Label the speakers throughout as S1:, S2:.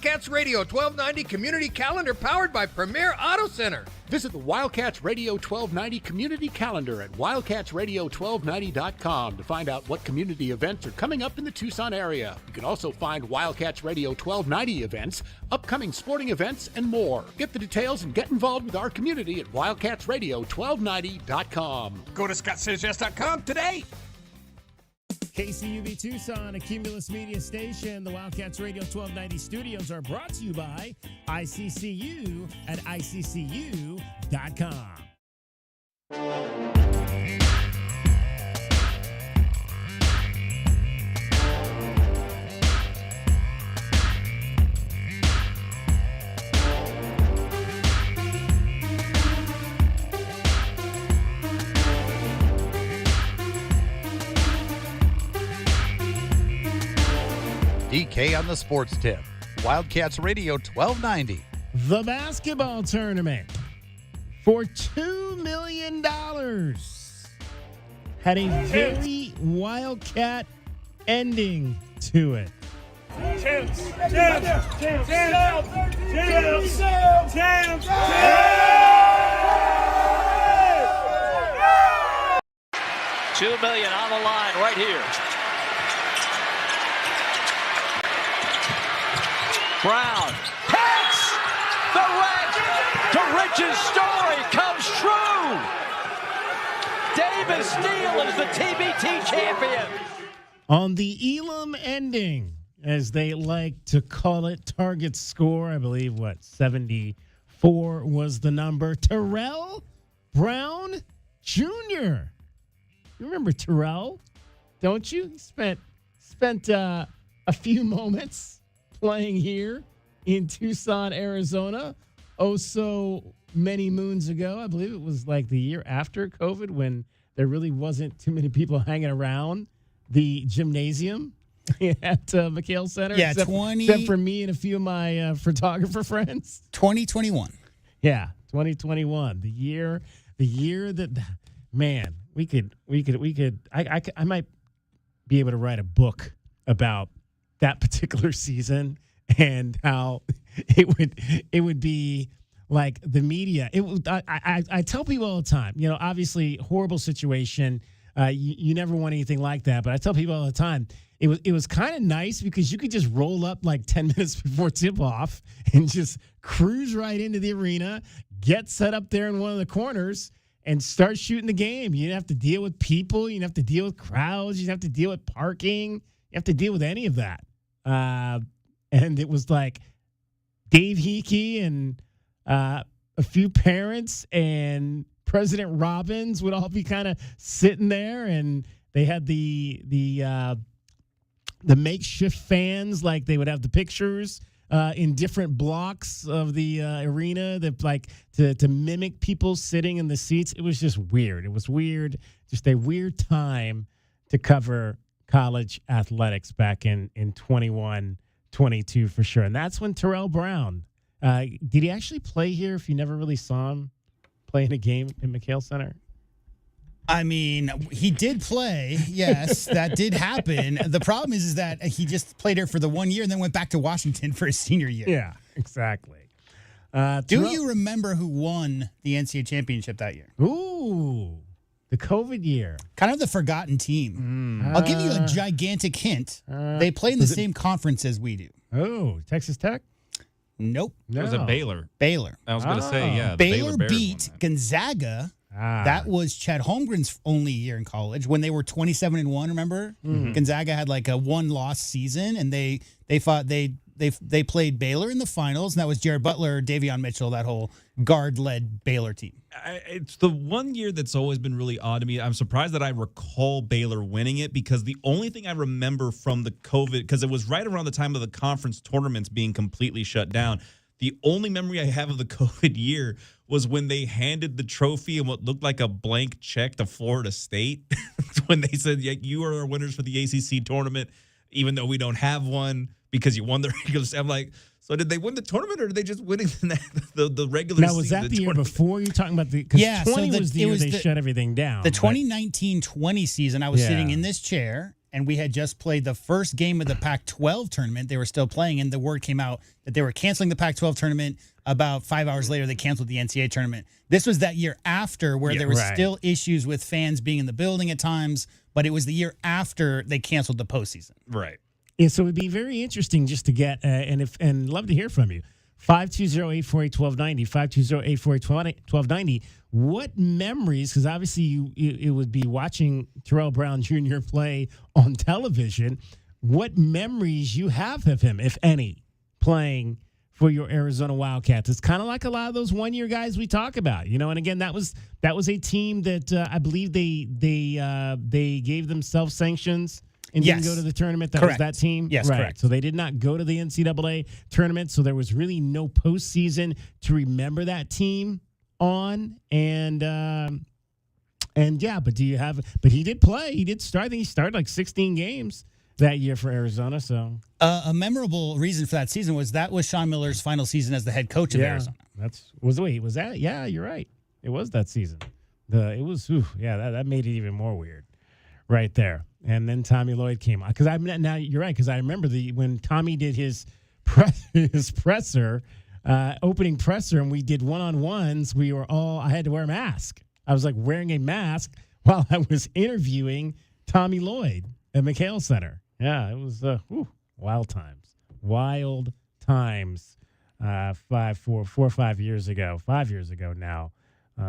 S1: Wildcats Radio 1290 Community Calendar powered by Premier Auto Center.
S2: Visit the Wildcats Radio 1290 Community Calendar at wildcatsradio1290.com to find out what community events are coming up in the Tucson area. You can also find Wildcats Radio 1290 events, upcoming sporting events, and more. Get the details and get involved with our community at wildcatsradio1290.com.
S1: Go to ScottSaysYes.com today.
S3: KCUV Tucson, a Cumulus Media station. The Wildcats Radio 1290 studios are brought to you by ICCU at ICCU.com.
S4: DK on the sports tip. Wildcats Radio 1290.
S3: The basketball tournament for $2 million had a very Wildcat ending to it.
S5: $2 million on the line right here. Brown hits the red to Rich's story comes true. Davis Steele is the TBT champion.
S3: On the Elam ending, as they like to call it, target score, I believe, 74 was the number. Terrell Brown Jr. You remember Terrell, don't you? He spent a few moments playing here in Tucson, Arizona, oh so many moons ago. I believe it was like the year after COVID when there really wasn't too many people hanging around the gymnasium at McHale Center.
S6: Yeah,
S3: except for me and a few of my photographer friends.
S6: 2021.
S3: Yeah, 2021. The year that, man, we could. I might be able to write a book about that particular season and how it would be like the media. I tell people all the time, obviously horrible situation. You never want anything like that, but I tell people all the time, it was kind of nice because you could just roll up like 10 minutes before tip off and just cruise right into the arena, get set up there in one of the corners and start shooting the game. You didn't have to deal with people. You didn't have to deal with crowds. You didn't have to deal with parking. You have to deal with any of that. And it was like Dave Hickey and a few parents and President Robbins would all be kind of sitting there, and they had the makeshift fans, like they would have the pictures in different blocks of the arena that like to mimic people sitting in the seats. It was just weird. It was weird, just a weird time to cover college athletics back in 21, 22 for sure. And that's when Terrell Brown, did he actually play here if you never really saw him play in a game in McHale Center?
S6: I mean, he did play. Yes, that did happen. The problem is that he just played here for the 1 year and then went back to Washington for his senior year.
S3: Yeah, exactly.
S6: Do you remember who won the NCAA championship that year?
S3: Ooh, the COVID year.
S6: Kind of the forgotten team. I'll give you a gigantic hint. They play in the same conference as we do.
S3: Oh, Texas Tech?
S6: Nope.
S7: It was a Baylor.
S6: Baylor.
S7: I was going to say, yeah.
S6: Baylor
S7: Bears
S6: beat Gonzaga. That was Chet Holmgren's only year in college when they were 27-1. Remember, Gonzaga had like a one-loss season, and they played Baylor in the finals, and that was Jared Butler, Davion Mitchell, that whole guard-led Baylor team.
S7: It's the 1 year that's always been really odd to me. I'm surprised that I recall Baylor winning it because the only thing I remember from the COVID, because it was right around the time of the conference tournaments being completely shut down. The only memory I have of the COVID year was when they handed the trophy and what looked like a blank check to Florida State when they said, yeah, you are our winners for the ACC tournament, even though we don't have one because you won the regular season. I'm like, so did they win the tournament or did they just win the regular season?
S3: Now, was that the year before you're talking about the –
S6: yeah,
S3: 20 was the year they shut everything down.
S6: The 2019-20 season, I was sitting in this chair, and we had just played the first game of the Pac-12 tournament. They were still playing, and the word came out that they were canceling the Pac-12 tournament. About 5 hours later, they canceled the NCAA tournament. This was that year after where there were still issues with fans being in the building at times, but it was the year after they canceled the postseason.
S7: Right.
S3: Yeah, so it'd be very interesting just to get and love to hear from you. 520-848-1290, 520-848-1290. What memories, because obviously it would be watching Terrell Brown Jr. play on television, what memories you have of him, if any, playing for your Arizona Wildcats? It's kind of like a lot of those one-year guys we talk about, and again, that was a team that I believe they gave themselves sanctions and didn't go to the tournament. That was that team?
S6: Yes,
S3: right.
S6: correct.
S3: So they did not go to the NCAA tournament, so there was really no postseason to remember that team on. And yeah, but he did play. He did start. I think he started like 16 games that year for Arizona. So
S6: a memorable reason for that season was Sean Miller's final season as the head coach of Arizona.
S3: Was that? Yeah, you're right. It was that season. That made it even more weird right there. And then Tommy Lloyd came on, because now you're right, because I remember when Tommy did his presser, opening presser, and we did one-on-ones. I had to wear a mask. I was like wearing a mask while I was interviewing Tommy Lloyd at McHale Center. Yeah, it was wild times. Wild times. 4 or 5 years ago, 5 years ago now,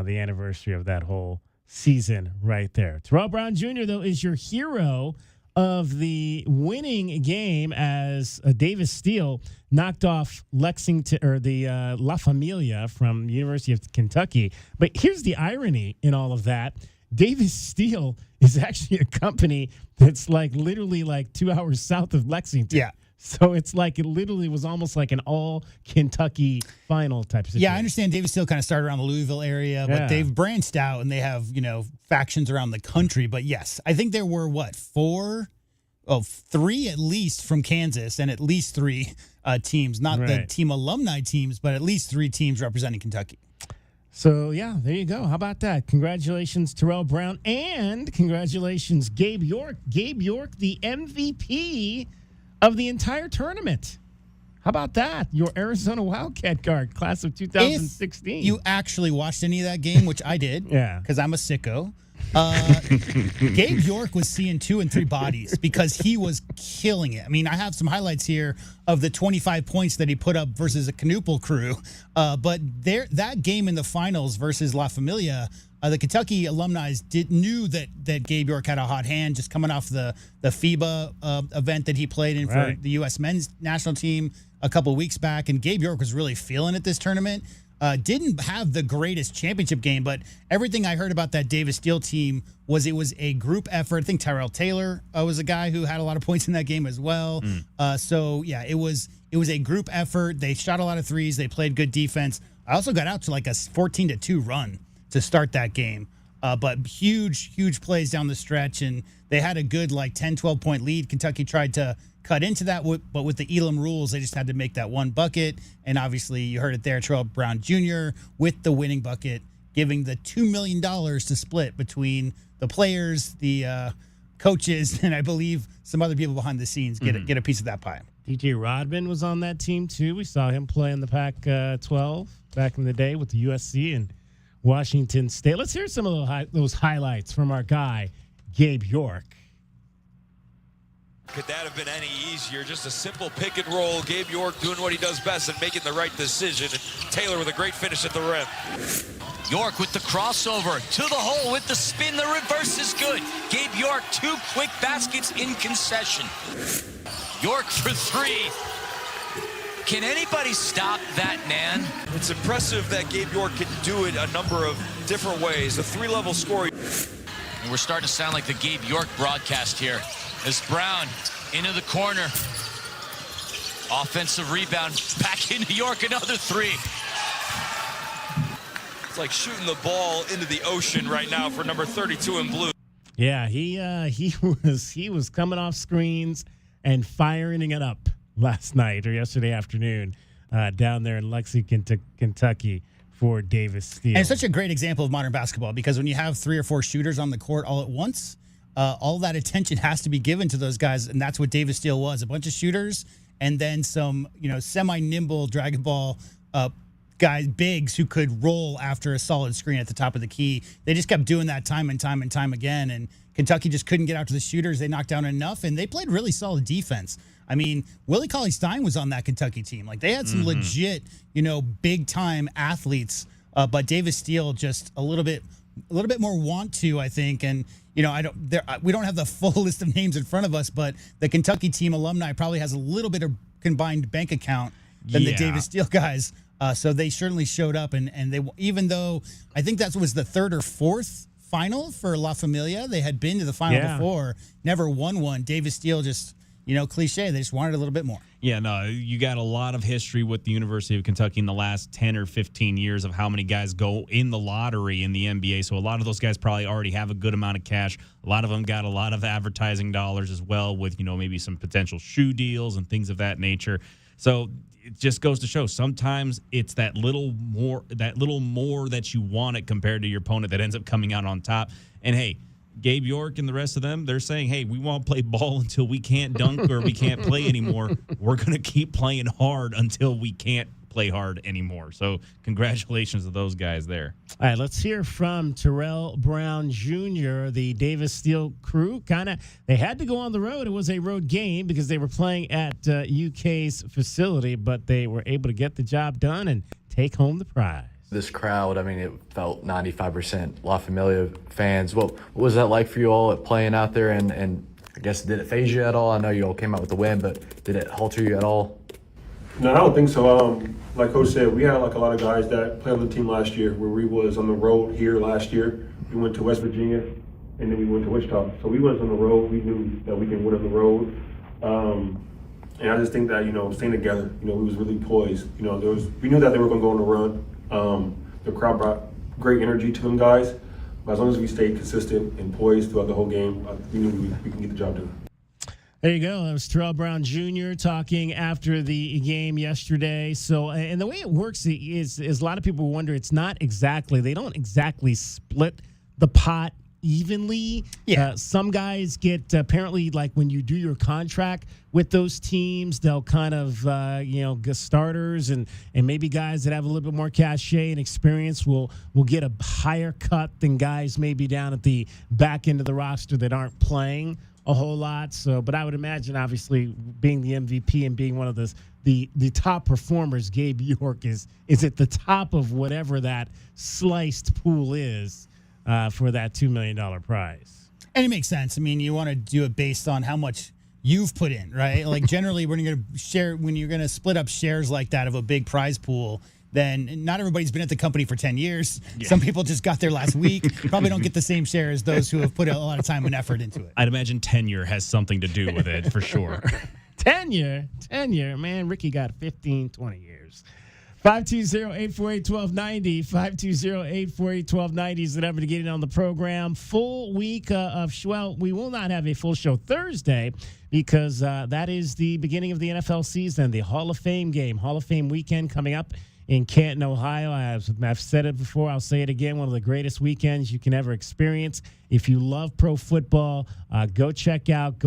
S3: the anniversary of that whole season right there. Terrell Brown Jr., though, is your hero of the winning game as Davis Steele knocked off Lexington, or the La Familia from University of Kentucky. But here's the irony in all of that. Davis Steele is actually a company that's literally 2 hours south of Lexington.
S6: Yeah.
S3: So it's it literally was almost like an all Kentucky final type situation.
S6: Yeah, I understand Davis Steele kind of started around the Louisville area, but they've branched out and they have, factions around the country. But yes, I think there were three at least from Kansas, and at least three teams, not the team alumni teams, but at least three teams representing Kentucky.
S3: So, yeah, there you go. How about that? Congratulations, Terrell Brown, and congratulations, Gabe York. Gabe York, the MVP of the entire tournament. How about that? Your Arizona Wildcat guard, class of 2016.
S6: If you actually watched any of that game, which I did, because I'm a sicko, Gabe York was seeing 2 and 3 bodies because he was killing it. I mean, I have some highlights here of the 25 points that he put up versus a Canoopal crew. But that game in the finals versus La Familia, the Kentucky alumni knew that Gabe York had a hot hand, just coming off the FIBA event that he played in for the U.S. men's national team a couple of weeks back. And Gabe York was really feeling it this tournament. Didn't have the greatest championship game, but everything I heard about that Davis Steele team was it was a group effort. I think Tyrell Taylor was a guy who had a lot of points in that game as well. It was a group effort. They shot a lot of threes. They played good defense. I also got out to a 14-2 run to start that game. But huge plays down the stretch, and they had a good 10, 12-point lead. Kentucky tried to cut into that, but with the Elam rules, they just had to make that one bucket. And obviously, you heard it there, Terrell Brown Jr. with the winning bucket, giving the $2 million to split between the players, the coaches, and I believe some other people behind the scenes get a piece of that pie.
S3: DJ Rodman was on that team, too. We saw him play in the Pac-12 back in the day with the USC and Washington State. Let's hear some of those highlights from our guy, Gabe York.
S8: Could that have been any easier? Just a simple pick and roll. Gabe York doing what he does best and making the right decision. And Taylor with a great finish at the rim.
S5: York with the crossover to the hole with the spin. The reverse is good. Gabe York, 2 quick baskets in concession. York for 3. Can anybody stop that man?
S8: It's impressive that Gabe York can do it a number of different ways. A 3-level score.
S5: And we're starting to sound like the Gabe York broadcast here. As Brown into the corner. Offensive rebound. Back into York, another 3.
S8: It's like shooting the ball into the ocean right now for number 32 in blue.
S3: Yeah, he was coming off screens and firing it up last night or yesterday afternoon down there in Lexington, Kentucky for Davis Steele.
S6: And it's such a great example of modern basketball because when you have 3 or 4 shooters on the court all at once, all that attention has to be given to those guys, and that's what Davis Steele was: a bunch of shooters and then some, semi-nimble Dragon Ball guys, bigs who could roll after a solid screen at the top of the key. They just kept doing that time and time and time again, and Kentucky just couldn't get out to the shooters. They knocked down enough, and they played really solid defense. I mean, Willie Cauley-Stein was on that Kentucky team. Like, they had some legit, big-time athletes, but Davis Steele just a little bit more want to, I think, and we don't have the full list of names in front of us, but the Kentucky team alumni probably has a little bit of combined bank account than the Davis Steele guys. So they certainly showed up, and they, even though I think that was the third or fourth final for La Familia, they had been to the final before, never won one. Davis Steele just, cliche, they just wanted a little bit more.
S7: Yeah, no, you got a lot of history with the University of Kentucky in the last 10 or 15 years of how many guys go in the lottery in the NBA. So a lot of those guys probably already have a good amount of cash. A lot of them got a lot of advertising dollars as well with, maybe some potential shoe deals and things of that nature. So it just goes to show sometimes it's that little more that you want it compared to your opponent that ends up coming out on top. And hey, Gabe York and the rest of them, they're saying, hey, we won't play ball until we can't dunk or we can't play anymore. We're going to keep playing hard until we can't play hard anymore. So congratulations to those guys there.
S3: All right, let's hear from Terrell Brown Jr., the Davis Steele crew. They had to go on the road. It was a road game because they were playing at UK's facility, but they were able to get the job done and take home the prize.
S9: This crowd, it felt 95% La Familia fans. What was that like for you all at playing out there? And I guess, did it phase you at all? I know you all came out with the win, but did it halter you at all?
S10: No, I don't think so. Like Coach said, we had a lot of guys that played on the team last year where we was on the road here last year. We went to West Virginia, and then we went to Wichita. So we went on the road. We knew that we can win on the road. And I just think that, staying together, we was really poised. We knew that they were going to go on the run. The crowd brought great energy to them guys. But as long as we stayed consistent and poised throughout the whole game, we knew we can get the job done.
S3: There you go. That was Terrell Brown Jr. talking after the game yesterday. So, and the way it works is a lot of people wonder, they don't exactly split the pot evenly. Yeah. Some guys get, apparently, like when you do your contract with those teams, they'll kind of, get starters and maybe guys that have a little bit more cachet and experience will get a higher cut than guys maybe down at the back end of the roster that aren't playing a whole lot. So, but I would imagine, obviously, being the MVP and being one of the top performers, Gabe York is at the top of whatever that sliced pool is for that $2 million prize.
S6: And it makes sense. You want to do it based on how much you've put in, right? Like, generally, when you're going to split up shares like that of a big prize pool, then not everybody's been at the company for 10 years. Yeah. Some people just got there last week. Probably don't get the same share as those who have put a lot of time and effort into it.
S7: I'd imagine tenure has something to do with it, for sure.
S3: Tenure. Man, Ricky got 15, 20 years. 520-848-1290. 520-848-1290 is the number to get in on the program. Full week we will not have a full show Thursday because that is the beginning of the NFL season, the Hall of Fame game, Hall of Fame weekend coming up in Canton, Ohio. I've said it before. I'll say it again. One of the greatest weekends you can ever experience. If you love pro football, go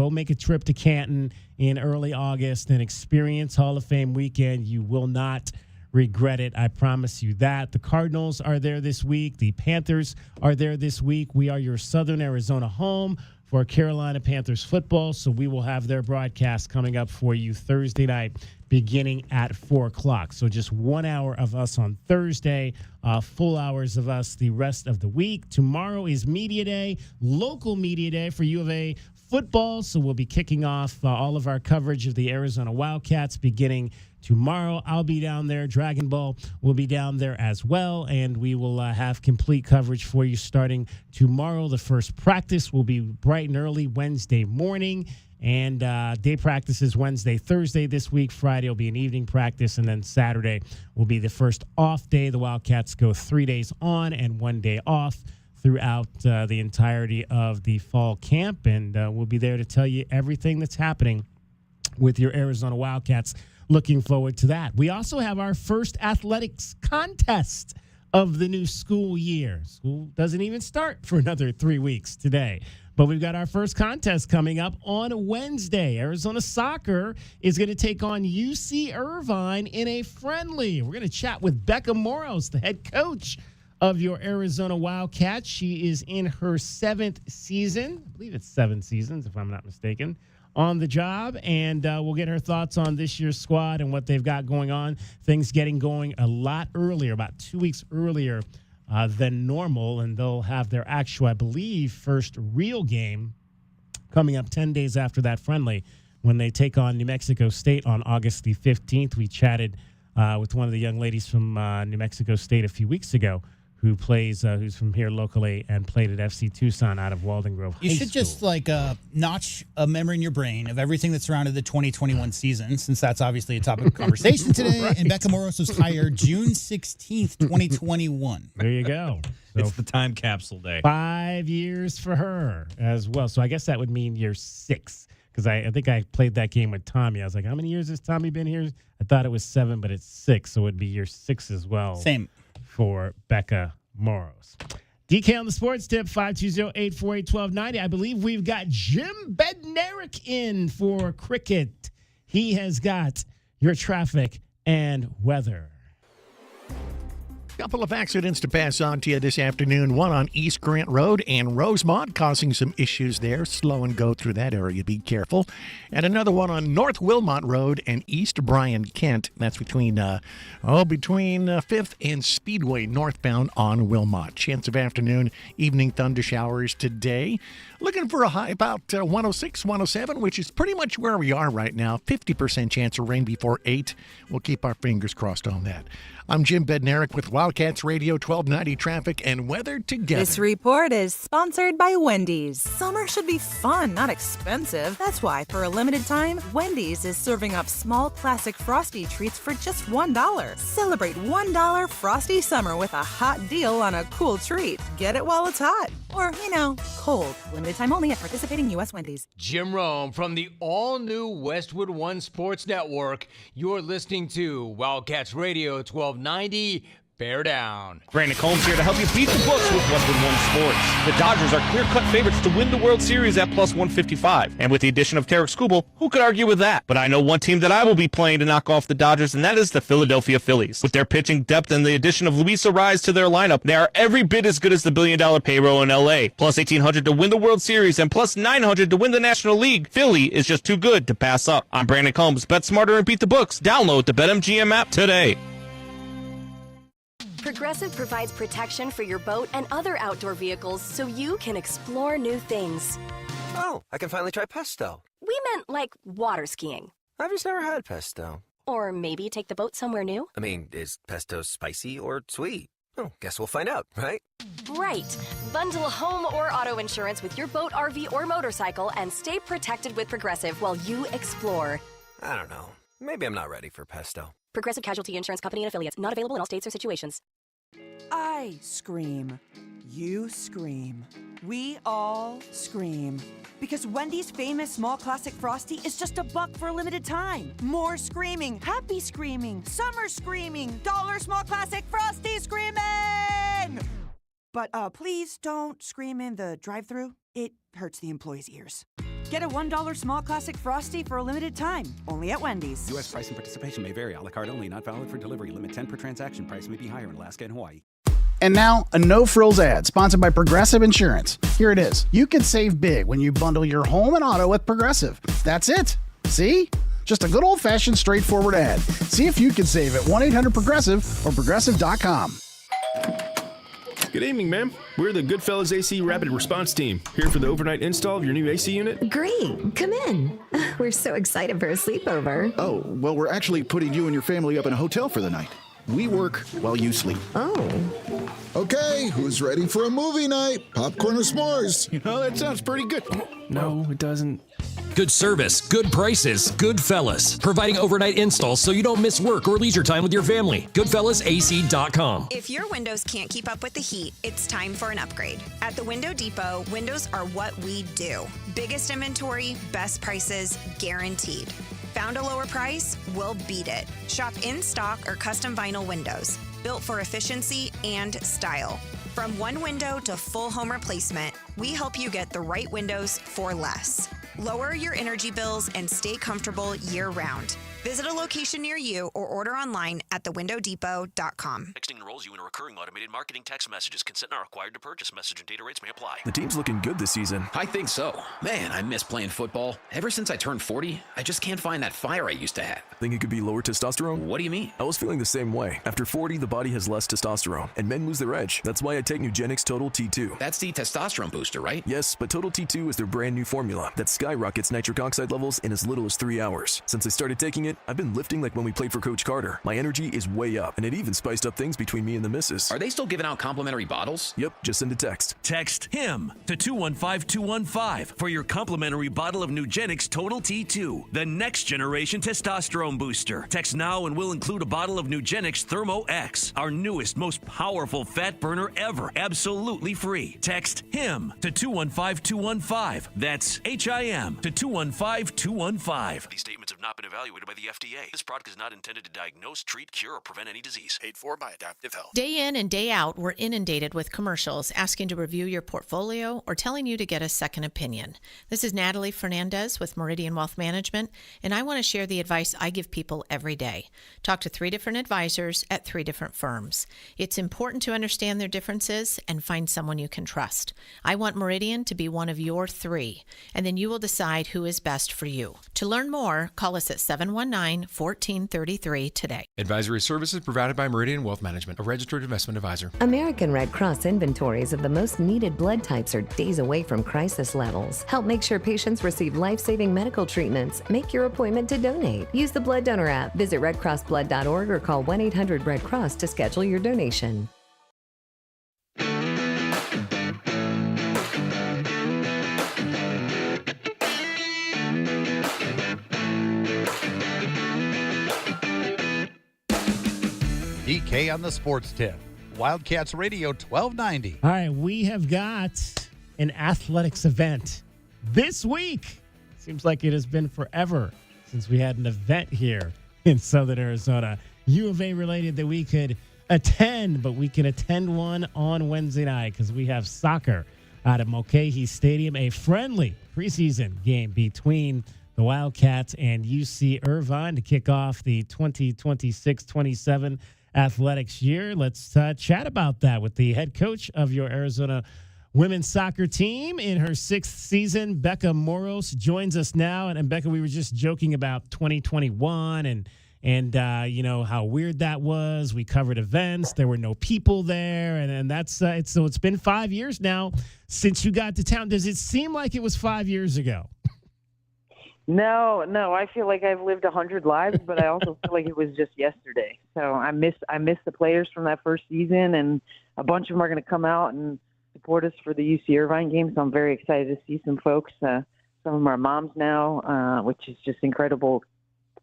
S3: make a trip to Canton in early August and experience Hall of Fame weekend. You will not regret it. I promise you that. The Cardinals are there this week. The Panthers are there this week. We are your Southern Arizona home for Carolina Panthers football, so we will have their broadcast coming up for you Thursday night beginning at 4 o'clock. So just 1 hour of us on Thursday, full hours of us the rest of the week. Tomorrow is Media Day, local Media Day for U of A football, so we'll be kicking off all of our coverage of the Arizona Wildcats beginning tomorrow. I'll be down there. Dragon Ball will be down there as well, and we will have complete coverage for you starting tomorrow. The first practice will be bright and early Wednesday morning, and day practice is Wednesday, Thursday this week. Friday will be an evening practice, and then Saturday will be the first off day. The Wildcats go 3 days on and 1 day off throughout the entirety of the fall camp, and we'll be there to tell you everything that's happening with your Arizona Wildcats. Looking forward to that. We also have our first athletics contest of the new school year. School doesn't even start for another 3 weeks today. But we've got our first contest coming up on Wednesday. Arizona Soccer is going to take on UC Irvine in a friendly. We're going to chat with Becca Moros, the head coach of your Arizona Wildcats. She is in her 7th season. I believe it's 7 seasons, if I'm not mistaken, on the job. And we'll get her thoughts on this year's squad and what they've got going on. Things getting going a lot earlier, about 2 weeks earlier than normal, and they'll have their actual, I believe, first real game coming up 10 days after that friendly when they take on New Mexico State on August the 15th. We chatted with one of the young ladies from New Mexico State a few weeks ago who's from here locally and played at FC Tucson out of Walden Grove High
S6: You should
S3: School.
S6: just notch a memory in your brain of everything that surrounded the 2021 season, since that's obviously a topic of conversation today.
S3: Right.
S6: And Becca Moros was hired June 16th, 2021.
S3: There you go. So
S7: It's the time capsule day.
S3: 5 years for her as well. So I guess that would mean year 6, because I think I played that game with Tommy. I was like, how many years has Tommy been here? I thought it was 7, but it's 6, so it would be year 6 as well.
S6: Same.
S3: For Becca Moros. DK on the sports tip, 520-848-1290. I believe we've got Jim Bednarik in for cricket. He has got your traffic and weather.
S2: Couple of accidents to pass on to you this afternoon. One on East Grant Road and Rosemont, causing some issues there. Slow and go through that area. Be careful. And another one on North Wilmot Road and East Bryan, Kent. That's between 5th and Speedway northbound on Wilmot. Chance of afternoon, evening thunder showers today. Looking for a high about 106, 107, which is pretty much where we are right now. 50% chance of rain before 8. We'll keep our fingers crossed on that. I'm Jim Bednarik with Wildcats Radio 1290 traffic and weather together.
S11: This report is sponsored by Wendy's. Summer should be fun, not expensive. That's why, for a limited time, Wendy's is serving up small classic Frosty treats for just $1. Celebrate $1 Frosty Summer with a hot deal on a cool treat. Get it while it's hot. Or, cold. Limited time only at participating U.S. Wendy's.
S1: Jim Rome from the all-new Westwood One Sports Network. You're listening to Wildcats Radio 1290. Bear down.
S12: Brandon Combs here to help you beat the books with Westwood One Sports. The Dodgers are clear-cut favorites to win the World Series at plus 155. And with the addition of Tarek Skubal, who could argue with that? But I know one team that I will be playing to knock off the Dodgers, and that is the Philadelphia Phillies. With their pitching depth and the addition of Luis Arraez to their lineup, they are every bit as good as the billion-dollar payroll in L.A. Plus 1,800 to win the World Series and plus 900 to win the National League. Philly is just too good to pass up. I'm Brandon Combs. Bet smarter and beat the books. Download the BetMGM app today.
S13: Progressive provides protection for your boat and other outdoor vehicles so you can explore new things.
S14: Oh, I can finally try pesto.
S13: We meant like water skiing.
S14: I've just never had pesto.
S13: Or maybe take the boat somewhere new.
S14: I mean, is pesto spicy or sweet? Oh, guess we'll find out, right?
S13: Right. Bundle home or auto insurance with your boat, RV, or motorcycle and stay protected with Progressive while you explore.
S14: I don't know. Maybe I'm not ready for pesto.
S13: Progressive Casualty Insurance Company and Affiliates. Not available in all states or situations.
S15: I scream. You scream. We all scream. Because Wendy's famous small classic Frosty is just $1 for a limited time. More screaming, happy screaming, summer screaming, dollar small classic Frosty screaming! But please don't scream in the drive-thru. It hurts the employees' ears. Get a $1 small classic Frosty for a limited time, only at Wendy's.
S16: U.S. price and participation may vary. A la carte only, not valid for delivery. Limit 10 per transaction. Price may be higher in Alaska and Hawaii.
S17: And now, a no-frills ad sponsored by Progressive Insurance. Here it is. You can save big when you bundle your home and auto with Progressive. That's it. See? Just a good old-fashioned, straightforward ad. See if you can save at 1-800-PROGRESSIVE or Progressive.com.
S18: Good evening, ma'am. We're the Goodfellas AC Rapid Response Team, here for the overnight install of your new AC unit.
S19: Great. Come in. We're so excited for a sleepover.
S20: Oh, well, we're actually putting you and your family up in a hotel for the night. We work while you sleep.
S19: Oh.
S21: Okay, who's ready for a movie night? Popcorn or s'mores?
S18: You know, that sounds pretty good. No, it doesn't.
S22: Good service, good prices, Goodfellas. Providing overnight installs so you don't miss work or leisure time with your family. GoodfellasAC.com.
S23: If your windows can't keep up with the heat, it's time for an upgrade. At the Window Depot, windows are what we do. Biggest inventory, best prices, guaranteed. Found a lower price? We'll beat it. Shop in stock or custom vinyl windows, built for efficiency and style. From one window to full home replacement, we help you get the right windows for less. Lower your energy bills and stay comfortable year-round. Visit a location near you or order online at thewindowdepot.com.
S4: Texting enrolls you in a recurring automated marketing text messages. Consent not required to purchase. Message and data rates may apply.
S18: The team's looking good this season.
S5: I think so. Man, I miss playing football. Ever since I turned 40, I just can't find that fire I used to have.
S18: Think it could be lower testosterone?
S5: What do you mean?
S18: I was feeling the same way. After 40, the body has less testosterone, and men lose their edge. That's why I take Nugenix Total T2.
S5: That's the testosterone booster, right?
S18: Yes, but Total T2 is their brand new formula that skyrockets nitric oxide levels in as little as 3 hours. Since I started taking it, I've been lifting like when we played for Coach Carter. My energy is way up, and it even spiced up things between me and the missus.
S5: Are they still giving out complimentary bottles?
S18: Yep, just send a text.
S8: Text HIM to 215215 for your complimentary bottle of Nugenix Total T2, the next generation testosterone booster. Text now and we'll include a bottle of Nugenix Thermo X, our newest, most powerful fat burner ever, absolutely free. Text HIM to 215215. That's HIM to 215215.
S4: These statements have not been evaluated by the FDA. This product is not intended to diagnose, treat, cure, or prevent any disease.
S24: Paid for by Adaptive Health.
S25: Day in and day out, we're inundated with commercials asking to review your portfolio or telling you to get a second opinion. This is Natalie Fernandez with Meridian Wealth Management, and I want to share the advice I give people every day. Talk to 3 different advisors at 3 different firms. It's important to understand their differences and find someone you can trust. I want Meridian to be one of your 3, and then you will decide who is best for you. To learn more, call us at 719-1433 today.
S26: Advisory services provided by Meridian Wealth Management, a registered investment advisor.
S19: American Red Cross inventories of the most needed blood types are days away from crisis levels. Help make sure patients receive life-saving medical treatments. Make your appointment to donate. Use the Blood Donor app. Visit redcrossblood.org or call 1-800-RED-CROSS to schedule your donation.
S27: DK on the Sports Tip. Wildcats Radio 1290.
S3: All right, we have got an athletics event this week. Seems like it has been forever since we had an event here in Southern Arizona. U of A related that we could attend, but we can attend one on Wednesday night because we have soccer out at Mulcahy Stadium, a friendly preseason game between the Wildcats and UC Irvine to kick off the 2026-27 athletics year. Let's chat about that with the head coach of your Arizona women's soccer team in her 6th season. Becca Moros joins us now. And Becca, we were just joking about 2021 and you know how weird that was. We covered events. There were no people there. And that's it's been 5 years now since you got to town. Does it seem like it was 5 years ago?
S28: No. I feel like I've lived 100 lives, but I also feel like it was just yesterday. So I miss the players from that first season, and a bunch of them are going to come out and support us for the UC Irvine game. So I'm very excited to see some folks. Some of them are moms now, which is just incredible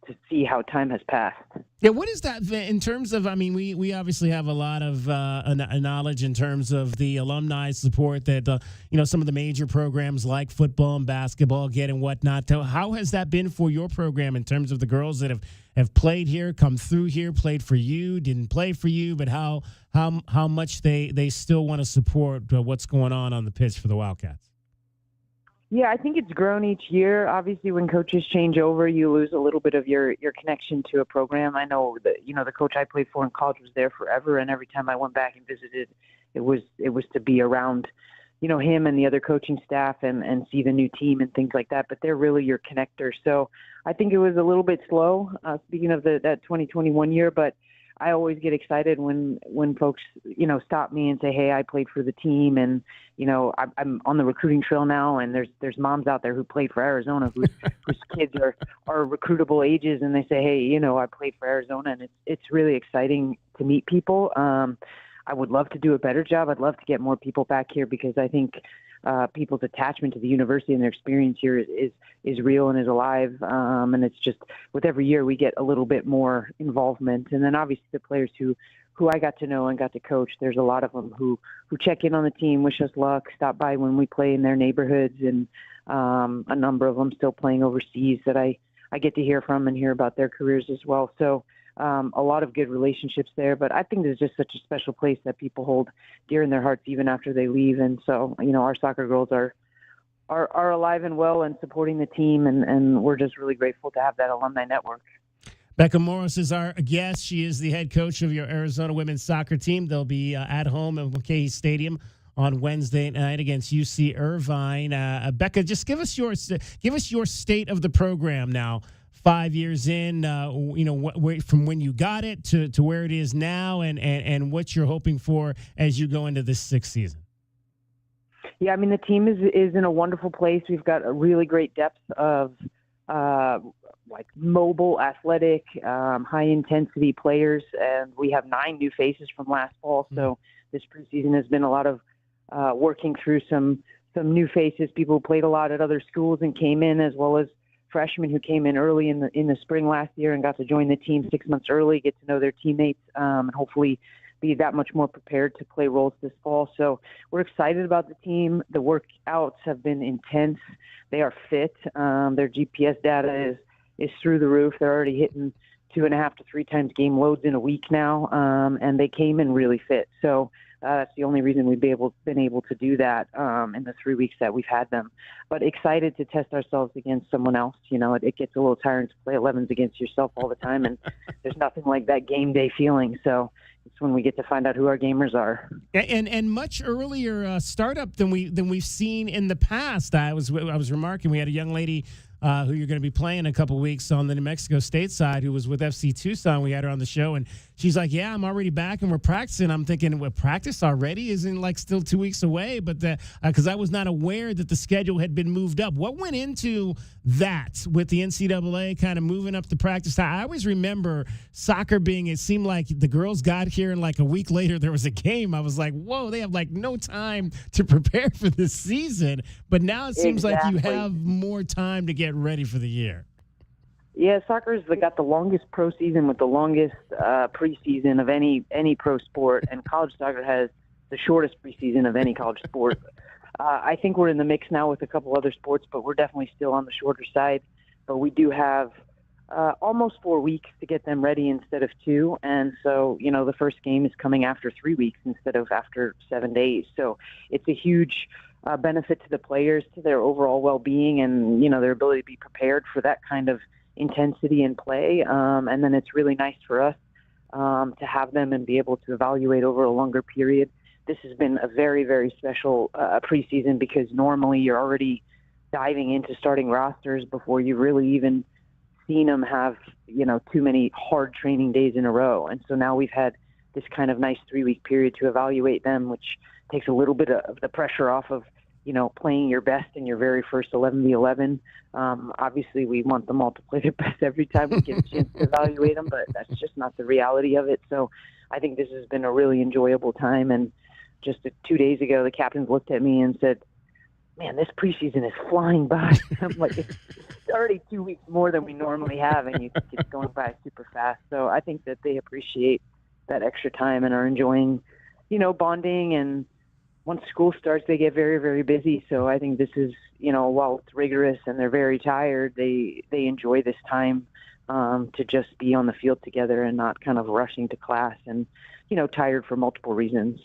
S28: to see how time has passed.
S3: Yeah, what is that in terms of, I mean, we obviously have a lot of knowledge in terms of the alumni support that, some of the major programs like football and basketball get and whatnot. How has that been for your program in terms of the girls that have played here, come through here, played for you, didn't play for you, but how much they still want to support what's going on the pitch for the Wildcats?
S28: Yeah, I think it's grown each year. Obviously, when coaches change over, you lose a little bit of your connection to a program. I know that, the coach I played for in college was there forever, and every time I went back and visited, it was to be around, him and the other coaching staff and see the new team and things like that. But they're really your connector. So I think it was a little bit slow, speaking of that 2021 year, but I always get excited when folks, stop me and say, hey, I played for the team, and, I'm on the recruiting trail now, and there's moms out there who played for Arizona whose kids are recruitable ages, and they say, hey, I played for Arizona, and it's really exciting to meet people. I would love to do a better job. I'd love to get more people back here because I think people's attachment to the university and their experience here is real and is alive. And it's just with every year we get a little bit more involvement. And then obviously the players who I got to know and got to coach, there's a lot of them who check in on the team, wish us luck, stop by when we play in their neighborhoods, and a number of them still playing overseas that I get to hear from and hear about their careers as well. So a lot of good relationships there. But I think there's just such a special place that people hold dear in their hearts even after they leave. And so, our soccer girls are alive and well and supporting the team, and we're just really grateful to have that alumni network.
S3: Becca Morris is our guest. She is the head coach of your Arizona women's soccer team. They'll be at home at McKay Stadium on Wednesday night against UC Irvine. Becca, just give us your state of the program now. 5 years in, from when you got it to where it is now, and what you're hoping for as you go into this sixth season.
S28: Yeah, I mean, the team is in a wonderful place. We've got a really great depth of mobile, athletic, high-intensity players, and we have 9 new faces from last fall. So this preseason has been a lot of working through some new faces, people who played a lot at other schools and came in, as well as freshmen who came in early in the spring last year and got to join the team 6 months early, get to know their teammates, and hopefully be that much more prepared to play roles this fall. So we're excited about the team. The workouts have been intense. They are fit. Their GPS data is through the roof. They're already hitting 2.5 to 3 times game loads in a week now, and they came in really fit. So that's the only reason we've been able to do that in the 3 weeks that we've had them. But excited to test ourselves against someone else. It gets a little tiring to play 11s against yourself all the time, and there's nothing like that game day feeling. So it's when we get to find out who our gamers are.
S3: And much earlier startup than we've seen in the past. I was remarking we had a young lady who you're going to be playing in a couple weeks on the New Mexico State side, who was with FC Tucson. We had her on the show, and she's like, yeah, I'm already back and we're practicing. I'm thinking, what, practice already? Isn't like still 2 weeks away? But because I was not aware that the schedule had been moved up. What went into that with the NCAA kind of moving up the practice time? I always remember soccer being, it seemed like the girls got here and like a week later there was a game. I was like, whoa, they have like no time to prepare for this season. But now it seems like you have more time to get ready for the year.
S28: Yeah, soccer's got the longest pro season with the longest preseason of any pro sport, and college soccer has the shortest preseason of any college sport. I think we're in the mix now with a couple other sports, but we're definitely still on the shorter side. But we do have almost 4 weeks to get them ready instead of 2. And so, the first game is coming after 3 weeks instead of after 7 days. So it's a huge benefit to the players, to their overall well-being, and, their ability to be prepared for that kind of intensity and play. And then it's really nice for us to have them and be able to evaluate over a longer period. This has been a very, very special preseason because normally you're already diving into starting rosters before you've really even seen them have, too many hard training days in a row. And so now we've had this kind of nice 3-week period to evaluate them, which takes a little bit of the pressure off of, playing your best in your very first 11v11. Obviously, we want them all to play their best every time we get a chance to evaluate them, but that's just not the reality of it. So I think this has been a really enjoyable time. And just 2 days ago, the captains looked at me and said, man, this preseason is flying by. I'm like, it's already 2 weeks more than we normally have, and it's going by super fast. So I think that they appreciate that extra time and are enjoying, bonding. And once school starts, they get very, very busy. So I think this is, while it's rigorous and they're very tired, they enjoy this time to just be on the field together and not kind of rushing to class and, tired for multiple reasons.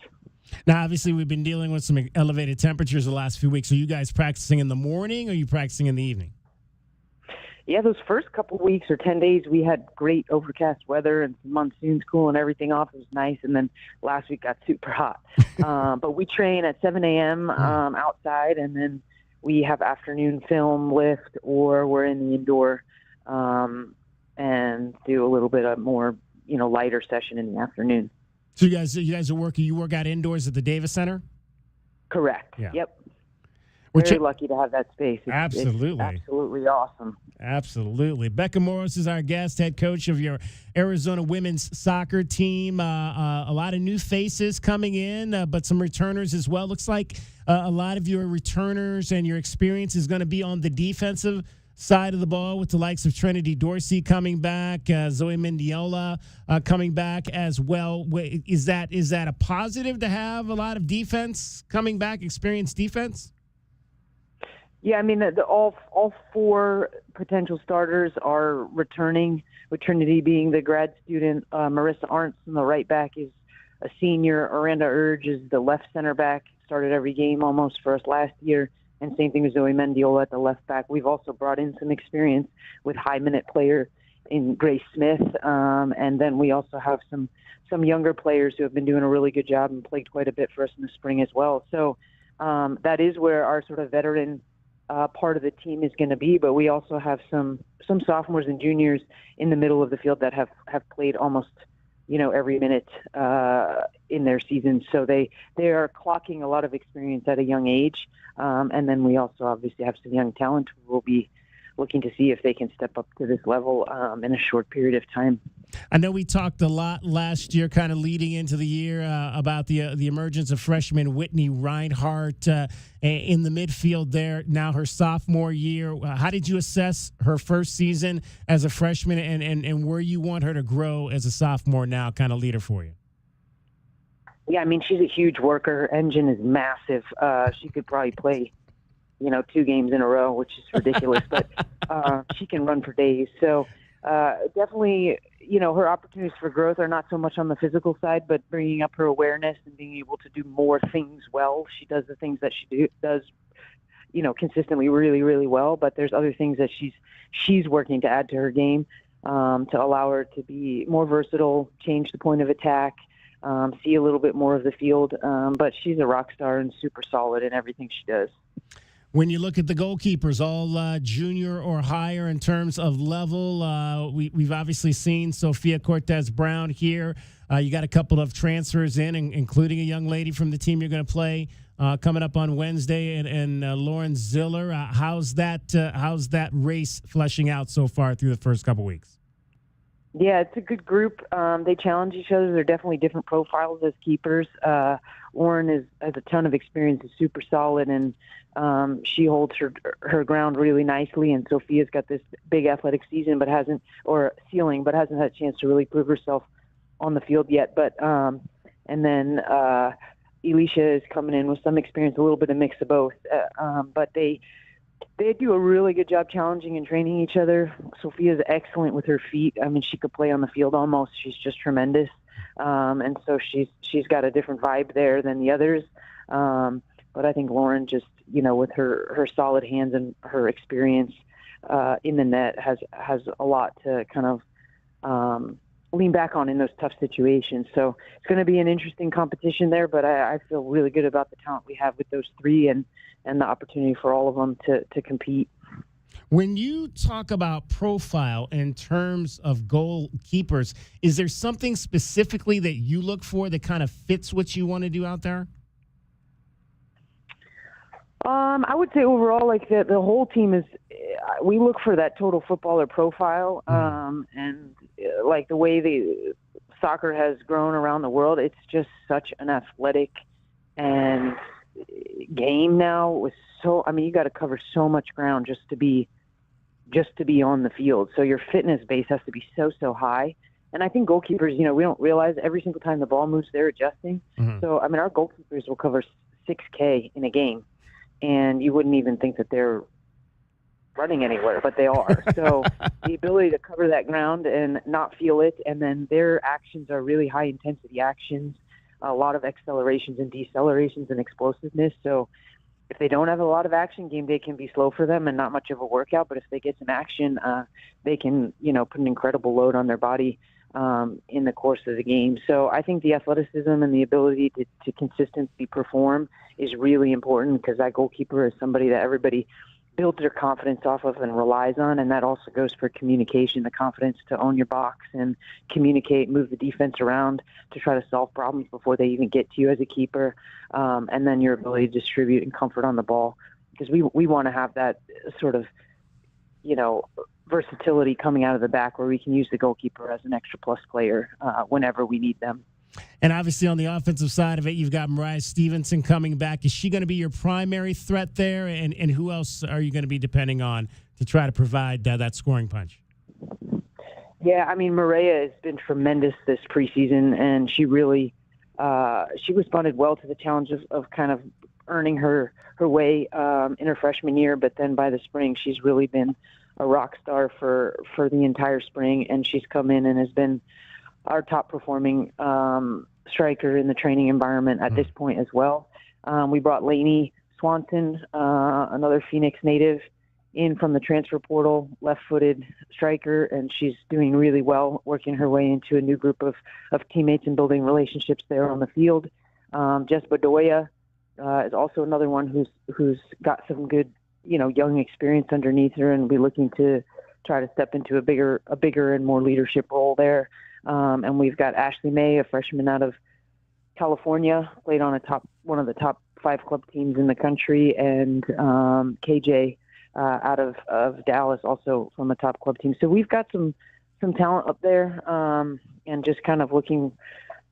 S3: Now, obviously, we've been dealing with some elevated temperatures the last few weeks. Are you guys practicing in the morning or are you practicing in the evening?
S28: Yeah, those first couple of weeks or 10 days, we had great overcast weather and some monsoons cooling everything off. It was nice. And then last week got super hot. But we train at 7 a.m. Outside, and then we have afternoon film lift, or we're in the indoor and do a little bit of more, lighter session in the afternoon.
S3: So you guys are working. You work out indoors at the Davis Center?
S28: Correct.
S3: Yeah.
S28: Yep.
S3: We're
S28: very lucky to have that space.
S3: Absolutely.
S28: It's absolutely awesome.
S3: Absolutely. Becca Morris is our guest, head coach of your Arizona women's soccer team. A lot of new faces coming in, but some returners as well. Looks like a lot of your returners and your experience is going to be on the defensive side of the ball, with the likes of Trinity Dorsey coming back, Zoe Mendiola coming back as well. Is that a positive to have a lot of defense coming back, experienced defense?
S28: Yeah, I mean, all 4 potential starters are returning with Trinity being the grad student. Marissa Arntzen, the right back, is a senior. Aranda Urge is the left center back, started every game almost for us last year. And same thing with Zoe Mendiola at the left back. We've also brought in some experience with high-minute player in Grace Smith. And then we also have some younger players who have been doing a really good job and played quite a bit for us in the spring as well. So that is where our sort of veteran part of the team is going to be. But we also have some sophomores and juniors in the middle of the field that have played almost every minute in their season. So they are clocking a lot of experience at a young age. And then we also obviously have some young talent who will be looking to see if they can step up to this level in a short period of time.
S3: I know we talked a lot last year, kind of leading into the year, about the emergence of freshman Whitney Reinhardt in the midfield there. Now her sophomore year. How did you assess her first season as a freshman and where you want her to grow as a sophomore now, kind of leader for you?
S28: Yeah, I mean, she's a huge worker. Her engine is massive. She could probably play 2 games in a row, which is ridiculous, but she can run for days. So definitely, her opportunities for growth are not so much on the physical side, but bringing up her awareness and being able to do more things well. She does the things that she does, consistently really, really well, but there's other things that she's working to add to her game to allow her to be more versatile, change the point of attack, see a little bit more of the field. But she's a rock star and super solid in everything she does.
S3: When you look at the goalkeepers, all junior or higher in terms of level, we've obviously seen Sophia Cortez-Brown here. You got a couple of transfers in, including a young lady from the team you're going to play coming up on Wednesday, and Lauren Ziller. How's that race fleshing out so far through the first couple weeks?
S28: Yeah, it's a good group. They challenge each other. They're definitely different profiles as keepers. Lauren has a ton of experience, is super solid, and she holds her ground really nicely. And Sophia's got this big athletic ceiling, but hasn't had a chance to really prove herself on the field yet. But and then Elisha is coming in with some experience, a little bit of mix of both. But they do a really good job challenging and training each other. Sophia's excellent with her feet. I mean, she could play on the field almost. She's just tremendous. And so she's got a different vibe there than the others. But I think Lauren just, with her solid hands and her experience in the net has a lot to kind of lean back on in those tough situations. So it's going to be an interesting competition there, but I feel really good about the talent we have with those three and the opportunity for all of them to compete.
S3: When you talk about profile in terms of goalkeepers, is there something specifically that you look for that kind of fits what you want to do out there?
S28: I would say overall, like the whole team is, we look for that total footballer profile, and like the way the soccer has grown around the world, it's just such an athletic and game now. With you got to cover so much ground just to be on the field. So your fitness base has to be so high. And I think goalkeepers, we don't realize every single time the ball moves, they're adjusting. Mm-hmm. So our goalkeepers will cover 6K in a game. And you wouldn't even think that they're running anywhere, but they are. So the ability to cover that ground and not feel it, and then their actions are really high-intensity actions, a lot of accelerations and decelerations and explosiveness. So if they don't have a lot of action, game day can be slow for them and not much of a workout. But if they get some action, they can, put an incredible load on their body in the course of the game. So I think the athleticism and the ability to consistently perform is really important, because that goalkeeper is somebody that everybody builds their confidence off of and relies on. And that also goes for communication, the confidence to own your box and communicate, move the defense around to try to solve problems before they even get to you as a keeper. And then your ability to distribute and comfort on the ball, because we want to have that sort of, versatility coming out of the back where we can use the goalkeeper as an extra plus player whenever we need them.
S3: And obviously on the offensive side of it, you've got Mariah Stevenson coming back. Is she going to be your primary threat there? And who else are you going to be depending on to try to provide that scoring punch?
S28: Yeah, Mariah has been tremendous this preseason, and she really she responded well to the challenge of kind of earning her way in her freshman year. But then by the spring, she's really been rock star for the entire spring, and she's come in and has been our top performing striker in the training environment at this point as well. We brought Lainey Swanson, another Phoenix native, in from the transfer portal, left-footed striker, and she's doing really well, working her way into a new group of teammates and building relationships there on the field. Jess Bedoya is also another one who's got some good, young experience underneath her, and be looking to try to step into a bigger and more leadership role there. And we've got Ashley May, a freshman out of California, played on one of the top 5 club teams in the country, and KJ out of Dallas, also from a top club team. So we've got some talent up there, and just kind of looking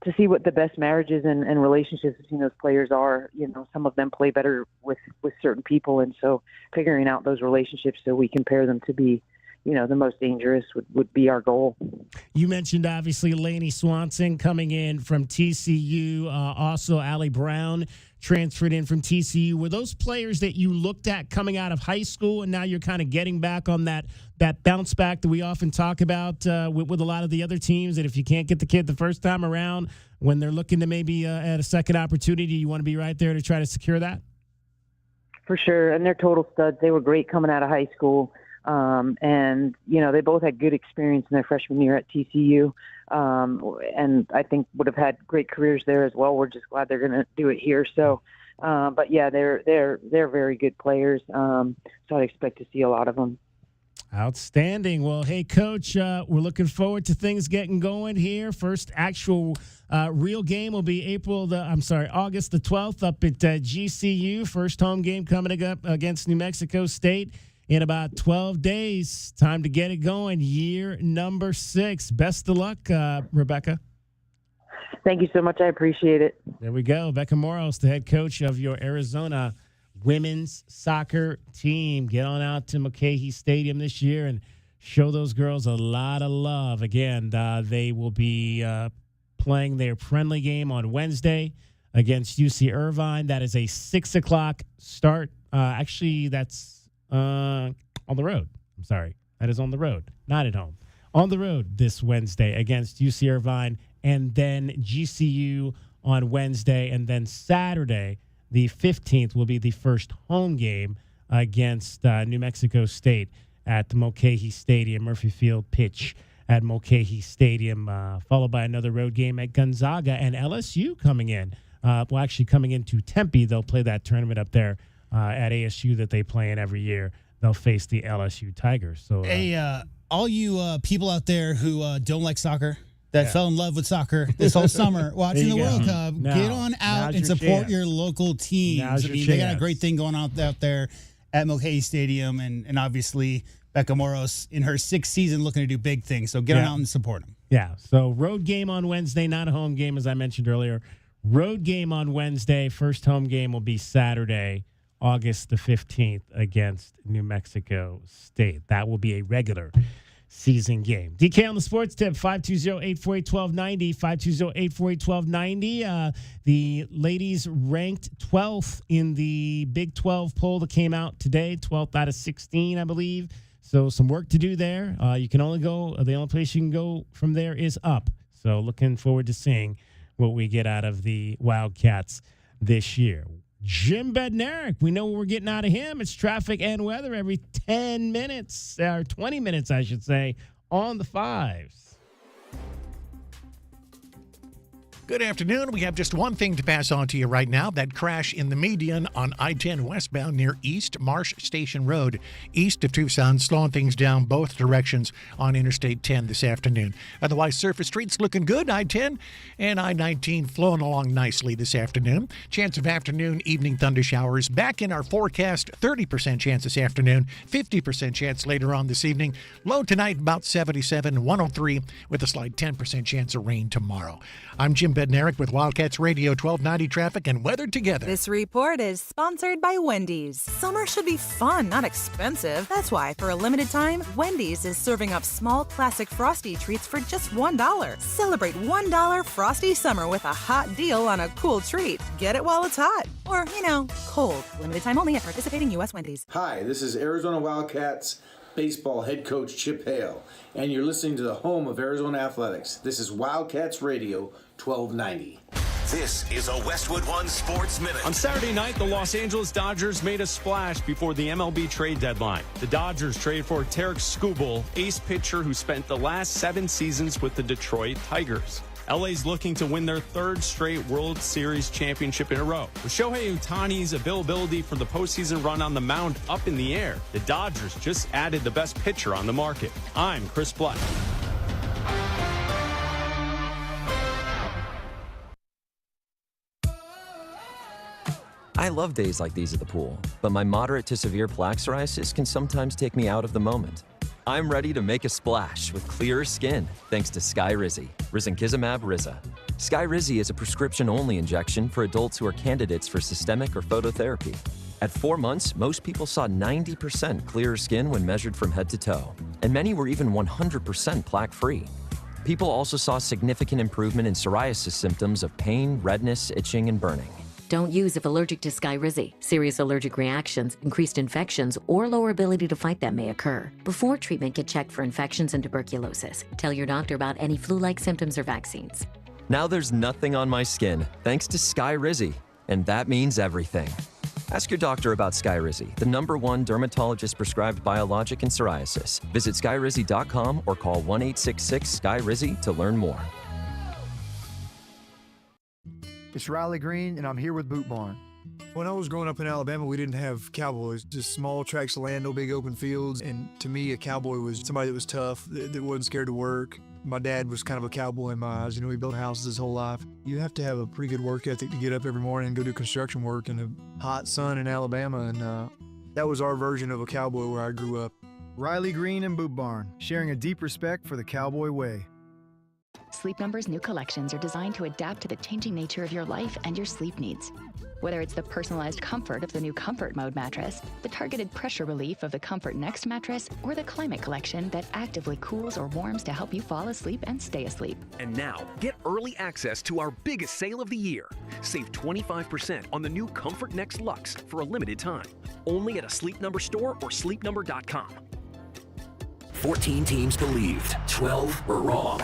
S28: to see what the best marriages and relationships between those players are. Some of them play better with certain people, and so figuring out those relationships so we can pair them to be, the most dangerous would be our goal.
S3: You mentioned, obviously, Lainey Swanson coming in from TCU. Also, Allie Brown transferred in from TCU. Were those players that you looked at coming out of high school, and now you're kind of getting back on that bounce back that we often talk about with a lot of the other teams, that if you can't get the kid the first time around, when they're looking to maybe at a second opportunity, you want to be right there to try to secure that? For sure, and they're total studs. They were great coming out of high school. And, they both had good experience in their freshman year at TCU, and I think would have had great careers there as well. We're just glad they're going to do it here. So, but yeah, they're very good players. So I'd expect to see a lot of them. Outstanding. Well, hey, Coach, we're looking forward to things getting going here. First actual real game will be August the 12th up at GCU. First home game coming up against New Mexico State in about 12 days. Time to get it going. Year number 6. Best of luck, Rebecca. Thank you so much. I appreciate it. There we go. Becca Moros, the head coach of your Arizona women's soccer team. Get on out to Mulcahy Stadium this year and show those girls a lot of love. Again, they will be playing their friendly game on Wednesday against UC Irvine. That is a 6 o'clock start. Actually, that's on the road. I'm sorry. That is on the road, not at home. On the road this Wednesday against UC Irvine, and then GCU on Wednesday, and then Saturday, the 15th, will be the first home game against New Mexico State at the Mulcahy Stadium, Murphy Field pitch at Mulcahy Stadium, followed by another road game at Gonzaga, and LSU coming in. Actually coming into Tempe. They'll play that tournament up there at ASU that they play in every year. They'll face the LSU Tigers. So, hey, all you people out there who don't like soccer, that fell in love with soccer this whole summer watching the World Cup, get on out and support your local teams. They got a great thing going on out there at Mulcahy Stadium, and obviously Becca Moros in her 6th season looking to do big things. So get on out and support them. Yeah. So road game on Wednesday, not a home game, as I mentioned earlier. Road game on Wednesday. First home game will be Saturday, August the 15th against New Mexico State. That will be a regular season game. DK on the Sports Tip, 520-848-1290, 520-848-1290. The ladies ranked 12th in the Big 12 poll that came out today, 12th out of 16, I believe. So some work to do there. You can only go, the only place you can go from there is up. So looking forward to seeing what we get out of the Wildcats this year. Jim Bednarik, we know what we're getting out of him. It's traffic and weather every 10 minutes, or 20 minutes, I should say, on the Fives.
S1: Good afternoon. We have just one thing to pass on to you right now. That crash in the median on I-10 westbound near East Marsh Station Road, east of Tucson, slowing things down both directions on Interstate 10 this afternoon. Otherwise, surface streets looking good. I-10 and I-19 flowing along nicely this afternoon. Chance of afternoon, evening thunder showers. Back in our forecast, 30% chance this afternoon, 50% chance later on this evening. Low tonight, about 77, 103, with a slight 10% chance of rain tomorrow. I'm Jim Bednarik with Wildcats Radio 1290 Traffic and Weather Together.
S2: This report is sponsored by Wendy's. Summer should be fun, not expensive. That's why, for a limited time, Wendy's is serving up small classic Frosty treats for just $1. Celebrate $1 Frosty Summer with a hot deal on a cool treat. Get it while it's hot. Or, cold. Limited time only at participating U.S. Wendy's.
S6: Hi, this is Arizona Wildcats baseball head coach Chip Hale, and you're listening to the home of Arizona Athletics. This is Wildcats Radio 1290.
S4: This is a Westwood One Sports Minute.
S7: On Saturday night, the Los Angeles Dodgers made a splash before the MLB trade deadline. The Dodgers traded for Tarek Skubal, ace pitcher who spent the last 7 seasons with the Detroit Tigers. LA's looking to win their 3rd straight World Series championship in a row. With Shohei Ohtani's availability for the postseason run on the mound up in the air, the Dodgers just added the best pitcher on the market. I'm Chris Black.
S9: I love days like these at the pool, but my moderate to severe plaque psoriasis can sometimes take me out of the moment. I'm ready to make a splash with clearer skin thanks to Skyrizi, risankizumab Riza. Skyrizi is a prescription-only injection for adults who are candidates for systemic or phototherapy. At 4 months, most people saw 90% clearer skin when measured from head to toe, and many were even 100% plaque-free. People also saw significant improvement in psoriasis symptoms of pain, redness, itching, and burning.
S10: Don't use if allergic to Skyrizi. Serious allergic reactions, increased infections, or lower ability to fight them may occur. Before treatment, get checked for infections and tuberculosis. Tell your doctor about any flu-like symptoms or vaccines.
S9: Now there's nothing on my skin thanks to Skyrizi, and that means everything. Ask your doctor about Skyrizi, the #1 dermatologist-prescribed biologic in psoriasis. Visit skyrizi.com or call 1-866-SKYRIZI to learn more.
S11: It's Riley Green, and I'm here with Boot Barn. When I was growing up in Alabama, we didn't have cowboys, just small tracts of land, no big open fields. And to me, a cowboy was somebody that was tough, that wasn't scared to work. My dad was kind of a cowboy in my eyes. You know, he built houses his whole life. You have to have a pretty good work ethic to get up every morning and go do construction work in the hot sun in Alabama. And that was our version of a cowboy where I grew up.
S12: Riley Green and Boot Barn, sharing a deep respect for the cowboy way.
S14: Sleep Number's new collections are designed to adapt to the changing nature of your life and your sleep needs. Whether it's the personalized comfort of the new Comfort Mode mattress, the targeted pressure relief of the Comfort Next mattress, or the Climate Collection that actively cools or warms to help you fall asleep and stay asleep.
S24: And now, get early access to our biggest sale of the year. Save 25% on the new Comfort Next Luxe for a limited time. Only at a Sleep Number store or sleepnumber.com.
S29: 14 teams believed, 12 were wrong.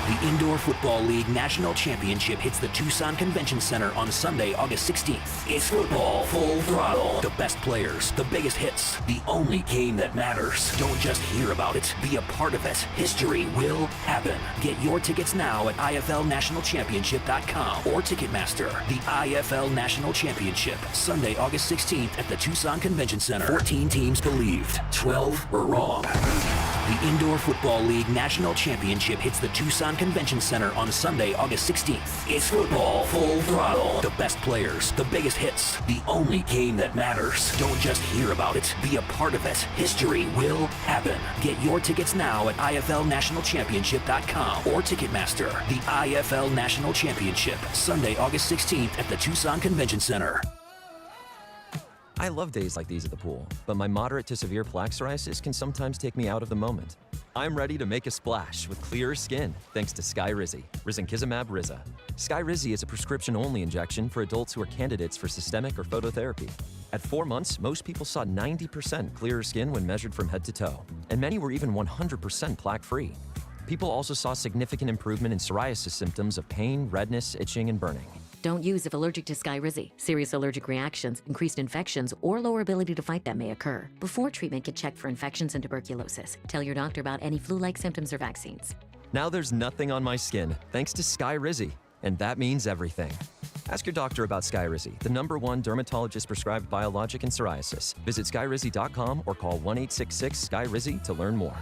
S29: The Indoor Football League National Championship hits the Tucson Convention Center on Sunday, August 16th. It's football full throttle. The best players, the biggest hits, the only game that matters. Don't just hear about it, be a part of it. History will happen. Get your tickets now at IFLNationalChampionship.com or Ticketmaster. The IFL National Championship, Sunday, August 16th at the Tucson Convention Center. 14 teams believed, 12 were wrong. The Indoor Football League National Championship hits the Tucson Convention Center on Sunday, August 16th. It's football full throttle. The best players, the biggest hits, the only game that matters. Don't just hear about it, be a part of it. History will happen. Get your tickets now at IFLNationalChampionship.com or Ticketmaster. The IFL National Championship, Sunday, August 16th at the Tucson Convention Center.
S9: I love days like these at the pool, but my moderate to severe plaque psoriasis can sometimes take me out of the moment. I'm ready to make a splash with clearer skin thanks to Skyrizi, risankizumab Riza. Skyrizi is a prescription-only injection for adults who are candidates for systemic or phototherapy. At 4 months, most people saw 90% clearer skin when measured from head to toe, and many were even 100% plaque-free. People also saw significant improvement in psoriasis symptoms of pain, redness, itching, and burning.
S10: Don't use if allergic to Skyrizi. Serious allergic reactions, increased infections, or lower ability to fight them may occur. Before treatment, get checked for infections and tuberculosis. Tell your doctor about any flu-like symptoms or vaccines.
S9: Now there's nothing on my skin thanks to Skyrizi, and that means everything. Ask your doctor about Skyrizi, the #1 dermatologist-prescribed biologic in psoriasis. Visit skyrizi.com or call 1-866-SKYRIZI to learn more.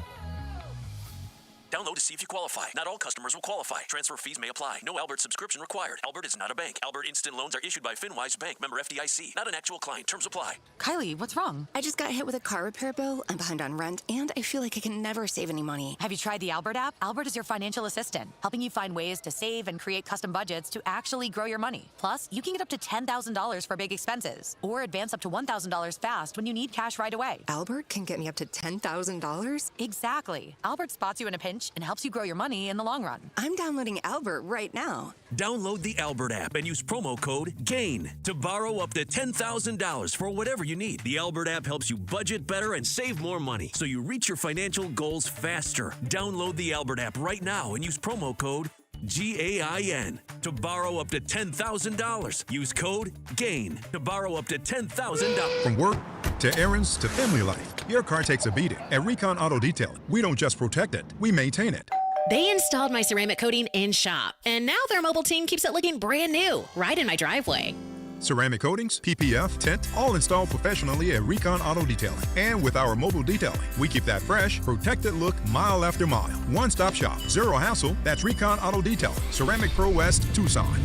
S4: Download to see if you qualify. Not all customers will qualify. Transfer fees may apply. No Albert subscription required. Albert is not a bank. Albert Instant Loans are issued by FinWise Bank. Member FDIC. Not an actual client. Terms apply.
S30: Kylie, what's wrong? I just got hit with a car repair bill. I'm behind on rent, and I feel like I can never save any money.
S31: Have you tried the Albert app? Albert is your financial assistant, helping you find ways to save and create custom budgets to actually grow your money. Plus, you can get up to $10,000 for big expenses, or advance up to $1,000 fast when you need cash right away.
S30: Albert can get me up to $10,000?
S31: Exactly. Albert spots you in a pinch much and helps you grow your money in the long run.
S30: I'm downloading Albert right now.
S4: Download the Albert app and use promo code GAIN to borrow up to $10,000 for whatever you need. The Albert app helps you budget better and save more money so you reach your financial goals faster. Download the Albert app right now and use promo code GAIN to borrow up to $10,000. Use code GAIN to borrow up to $10,000.
S5: From work to errands to family life, your car takes a beating. At Recon Auto Detailing, we don't just protect it, we maintain it.
S8: They installed my ceramic coating in shop, and now their mobile team keeps it looking brand new, right in my driveway.
S5: Ceramic coatings, PPF, tint, all installed professionally at Recon Auto Detailing. And with our mobile detailing, we keep that fresh, protected look mile after mile. One-stop shop, zero hassle. That's Recon Auto Detailing, Ceramic Pro West, Tucson.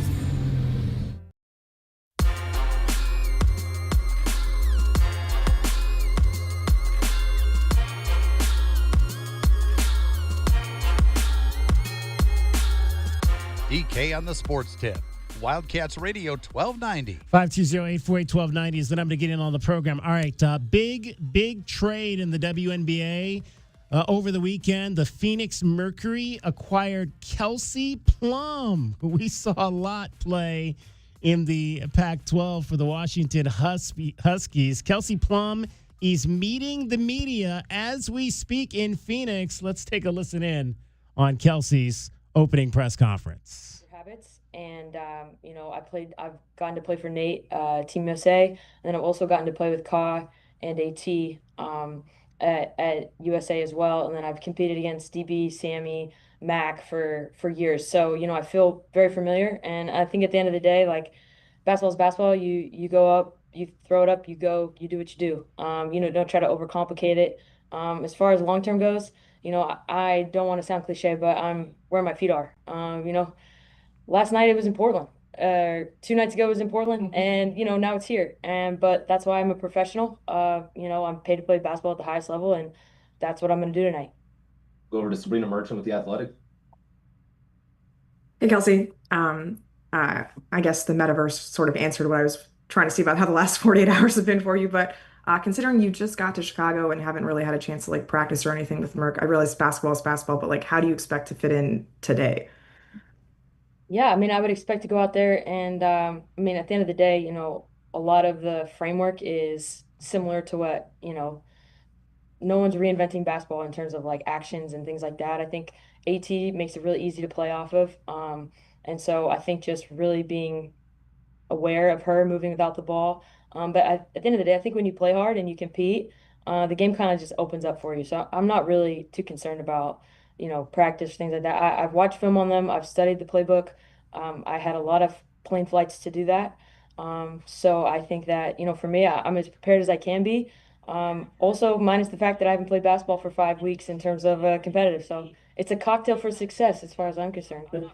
S27: DK on the sports tip. Wildcats Radio 1290.
S3: 520-848-1290 is the number to get in on the program. All right, big trade in the WNBA. Over the weekend, the Phoenix Mercury acquired Kelsey Plum, who we saw a lot play in the Pac-12 for the Washington Huskies. Kelsey Plum is meeting the media as we speak in Phoenix. Let's take a listen in on Kelsey's opening press conference.
S13: Habits. And, I've gotten to play for Nate, Team USA, and then I've also gotten to play with Ka and AT at USA as well. And then I've competed against DB, Sammy, Mac for years. So, I feel very familiar. And I think at the end of the day, like, basketball is basketball. You go up, you throw it up, you go, you do what you do. Don't try to overcomplicate it. As far as long-term goes, I don't want to sound cliche, but I'm where my feet are. Last night it was in Portland. 2 nights ago it was in Portland, and now it's here. But that's why I'm a professional. I'm paid to play basketball at the highest level, and that's what I'm going to do tonight.
S15: Go over to Sabrina Merchant with The Athletic.
S16: Hey, Kelsey. I guess the metaverse sort of answered what I was trying to see about how the last 48 hours have been for you. But considering you just got to Chicago and haven't really had a chance to practice or anything with Merck, I realize basketball is basketball, but how do you expect to fit in today?
S13: Yeah, I would expect to go out there and, at the end of the day, a lot of the framework is similar to what, no one's reinventing basketball in terms of actions and things like that. I think AT makes it really easy to play off of. And so I think just really being aware of her moving without the ball. But at the end of the day, I think when you play hard and you compete, the game kind of just opens up for you. So I'm not really too concerned about practice, things like that. I've watched film on them. I've studied the playbook. I had a lot of plane flights to do that. So I think that, for me, I'm as prepared as I can be. Also, minus the fact that I haven't played basketball for 5 weeks in terms of competitive. So it's a cocktail for success as far as I'm concerned.
S15: We're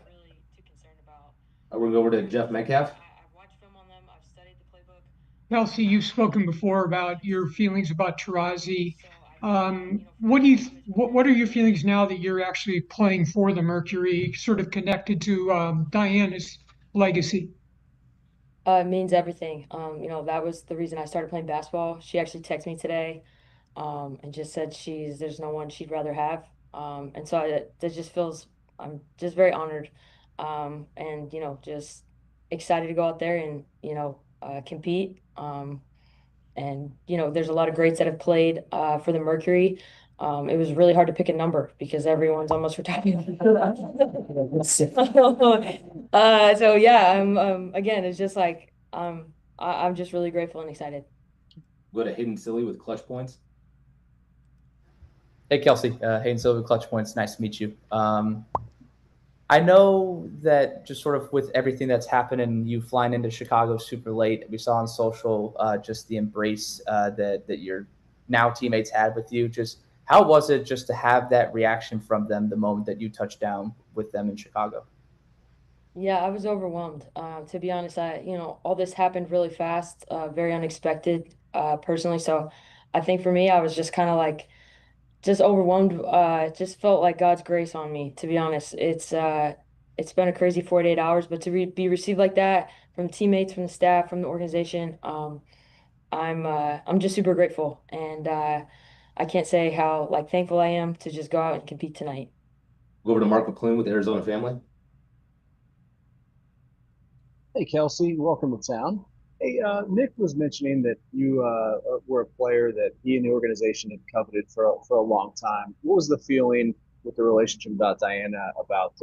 S15: going to go over to Jeff Metcalf.
S17: Kelsey, you've spoken before about your feelings about Tarazi. What are your feelings now that you're actually playing for the Mercury, sort of connected to Diana's legacy?
S13: It means everything. That was the reason I started playing basketball. She actually texted me today, and just said there's no one she'd rather have. And so it just feels, I'm just very honored, and just excited to go out there and compete. And there's a lot of greats that have played for the Mercury. It was really hard to pick a number because everyone's almost retired. So yeah, again, it's just I'm just really grateful and excited.
S15: Go to Hayden Silly with Clutch Points.
S18: Hey, Kelsey. Hayden Silly with Clutch Points. Nice to meet you. I know that just sort of with everything that's happened and you flying into Chicago super late, we saw on social just the embrace that your now teammates had with you. Just how was it just to have that reaction from them the moment that you touched down with them in Chicago?
S13: Yeah, I was overwhelmed. To be honest, all this happened really fast, very unexpected, personally. So I think for me, I was just kind of just overwhelmed. Just felt like God's grace on me, to be honest. It's been a crazy 48 hours, but to be received like that from teammates, from the staff, from the organization, I'm just super grateful. And I can't say how thankful I am to just go out and compete tonight.
S15: Go over to Mark McClune with Arizona Family.
S1: Hey, Kelsey, welcome to town. Hey, Nick was mentioning that you were a player that he and the organization had coveted for a long time. What was the feeling with the relationship about Diana, about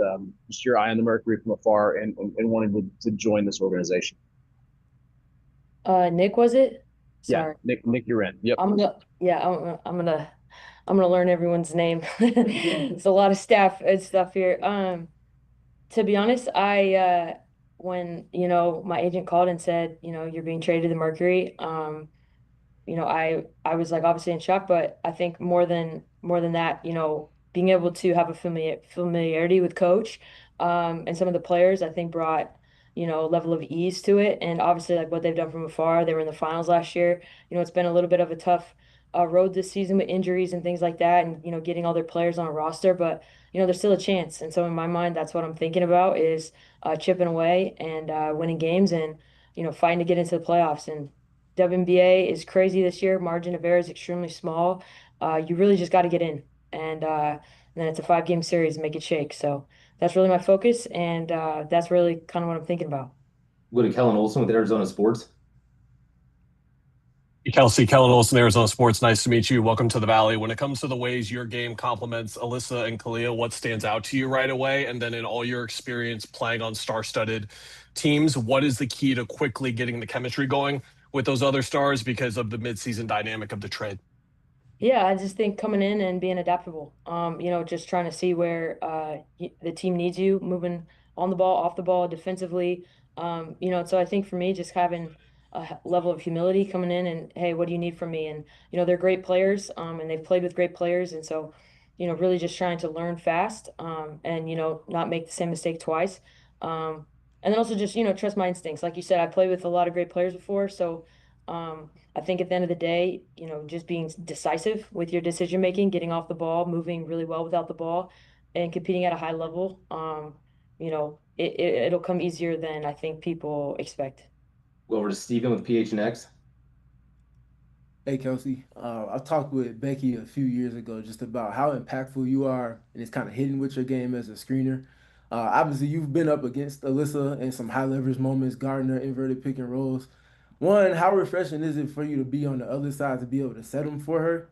S1: just your eye on the Mercury from afar and wanting to join this organization?
S13: Nick, was it?
S1: Yeah,
S13: Sorry.
S1: Nick, you're in. Yep.
S13: I'm gonna learn everyone's name. It's a lot of staff and stuff here. To be honest, when, my agent called and said, you're being traded to the Mercury, I was like obviously in shock, but I think more than that, being able to have a familiarity with coach, and some of the players, I think brought, a level of ease to it. And obviously like what they've done from afar, they were in the finals last year. It's been a little bit of a tough road this season with injuries and things like that, and getting all their players on a roster, but there's still a chance. And so in my mind, that's what I'm thinking about is chipping away and winning games and fighting to get into the playoffs. And WNBA is crazy this year. Margin of error is extremely small. You really just got to get in, and then it's a 5-game series, make it shake. So that's really my focus, and that's really kind of what I'm thinking about.
S15: Go to Kellen Olson with Arizona Sports.
S2: Kelsey, Kellen Olson, Arizona Sports. Nice to meet you. Welcome to the Valley. When it comes to the ways your game complements Alyssa and Kalia, what stands out to you right away? And then in all your experience playing on star-studded teams, what is the key to quickly getting the chemistry going with those other stars because of the midseason dynamic of the trade?
S13: Yeah, I just think coming in and being adaptable. Just trying to see where the team needs you, moving on the ball, off the ball, defensively. So I think for me, just having a level of humility coming in and, hey, what do you need from me? And they're great players, and they've played with great players, and so really just trying to learn fast, and not make the same mistake twice. And then also just trust my instincts. Like you said, I played with a lot of great players before, so. I think at the end of the day, just being decisive with your decision making, getting off the ball, moving really well without the ball, and competing at a high level, it'll come easier than I think people expect.
S15: Go over to Steven with PHNX.
S6: Hey, Kelsey. I talked with Becky a few years ago just about how impactful you are, and it's kind of hidden with your game as a screener. Obviously, you've been up against Alyssa in some high leverage moments, guarding her inverted pick and rolls. One, how refreshing is it for you to be on the other side to be able to set them for her?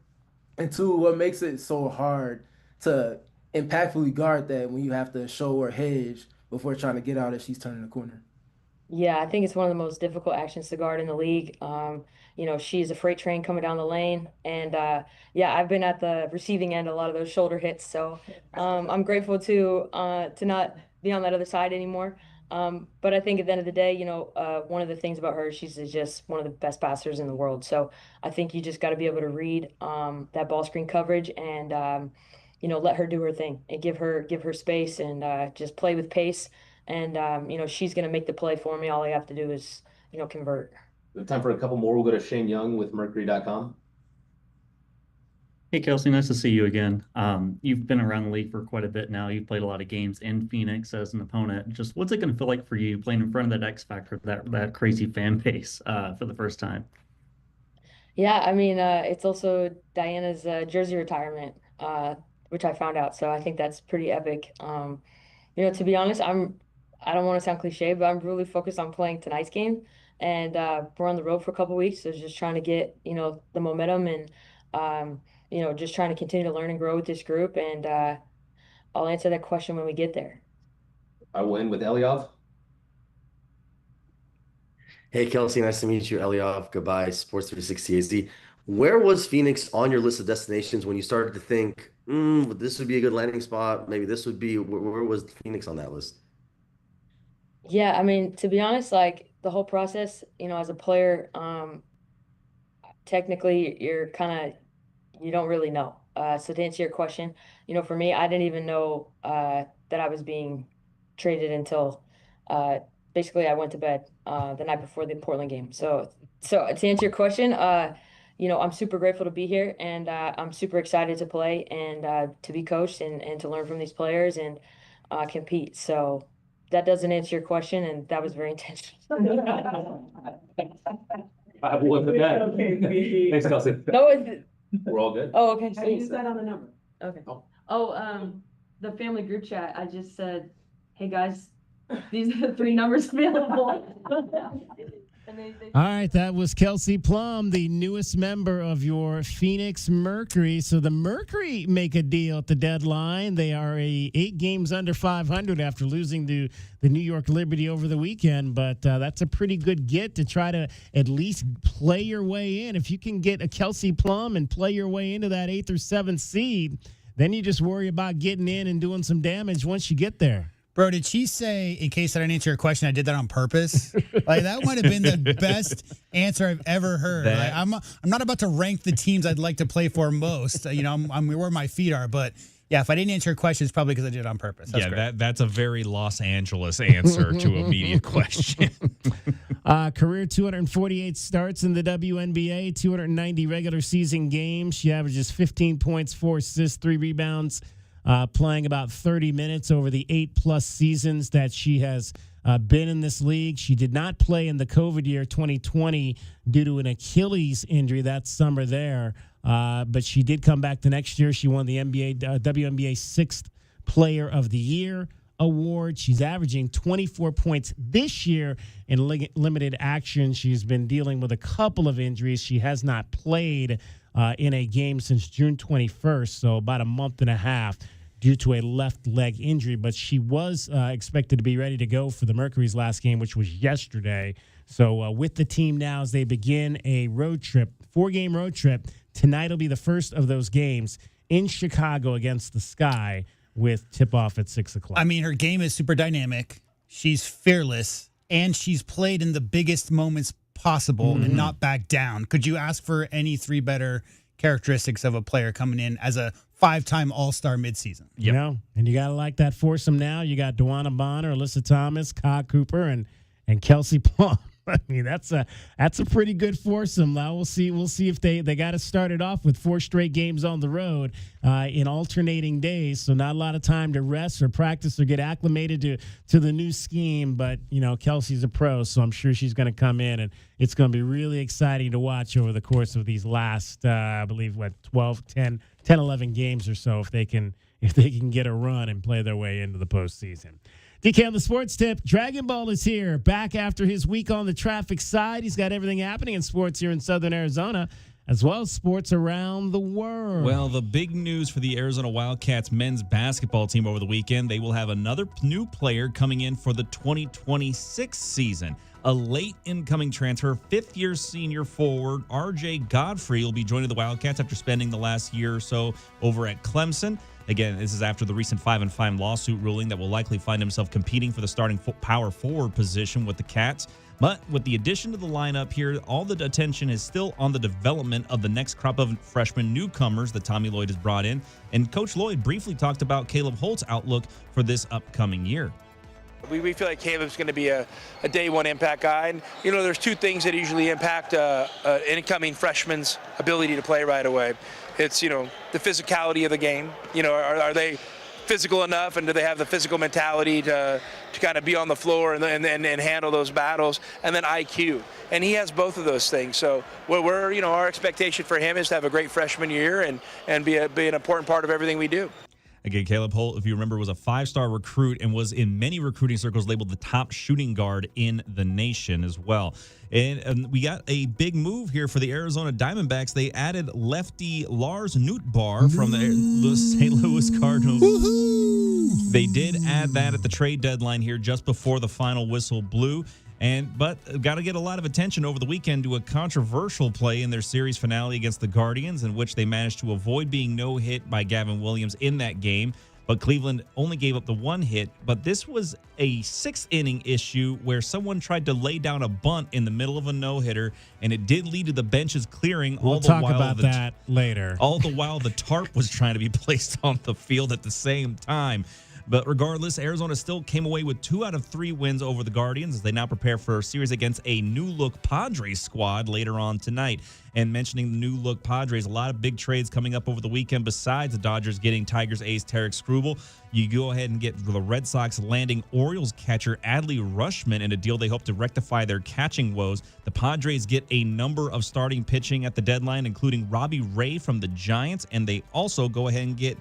S6: And two, what makes it so hard to impactfully guard that when you have to show or hedge before trying to get out as she's turning the corner?
S13: Yeah, I think it's one of the most difficult actions to guard in the league. She's a freight train coming down the lane, and yeah, I've been at the receiving end a lot of those shoulder hits. So I'm grateful to not be on that other side anymore. But I think at the end of the day, one of the things about her, she's just one of the best passers in the world. So I think you just got to be able to read that ball screen coverage and let her do her thing and give her space and just play with pace. And she's going to make the play for me. All I have to do is convert.
S15: We have time for a couple more. We'll go to Shane Young with Mercury.com.
S19: Hey, Kelsey, nice to see you again. You've been around the league for quite a bit now. You've played a lot of games in Phoenix as an opponent. Just what's it going to feel like for you playing in front of that X Factor, that crazy fan base for the first time?
S13: Yeah, I mean, it's also Diana's jersey retirement, which I found out. So I think that's pretty epic. To be honest, I don't want to sound cliche, but I'm really focused on playing tonight's game. And we're on the road for a couple weeks, so just trying to get, the momentum and, just trying to continue to learn and grow with this group. And I'll answer that question when we get there.
S15: I win with Eliov.
S20: Hey, Kelsey, nice to meet you. Eliov, goodbye, Sports 360 AZ. Where was Phoenix on your list of destinations when you started to think, this would be a good landing spot? Maybe this would be, where was Phoenix on that list?
S13: Yeah, I mean, to be honest, like the whole process, as a player, technically you don't really know. So to answer your question, for me, I didn't even know that I was being traded until basically I went to bed the night before the Portland game. So to answer your question, I'm super grateful to be here, and I'm super excited to play and to be coached and to learn from these players and compete. So that doesn't answer your question, and that was very intentional.
S15: I have one with that. Thanks, Kelsey.
S13: No,
S15: We're all good.
S13: oh, okay.
S6: How do you decide on the number?
S13: Okay.
S15: Oh.
S13: Oh, the family group chat, I just said, "Hey guys, these are the 3 numbers available." And they
S3: All right, that was Kelsey Plum, the newest member of your Phoenix Mercury. So the Mercury make a deal at the deadline. They are 8 games under 500 after losing to the New York Liberty over the weekend. But that's a pretty good get to try to at least play your way in. If you can get a Kelsey Plum and play your way into that 8th or 7th seed, then you just worry about getting in and doing some damage once you get there.
S7: Bro, did she say, in case I didn't answer your question, I did that on purpose? Like, that might have been the best answer I've ever heard. Like, I'm not about to rank the teams I'd like to play for most. I'm where my feet are. But, yeah, if I didn't answer your question, it's probably because I did it on purpose. That's great.
S11: That's a very Los Angeles answer to a media question.
S3: Career 248 starts in the WNBA, 290 regular season games. She averages 15 points, 4 assists, 3 rebounds. Playing about 30 minutes over the 8+ seasons that she has been in this league. She did not play in the COVID year 2020 due to an Achilles injury that summer there, but she did come back the next year. She won the WNBA 6th Player of the Year award. She's averaging 24 points this year in limited action. She's been dealing with a couple of injuries. She has not played in a game since June 21st, so about a month and a half, due to a left leg injury, but she was expected to be ready to go for the Mercury's last game, which was yesterday. So with the team now as they begin a road trip, 4-game road trip, tonight will be the first of those games in Chicago against the Sky with tip-off at 6 o'clock.
S7: I mean, her game is super dynamic. She's fearless, and she's played in the biggest moments possible and not back down. Could you ask for any 3 better characteristics of a player coming in as a 5-time All-Star midseason?
S3: You know, and you got to like that foursome now. You got Dewana Bonner, Alyssa Thomas, Ka Cooper, and Kelsey Plum. I mean, that's a pretty good foursome. Now we'll see if they got to start it off with 4 straight games on the road in alternating days, so not a lot of time to rest or practice or get acclimated to the new scheme. But Kelsey's a pro, so I'm sure she's going to come in, and it's going to be really exciting to watch over the course of these last, I believe, 10, 11 games or so, if they can get a run and play their way into the postseason. DK on the Sports Tip. Dragon Ball is here, back after his week on the traffic side. He's got everything happening in sports here in Southern Arizona, as well as sports around the world.
S11: Well, the big news for the Arizona Wildcats men's basketball team over the weekend, they will have another new player coming in for the 2026 season. A late incoming transfer, 5th-year senior forward RJ Godfrey will be joining the Wildcats after spending the last year or so over at Clemson. Again, this is after the recent 5-5 lawsuit ruling that will likely find himself competing for the starting power forward position with the Cats. But with the addition to the lineup here, all the attention is still on the development of the next crop of freshman newcomers that Tommy Lloyd has brought in. And Coach Lloyd briefly talked about Caleb Holt's outlook for this upcoming year.
S12: We feel like Caleb's going to be a day one impact guy. And, there's 2 things that usually impact an incoming freshman's ability to play right away. It's, the physicality of the game. Are they physical enough, and do they have the physical mentality to kind of be on the floor and handle those battles? And then IQ. And he has both of those things. So our expectation for him is to have a great freshman year and be an important part of everything we do.
S11: Again, Caleb Holt, if you remember, was a 5-star recruit and was in many recruiting circles labeled the top shooting guard in the nation as well. And we got a big move here for the Arizona Diamondbacks. They added lefty Lars Nootbaar from the St. Louis Cardinals. Woo-hoo! They did add that at the trade deadline here just before the final whistle blew. But got to get a lot of attention over the weekend to a controversial play in their series finale against the Guardians, in which they managed to avoid being no-hit by Gavin Williams in that game. But Cleveland only gave up the 1 hit. But this was a 6th-inning issue where someone tried to lay down a bunt in the middle of a no-hitter, and it did lead to the benches clearing.
S3: We'll talk about that later.
S11: All the while the tarp was trying to be placed on the field at the same time. But regardless, Arizona still came away with 2 out of 3 wins over the Guardians as they now prepare for a series against a new-look Padres squad later on tonight. And mentioning the new-look Padres, a lot of big trades coming up over the weekend besides the Dodgers getting Tigers ace Tarek Skubal. You go ahead and get the Red Sox landing Orioles catcher Adley Rutschman in a deal they hope to rectify their catching woes. The Padres get a number of starting pitching at the deadline, including Robbie Ray from the Giants, and they also go ahead and get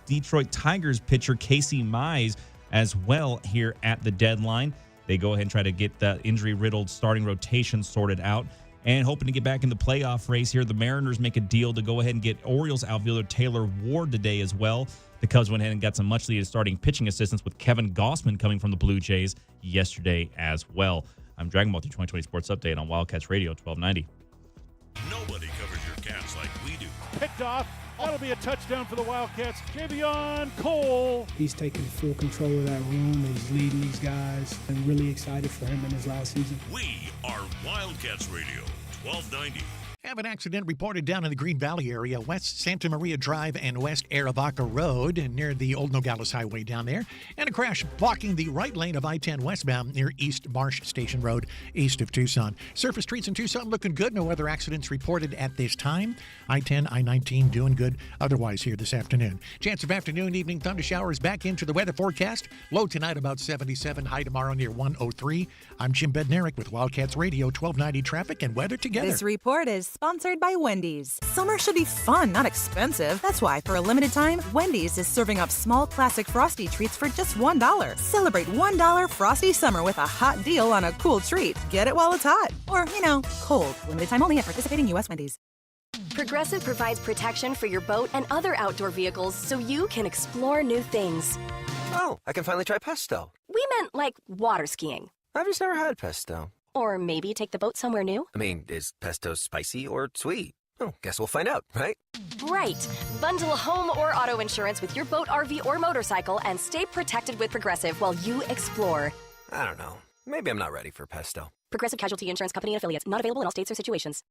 S11: Detroit Tigers pitcher Casey Mize as well here at the deadline. They go ahead and try to get the injury-riddled starting rotation sorted out. And hoping to get back in the playoff race here, the Mariners make a deal to go ahead and get Orioles outfielder Taylor Ward today as well. The Cubs went ahead and got some much-needed starting pitching assistance with Kevin Gossman coming from the Blue Jays yesterday as well. I'm Dragon Ball 2020 Sports Update on Wildcats Radio 1290.
S9: Nobody covers your Cats like we do.
S10: Picked off. That'll be a touchdown for the Wildcats. Javion Cole.
S14: He's taking full control of that room. He's leading these guys. I'm really excited for him in his last season.
S9: We are Wildcats Radio 1290.
S21: Have an accident reported down in the Green Valley area, West Santa Maria Drive and West Arivaca Road, and near the Old Nogales Highway down there, and a crash blocking the right lane of I-10 westbound near East Marsh Station Road, east of Tucson. Surface streets in Tucson looking good. No other accidents reported at this time. I-10, I-19 doing good otherwise here this afternoon. Chance of afternoon, evening thunder showers back into the weather forecast. Low tonight about 77, high tomorrow near 103. I'm Jim Bednarik with Wildcats Radio 1290 traffic and weather together.
S22: This report is sponsored by Wendy's. Summer should be fun, not expensive. That's why, for a limited time, Wendy's is serving up small classic Frosty treats for just $1. Celebrate $1 Frosty Summer with a hot deal on a cool treat. Get it while it's hot. Or, cold. Limited time only at participating U.S. Wendy's.
S23: Progressive provides protection for your boat and other outdoor vehicles so you can explore new things.
S14: Oh, I can finally try pesto.
S23: We meant like water skiing.
S14: I've just never had pesto.
S23: Or maybe take the boat somewhere new.
S14: I mean, is pesto spicy or sweet? Oh, guess we'll find out, right?
S23: Right. Bundle home or auto insurance with your boat, RV, or motorcycle and stay protected with Progressive while you explore.
S14: I don't know. Maybe I'm not ready for pesto.
S23: Progressive Casualty Insurance Company and affiliates. Not available in all states or situations.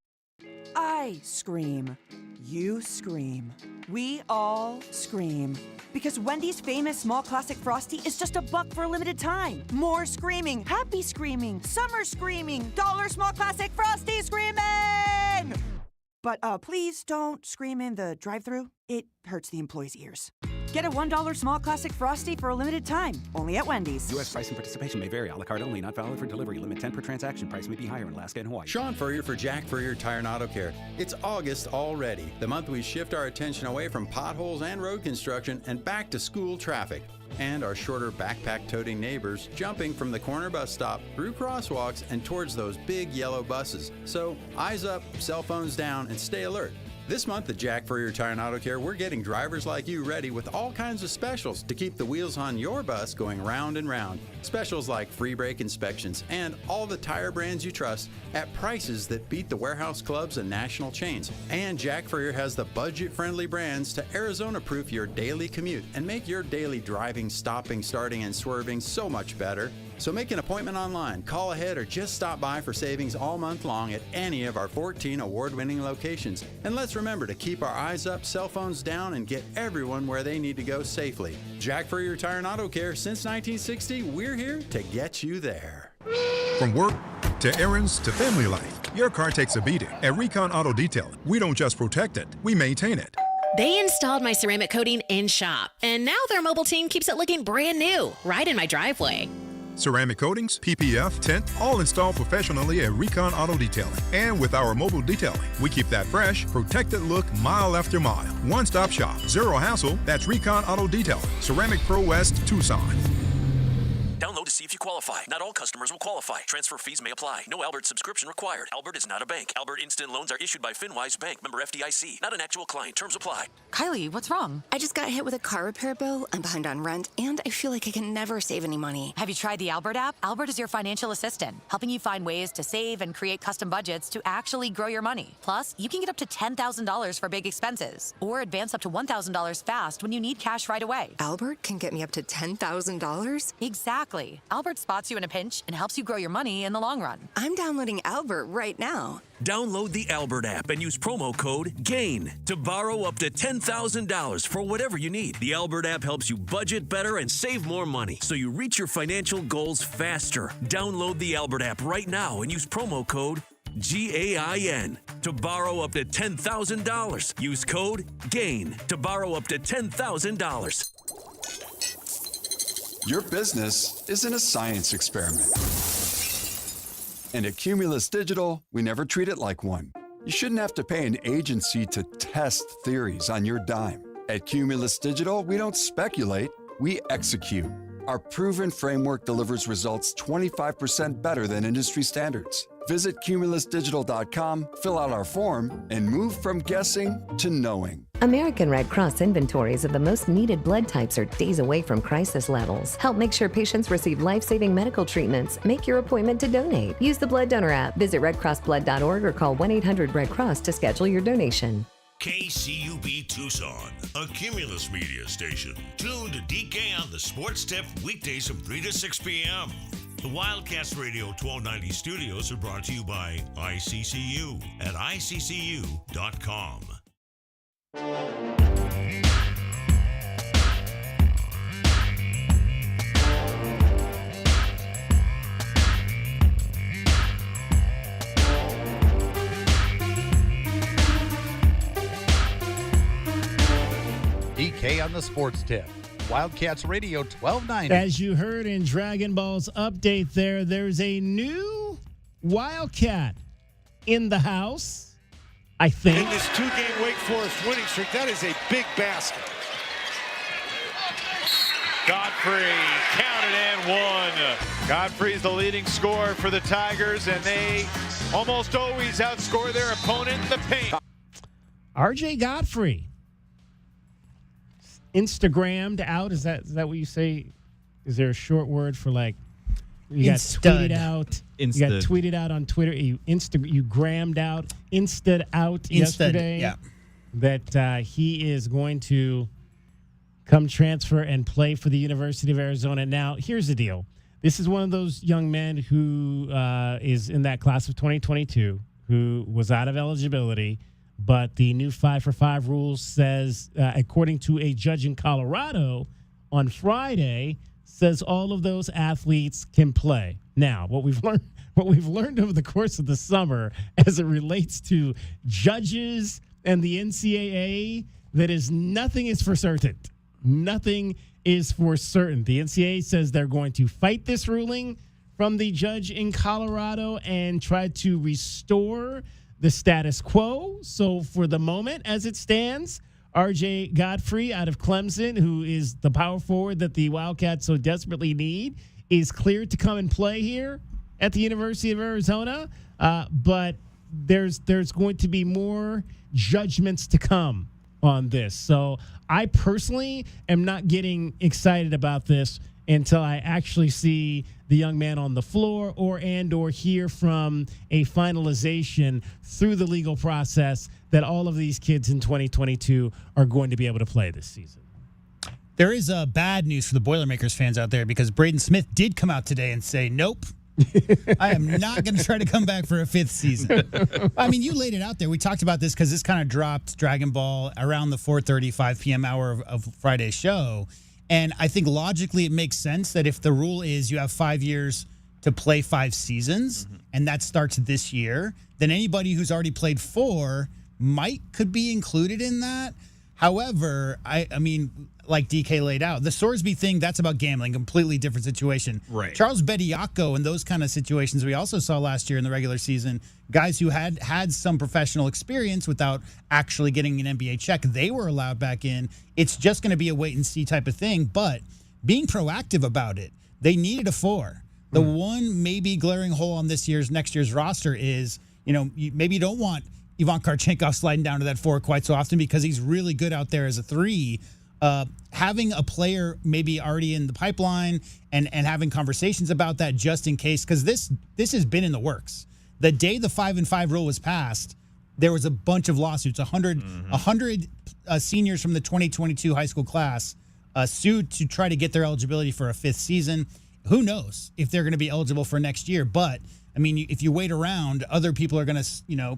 S24: I scream. You scream. We all scream. Because Wendy's famous small classic Frosty is just $1 for a limited time. More screaming, happy screaming, summer screaming, dollar small classic Frosty screaming! But please don't scream in the drive-thru. It hurts the employees' ears. Get a $1 small classic Frosty for a limited time. Only at Wendy's.
S25: U.S. price and participation may vary. A la carte only. Not valid for delivery. Limit 10 per transaction. Price may be higher in Alaska and Hawaii.
S26: Sean Furrier for Jack Furrier Tire and Auto Care. It's August already. The month we shift our attention away from potholes and road construction and back to school traffic. And our shorter backpack-toting neighbors jumping from the corner bus stop through crosswalks and towards those big yellow buses. So eyes up, cell phones down, and stay alert. This month at Jack Furrier Tire and Auto Care, we're getting drivers like you ready with all kinds of specials to keep the wheels on your bus going round and round. Specials like free brake inspections and all the tire brands you trust at prices that beat the warehouse clubs and national chains. And Jack Furrier has the budget-friendly brands to Arizona-proof your daily commute and make your daily driving, stopping, starting, and swerving so much better. So make an appointment online, call ahead, or just stop by for savings all month long at any of our 14 award-winning locations. And let's remember to keep our eyes up, cell phones down, and get everyone where they need to go safely. Jack Furrier Tire and Auto Care, since 1960, we're here to get you there.
S5: From work to errands to family life, your car takes a beating. At Recon Auto Detailing, we don't just protect it, we maintain it.
S8: They installed my ceramic coating in shop, and now their mobile team keeps it looking brand new, right in my driveway.
S5: Ceramic coatings, PPF, tint, all installed professionally at Recon Auto Detailing. And with our mobile detailing, we keep that fresh, protected look mile after mile. One-stop shop, zero hassle, that's Recon Auto Detailing, Ceramic Pro West, Tucson.
S4: Download to see if you qualify. Not all customers will qualify. Transfer fees may apply. No Albert subscription required. Albert is not a bank. Albert Instant Loans are issued by FinWise Bank, member FDIC. Not an actual client. Terms apply.
S30: Kylie, what's wrong? I just got hit with a car repair bill. I'm behind on rent, and I feel like I can never save any money.
S31: Have you tried the Albert app? Albert is your financial assistant, helping you find ways to save and create custom budgets to actually grow your money. Plus, you can get up to $10,000 for big expenses, or advance up to $1,000 fast when you need cash right away.
S30: Albert can get me up to $10,000?
S31: Exactly. Albert spots you in a pinch and helps you grow your money in the long run.
S30: I'm downloading Albert right now.
S4: Download the Albert app and use promo code GAIN to borrow up to $10,000 for whatever you need. The Albert app helps you budget better and save more money so you reach your financial goals faster. Download the Albert app right now and use promo code GAIN to borrow up to $10,000. Use code GAIN to borrow up to $10,000.
S27: Your business isn't a science experiment. And at Cumulus Digital, we never treat it like one. You shouldn't have to pay an agency to test theories on your dime. At Cumulus Digital, we don't speculate, we execute. Our proven framework delivers results 25% better than industry standards. Visit cumulusdigital.com, fill out our form, and move from guessing to knowing.
S1: American Red Cross inventories of the most needed blood types are days away from crisis levels. Help make sure patients receive life-saving medical treatments. Make your appointment to donate. Use the Blood Donor app. Visit redcrossblood.org or call 1-800-RED-CROSS to schedule your donation.
S9: KCUB Tucson, a Cumulus media station. Tune to DK on the Sports Tip weekdays from 3 to 6 p.m. The Wildcats Radio 1290 studios are brought to you by ICCU at iccu.com.
S2: DK on the Sports Tip. Wildcats Radio 1290.
S3: As you heard in Dragon Ball's update there's a new Wildcat in the house, I think.
S10: In this 2-game Wake Forest winning streak, that is a big basket. Godfrey counted and one. Godfrey's the leading scorer for the Tigers, and they almost always outscore their opponent in the paint.
S3: RJ Godfrey. Instagrammed out. Is that what you say? Is there a short word for like you got tweeted out? You got tweeted out on Twitter. You grammed out, Insta'd out yesterday.
S7: Yeah.
S3: That he is going to come transfer and play for the University of Arizona. Now, here's the deal. This is one of those young men who is in that class of 2022 who was out of eligibility. But the new 5-for-5 rules says, according to a judge in Colorado on Friday, says all of those athletes can play. Now, what we've learned over the course of the summer as it relates to judges and the NCAA, that is nothing is for certain. Nothing is for certain. The NCAA says they're going to fight this ruling from the judge in Colorado and try to restore the status quo. So for the moment, as it stands, RJ Godfrey out of Clemson, who is the power forward that the Wildcats so desperately need, is cleared to come and play here at the University of Arizona. But there's going to be more judgments to come on this. So I personally am not getting excited about this until I actually see the young man on the floor or hear from a finalization through the legal process that all of these kids in 2022 are going to be able to play this season.
S7: There is bad news for the Boilermakers fans out there because Braden Smith did come out today and say, nope, I am not going to try to come back for a 5th season. I mean, you laid it out there. We talked about this because this kind of dropped Dragon Ball around the 5 p.m. hour of Friday's show. And I think logically it makes sense that if the rule is you have 5 years to play 5 seasons, and that starts this year, then anybody who's already played 4 could be included in that. However, I mean, like DK laid out, the Sorsby thing, that's about gambling, completely different situation.
S11: Right.
S7: Charles Bediako and those kind of situations we also saw last year in the regular season, guys who had some professional experience without actually getting an NBA check, they were allowed back in. It's just going to be a wait and see type of thing, but being proactive about it, they needed a 4. The one maybe glaring hole on next year's roster is, maybe you don't want Ivan Karchenkov sliding down to that 4 quite so often because he's really good out there as a 3. Having a player maybe already in the pipeline and having conversations about that just in case, because this has been in the works. The day the 5-and-5 rule was passed, there was a bunch of lawsuits. 100 seniors from the 2022 high school class sued to try to get their eligibility for a 5th season. Who knows if they're going to be eligible for next year? But I mean, if you wait around, other people are going to,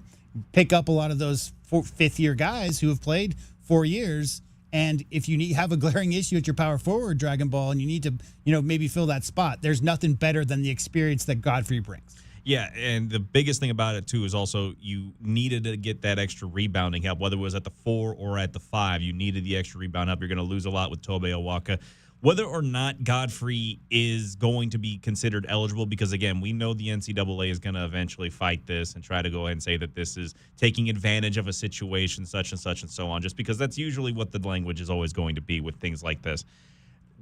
S7: pick up a lot of those 5th-year guys who have played 4 years. And if you have a glaring issue at your power forward, Dragon Ball, and you need to, maybe fill that spot, there's nothing better than the experience that Godfrey brings.
S11: Yeah, and the biggest thing about it, too, is also you needed to get that extra rebounding help, whether it was at the 4 or at the 5. You needed the extra rebound help. You're going to lose a lot with Tobe Awaka. Whether or not Godfrey is going to be considered eligible, because, again, we know the NCAA is going to eventually fight this and try to go ahead and say that this is taking advantage of a situation such and such and so on, just because that's usually what the language is always going to be with things like this.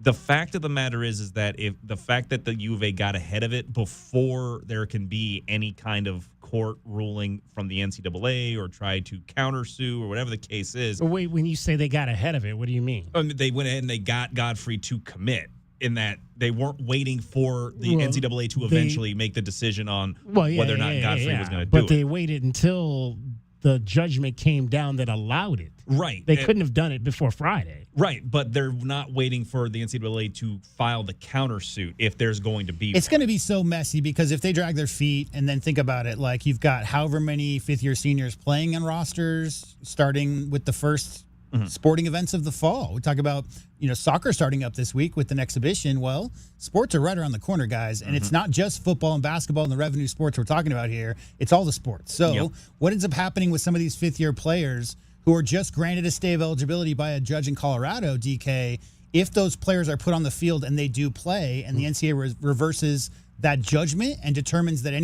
S11: The fact of the matter is that if the fact that the U of A got ahead of it before there can be any kind of court ruling from the NCAA or try to countersue or whatever the case is.
S3: Wait, when you say they got ahead of it, what do you mean?
S11: They went ahead and they got Godfrey to commit, in that they weren't waiting for the NCAA to eventually make the decision on whether or not Godfrey was going to do it.
S3: But they waited until the judgment came down that allowed it.
S11: Right.
S3: They couldn't have done it before Friday.
S11: Right, but they're not waiting for the NCAA to file the countersuit if there's going to be
S7: It's going to be so messy because if they drag their feet and then think about it, like you've got however many fifth-year seniors playing on rosters, starting with the first sporting events of the fall. We talk about, soccer starting up this week with an exhibition. Well, sports are right around the corner, guys, and it's not just football and basketball and the revenue sports we're talking about here. It's all the sports. So what ends up happening with some of these fifth-year players who are just granted a stay of eligibility by a judge in Colorado, DK, if those players are put on the field and they do play and the NCAA reverses that judgment and determines that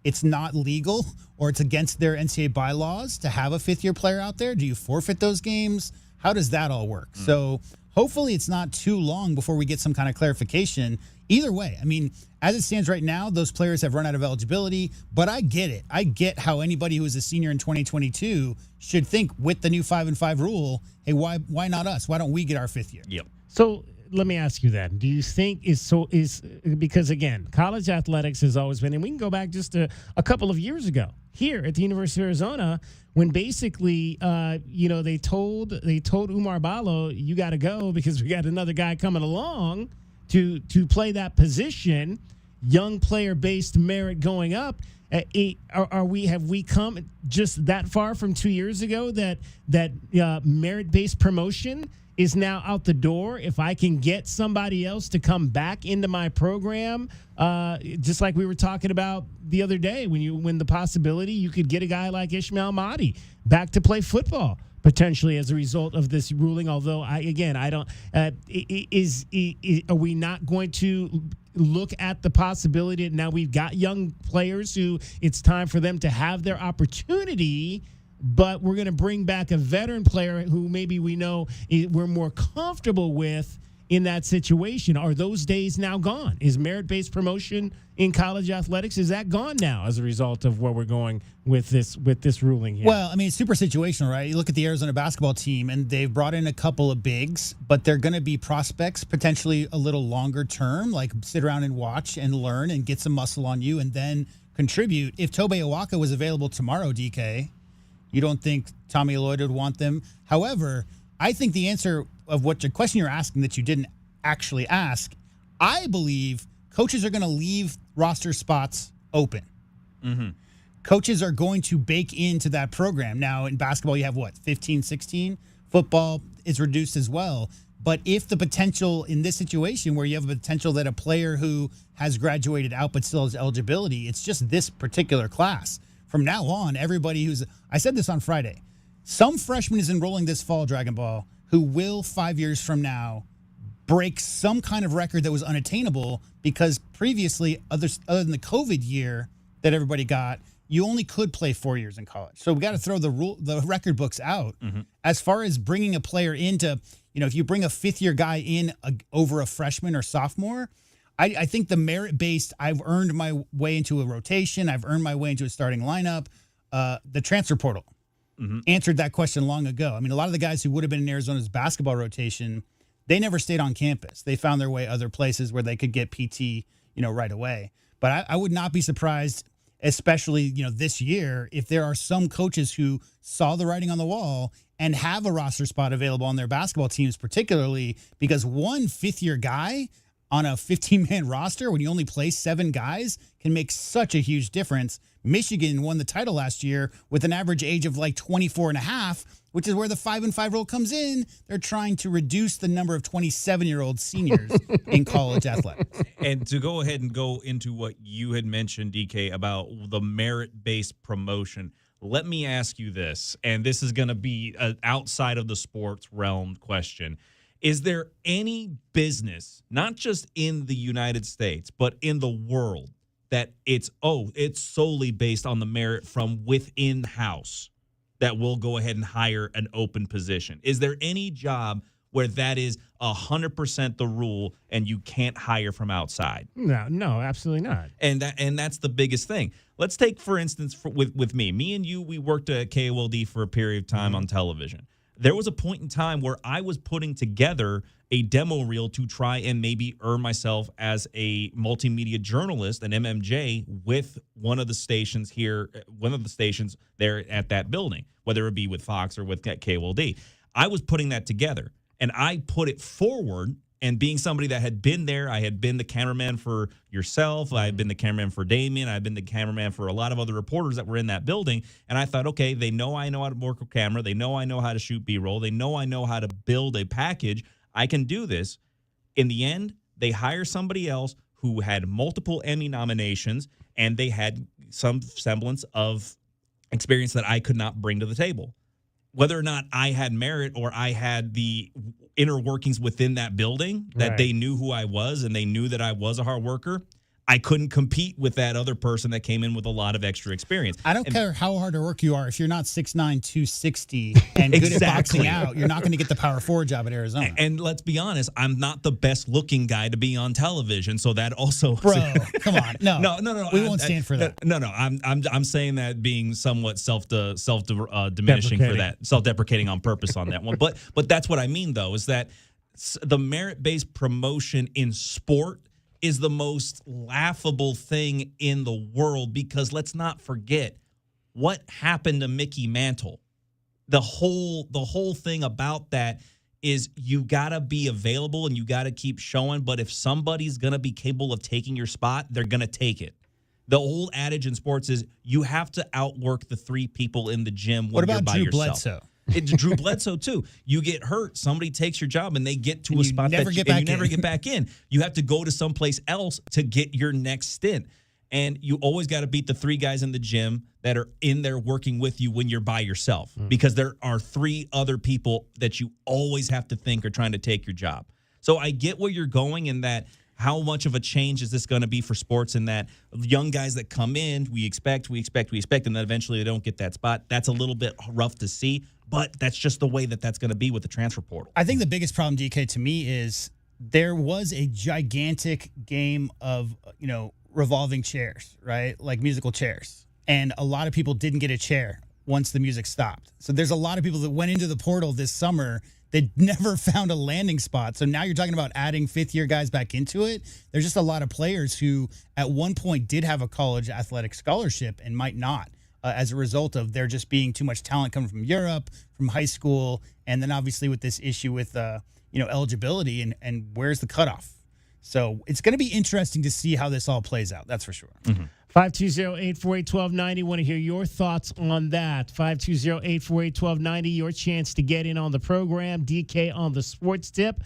S7: it's not legal or it's against their NCAA bylaws to have a fifth-year player out there, do you forfeit those games? How does that all work? So hopefully it's not too long before we get some kind of clarification. Either way, I mean, as it stands right now, those players have run out of eligibility, but I get it. I get how anybody who is a senior in 2022 should think with the new 5-and-5 rule, hey, why not us? Why don't we get our fifth year?
S11: Yep.
S3: So let me ask you that. Do you think because, again, college athletics has always been, and we can go back just a couple of years ago here at the University of Arizona when basically, they told Umar Ballo, you got to go because we got another guy coming along to play that position, young player-based merit going up. Have we come just that far from 2 years ago that merit-based promotion is now out the door? If I can get somebody else to come back into my program, just like we were talking about the other day, when the possibility you could get a guy like Ishmael Mahdi back to play football potentially as a result of this ruling. Although I don't. Are we not going to look at the possibility that now we've got young players who it's time for them to have their opportunity, but we're going to bring back a veteran player who maybe we know we're more comfortable with in that situation? Are those days now gone? Is merit-based promotion in college athletics, is that gone now as a result of where we're going with this ruling here?
S7: Well, I mean, it's super situational, right? You look at the Arizona basketball team, and they've brought in a couple of bigs, but they're going to be prospects potentially a little longer term, like sit around and watch and learn and get some muscle on you and then contribute. If Tobe Awaka was available tomorrow, DK, you don't think Tommy Lloyd would want them? However, I think the answer of what your question you're asking that you didn't actually ask, I believe coaches are going to leave roster spots open.
S11: Mm-hmm.
S7: Coaches are going to bake into that program. Now, in basketball, you have 15, 16? Football is reduced as well. But if the potential in this situation where you have a potential that a player who has graduated out but still has eligibility, it's just this particular class. From now on, everybody I said this on Friday, some freshman is enrolling this fall, Dragon Ball, who will 5 years from now break some kind of record that was unattainable because previously, other than the COVID year that everybody got, you only could play 4 years in college. So we got to throw the record books out.
S11: Mm-hmm.
S7: As far as bringing a player into, if you bring a fifth-year guy in over a freshman or sophomore, I think the merit-based, I've earned my way into a rotation, I've earned my way into a starting lineup, the transfer portal answered that question long ago. I mean, a lot of the guys who would have been in Arizona's basketball rotation, they never stayed on campus. They found their way other places where they could get PT, right away. But I would not be surprised, especially, this year, if there are some coaches who saw the writing on the wall and have a roster spot available on their basketball teams, particularly because one fifth-year guy on a 15-man roster when you only play 7 guys can make such a huge difference. Michigan won the title last year with an average age of 24 and a half, which is where the 5-and-5 rule comes in. They're trying to reduce the number of 27-year-old seniors in college athletics.
S11: And to go ahead and go into what you had mentioned, DK, about the merit-based promotion, let me ask you this, and this is going to be an outside of the sports realm question. Is there any business, not just in the United States, but in the world, that it's solely based on the merit from within house that will go ahead and hire an open position? Is there any job where that is 100% the rule and you can't hire from outside?
S3: No, absolutely not.
S11: And that's the biggest thing. Let's take, for instance, with me. Me and you, we worked at KOLD for a period of time on television. There was a point in time where I was putting together a demo reel to try and maybe earn myself as a multimedia journalist, an MMJ, with one of the stations there at that building, whether it be with Fox or with KOLD. I was putting that together, and I put it forward. And being somebody that had been there, I had been the cameraman for yourself. I had been the cameraman for Damien. I had been the cameraman for a lot of other reporters that were in that building. And I thought, okay, they know I know how to work a camera. They know I know how to shoot B-roll. They know I know how to build a package. I can do this. In the end, they hire somebody else who had multiple Emmy nominations, and they had some semblance of experience that I could not bring to the table. Whether or not I had merit or I had the inner workings within that building, that they knew who I was and they knew that I was a hard worker, I couldn't compete with that other person that came in with a lot of extra experience.
S7: I don't care how hard a work you are. If you're not 6'9", 260 and good at boxing out, you're not going to get the power forward job at Arizona.
S11: And let's be honest, I'm not the best looking guy to be on television, so that also
S7: Bro, come on. No. We won't stand for that.
S11: No. I'm saying that being somewhat diminishing for that, self-deprecating on purpose on that one. But that's what I mean though, is that the merit-based promotion in sport is the most laughable thing in the world, because let's not forget what happened to Mickey Mantle. The whole thing about that is you got to be available and you got to keep showing, but if somebody's going to be capable of taking your spot, they're going to take it. The old adage in sports is you have to outwork the three people in the gym when you're by yourself.
S7: What about Drew Bledsoe?
S11: It's Drew Bledsoe, too. You get hurt, somebody takes your job, and they get to a spot that you never get back in. You have to go to someplace else to get your next stint. And you always got to beat the three guys in the gym that are in there working with you when you're by yourself, because there are three other people that you always have to think are trying to take your job. So I get where you're going in that. How much of a change is this going to be for sports in that young guys that come in, we expect, and then eventually they don't get that spot? That's a little bit rough to see, but that's just the way that's going to be with the transfer portal.
S7: I think the biggest problem, DK, to me is there was a gigantic game of, revolving chairs, right? Like musical chairs. And a lot of people didn't get a chair once the music stopped. So there's a lot of people that went into the portal this summer that never found a landing spot. So now you're talking about adding fifth-year guys back into it. There's just a lot of players who at one point did have a college athletic scholarship and might not as a result of there just being too much talent coming from Europe, from high school, and then obviously with this issue with eligibility and where's the cutoff. So it's going to be interesting to see how this all plays out. That's for sure.
S3: 520-848-1290. Want to hear your thoughts on that. 520-848-1290. Your chance to get in on the program. DK on the sports tip.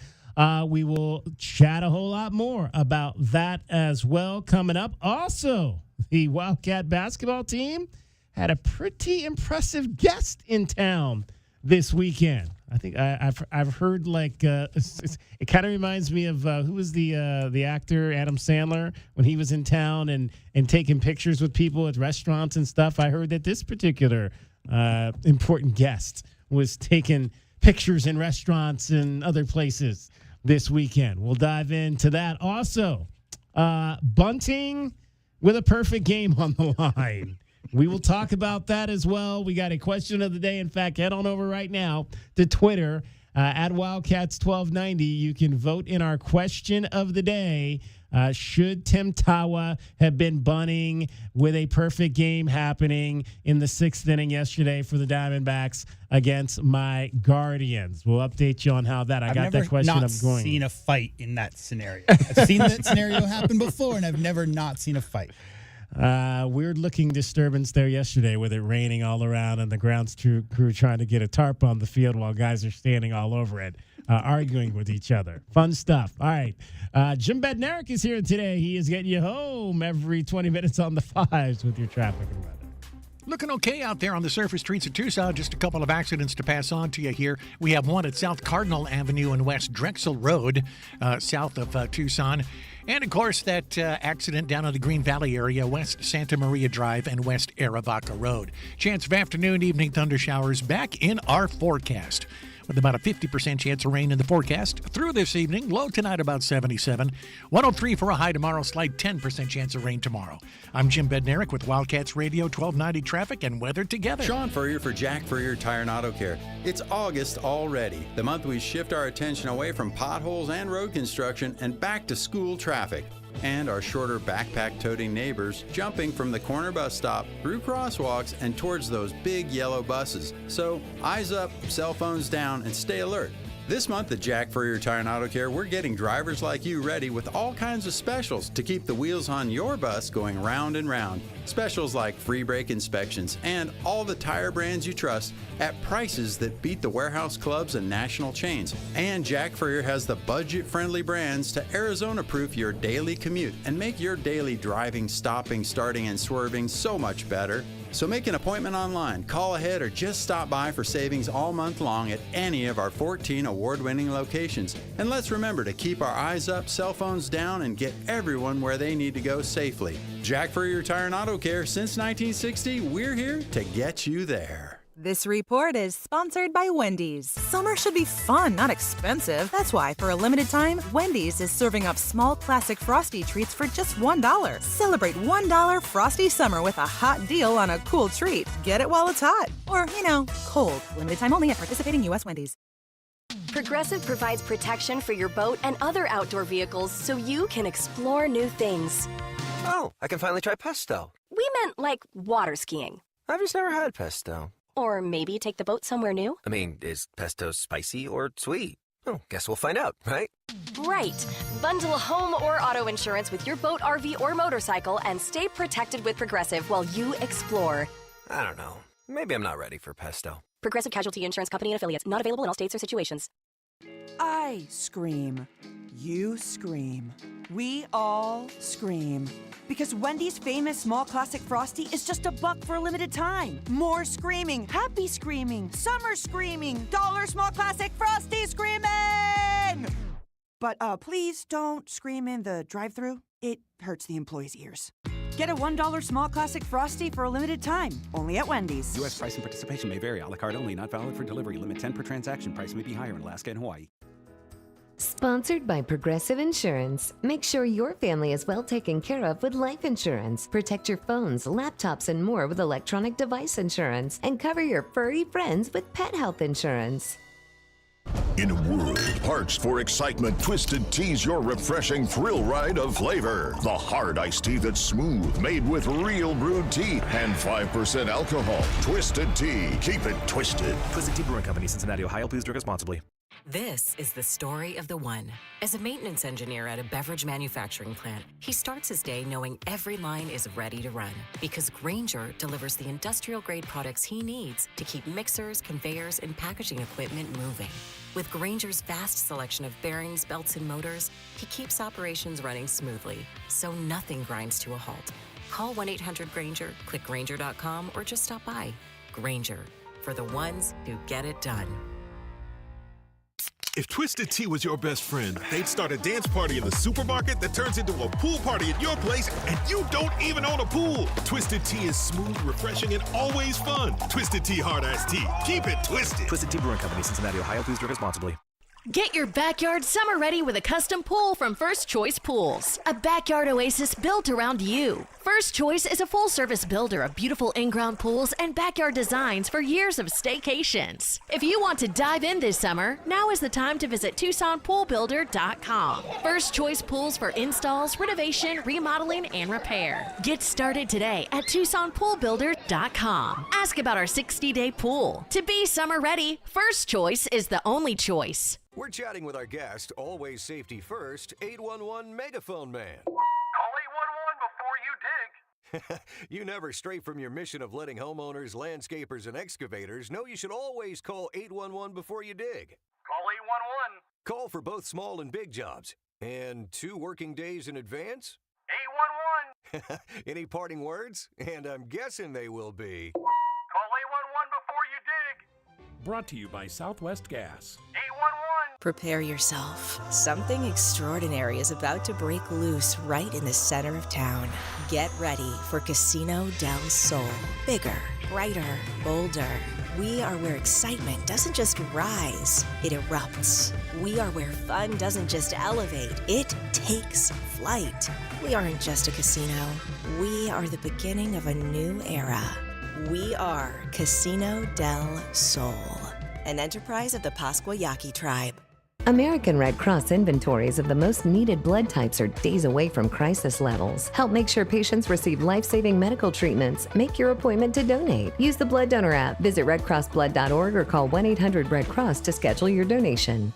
S3: We will chat a whole lot more about that as well coming up. Also, the Wildcat basketball team had a pretty impressive guest in town this weekend. I think I've heard it kind of reminds me of who was the actor Adam Sandler when he was in town and taking pictures with people at restaurants and stuff. I heard that this particular important guest was taking pictures in restaurants and other places this weekend. We'll dive into that. Also, bunting with a perfect game on the line. We will talk about that as well. We got a question of the day. In fact, head on over right now to Twitter at Wildcats1290. You can vote in our question of the day. Should Tim Tawa have been bunting with a perfect game happening in the sixth inning yesterday for the Diamondbacks against my Guardians? We'll update you on how that. I got that question.
S7: I've never not seen a fight in that scenario. I've seen that scenario happen before, and I've never not seen a fight.
S3: Weird looking disturbance there yesterday with it raining all around and the grounds crew trying to get a tarp on the field while guys are standing all over it, arguing with each other. Fun stuff. All right. Jim Bednarik is here today. He is getting you home every 20 minutes on the fives with your traffic and weather.
S21: Looking okay out there on the surface streets of Tucson. Just a couple of accidents to pass on to you here. We have one at South Cardinal Avenue and West Drexel Road, south of Tucson. And, of course, that accident down in the Green Valley area, West Santa Maria Drive and West Arivaca Road. Chance of afternoon, evening thunder showers back in our forecast, with about a 50% chance of rain in the forecast through this evening. Low tonight about 77. 103 for a high tomorrow. Slight 10% chance of rain tomorrow. I'm Jim Bednarik with Wildcats Radio 1290 Traffic and Weather Together.
S26: Sean Furrier for Jack Furrier Tire and Auto Care. It's August already, the month we shift our attention away from potholes and road construction and back to school traffic. And our shorter backpack-toting neighbors jumping from the corner bus stop through crosswalks and towards those big yellow buses. So eyes up, cell phones down, and stay alert. This month at Jack Furrier Tire and Auto Care, we're getting drivers like you ready with all kinds of specials to keep the wheels on your bus going round and round. Specials like free brake inspections and all the tire brands you trust at prices that beat the warehouse clubs and national chains. And Jack Furrier has the budget-friendly brands to Arizona-proof your daily commute and make your daily driving, stopping, starting, and swerving so much better. So make an appointment online, call ahead, or just stop by for savings all month long at any of our 14 award-winning locations. And let's remember to keep our eyes up, cell phones down, and get everyone where they need to go safely. Jack Furrier Tire and Auto Care, since 1960, we're here to get you there.
S22: This report is sponsored by Wendy's. Summer should be fun, not expensive. That's why, for a limited time, Wendy's is serving up small classic Frosty treats for just $1. Celebrate $1 Frosty Summer with a hot deal on a cool treat. Get it while it's hot. Or, cold. Limited time only at participating U.S. Wendy's.
S23: Progressive provides protection for your boat and other outdoor vehicles so you can explore new things.
S6: Oh, I can finally try pesto.
S23: We meant like water skiing.
S6: I've just never had pesto.
S23: Or maybe take the boat somewhere new?
S6: I mean, is pesto spicy or sweet? Oh, guess we'll find out, right?
S23: Right. Bundle home or auto insurance with your boat, RV, or motorcycle and stay protected with Progressive while you explore.
S6: I don't know. Maybe I'm not ready for pesto.
S23: Progressive Casualty Insurance Company and Affiliates. Not available in all states or situations.
S24: I scream. You scream. We all scream. Because Wendy's famous small classic Frosty is just $1 for a limited time. More screaming, happy screaming, summer screaming, dollar small classic Frosty screaming! But please don't scream in the drive-thru. It hurts the employees' ears. Get a $1 small classic Frosty for a limited time, only at Wendy's.
S25: U.S. price and participation may vary. A la carte only. Not valid for delivery. Limit 10 per transaction. Price may be higher in Alaska and Hawaii.
S1: Sponsored by Progressive Insurance. Make sure your family is well taken care of with life insurance. Protect your phones, laptops, and more with electronic device insurance. And cover your furry friends with pet health insurance.
S12: In a world parched for excitement, Twisted Tea's your refreshing thrill ride of flavor. The hard iced tea that's smooth, made with real brewed tea and 5% alcohol. Twisted Tea. Keep it twisted.
S13: Twisted Tea Brewing Company, Cincinnati, Ohio. Please drink responsibly.
S31: This is the story of the one. As a maintenance engineer at a beverage manufacturing plant, he starts his day knowing every line is ready to run because Grainger delivers the industrial-grade products he needs to keep mixers, conveyors, and packaging equipment moving. With Grainger's vast selection of bearings, belts, and motors, he keeps operations running smoothly, so nothing grinds to a halt. Call 1-800-GRAINGER, click Grainger.com, or just stop by. Grainger, for the ones who get it done.
S15: If Twisted Tea was your best friend, they'd start a dance party in the supermarket that turns into a pool party at your place, and you don't even own a pool. Twisted Tea is smooth, refreshing, and always fun. Twisted Tea Hard Iced Tea. Keep it twisted.
S13: Twisted Tea Brewing Company, Cincinnati, Ohio. Please drink responsibly.
S8: Get your backyard summer ready with a custom pool from First Choice Pools. A backyard oasis built around you. First Choice is a full-service builder of beautiful in-ground pools and backyard designs for years of staycations. If you want to dive in this summer, now is the time to visit TucsonPoolBuilder.com. First Choice Pools for installs, renovation, remodeling, and repair. Get started today at TucsonPoolBuilder.com. Ask about our 60-day pool. To be summer ready, First Choice is the only choice.
S16: We're chatting with our guest, always safety first, 811 Megaphone Man.
S17: Call 811 before you dig.
S16: You never stray from your mission of letting homeowners, landscapers, and excavators know you should always call 811 before you dig.
S17: Call 811.
S16: Call for both small and big jobs. And 2 working days in advance? Any parting words? And I'm guessing they will be.
S17: Call 811 before you dig.
S4: Brought to you by Southwest Gas.
S17: 811.
S5: Prepare yourself. Something extraordinary is about to break loose right in the center of town. Get ready for Casino del Sol. Bigger, brighter, bolder. We are where excitement doesn't just rise, it erupts. We are where fun doesn't just elevate, it takes flight. We aren't just a casino. We are the beginning of a new era. We are Casino del Sol, an enterprise of the Pascua Yaqui tribe.
S1: American Red Cross inventories of the most needed blood types are days away from crisis levels. Help make sure patients receive life-saving medical treatments. Make your appointment to donate. Use the Blood Donor app. Visit redcrossblood.org or call 1-800-RED-CROSS to schedule your donation.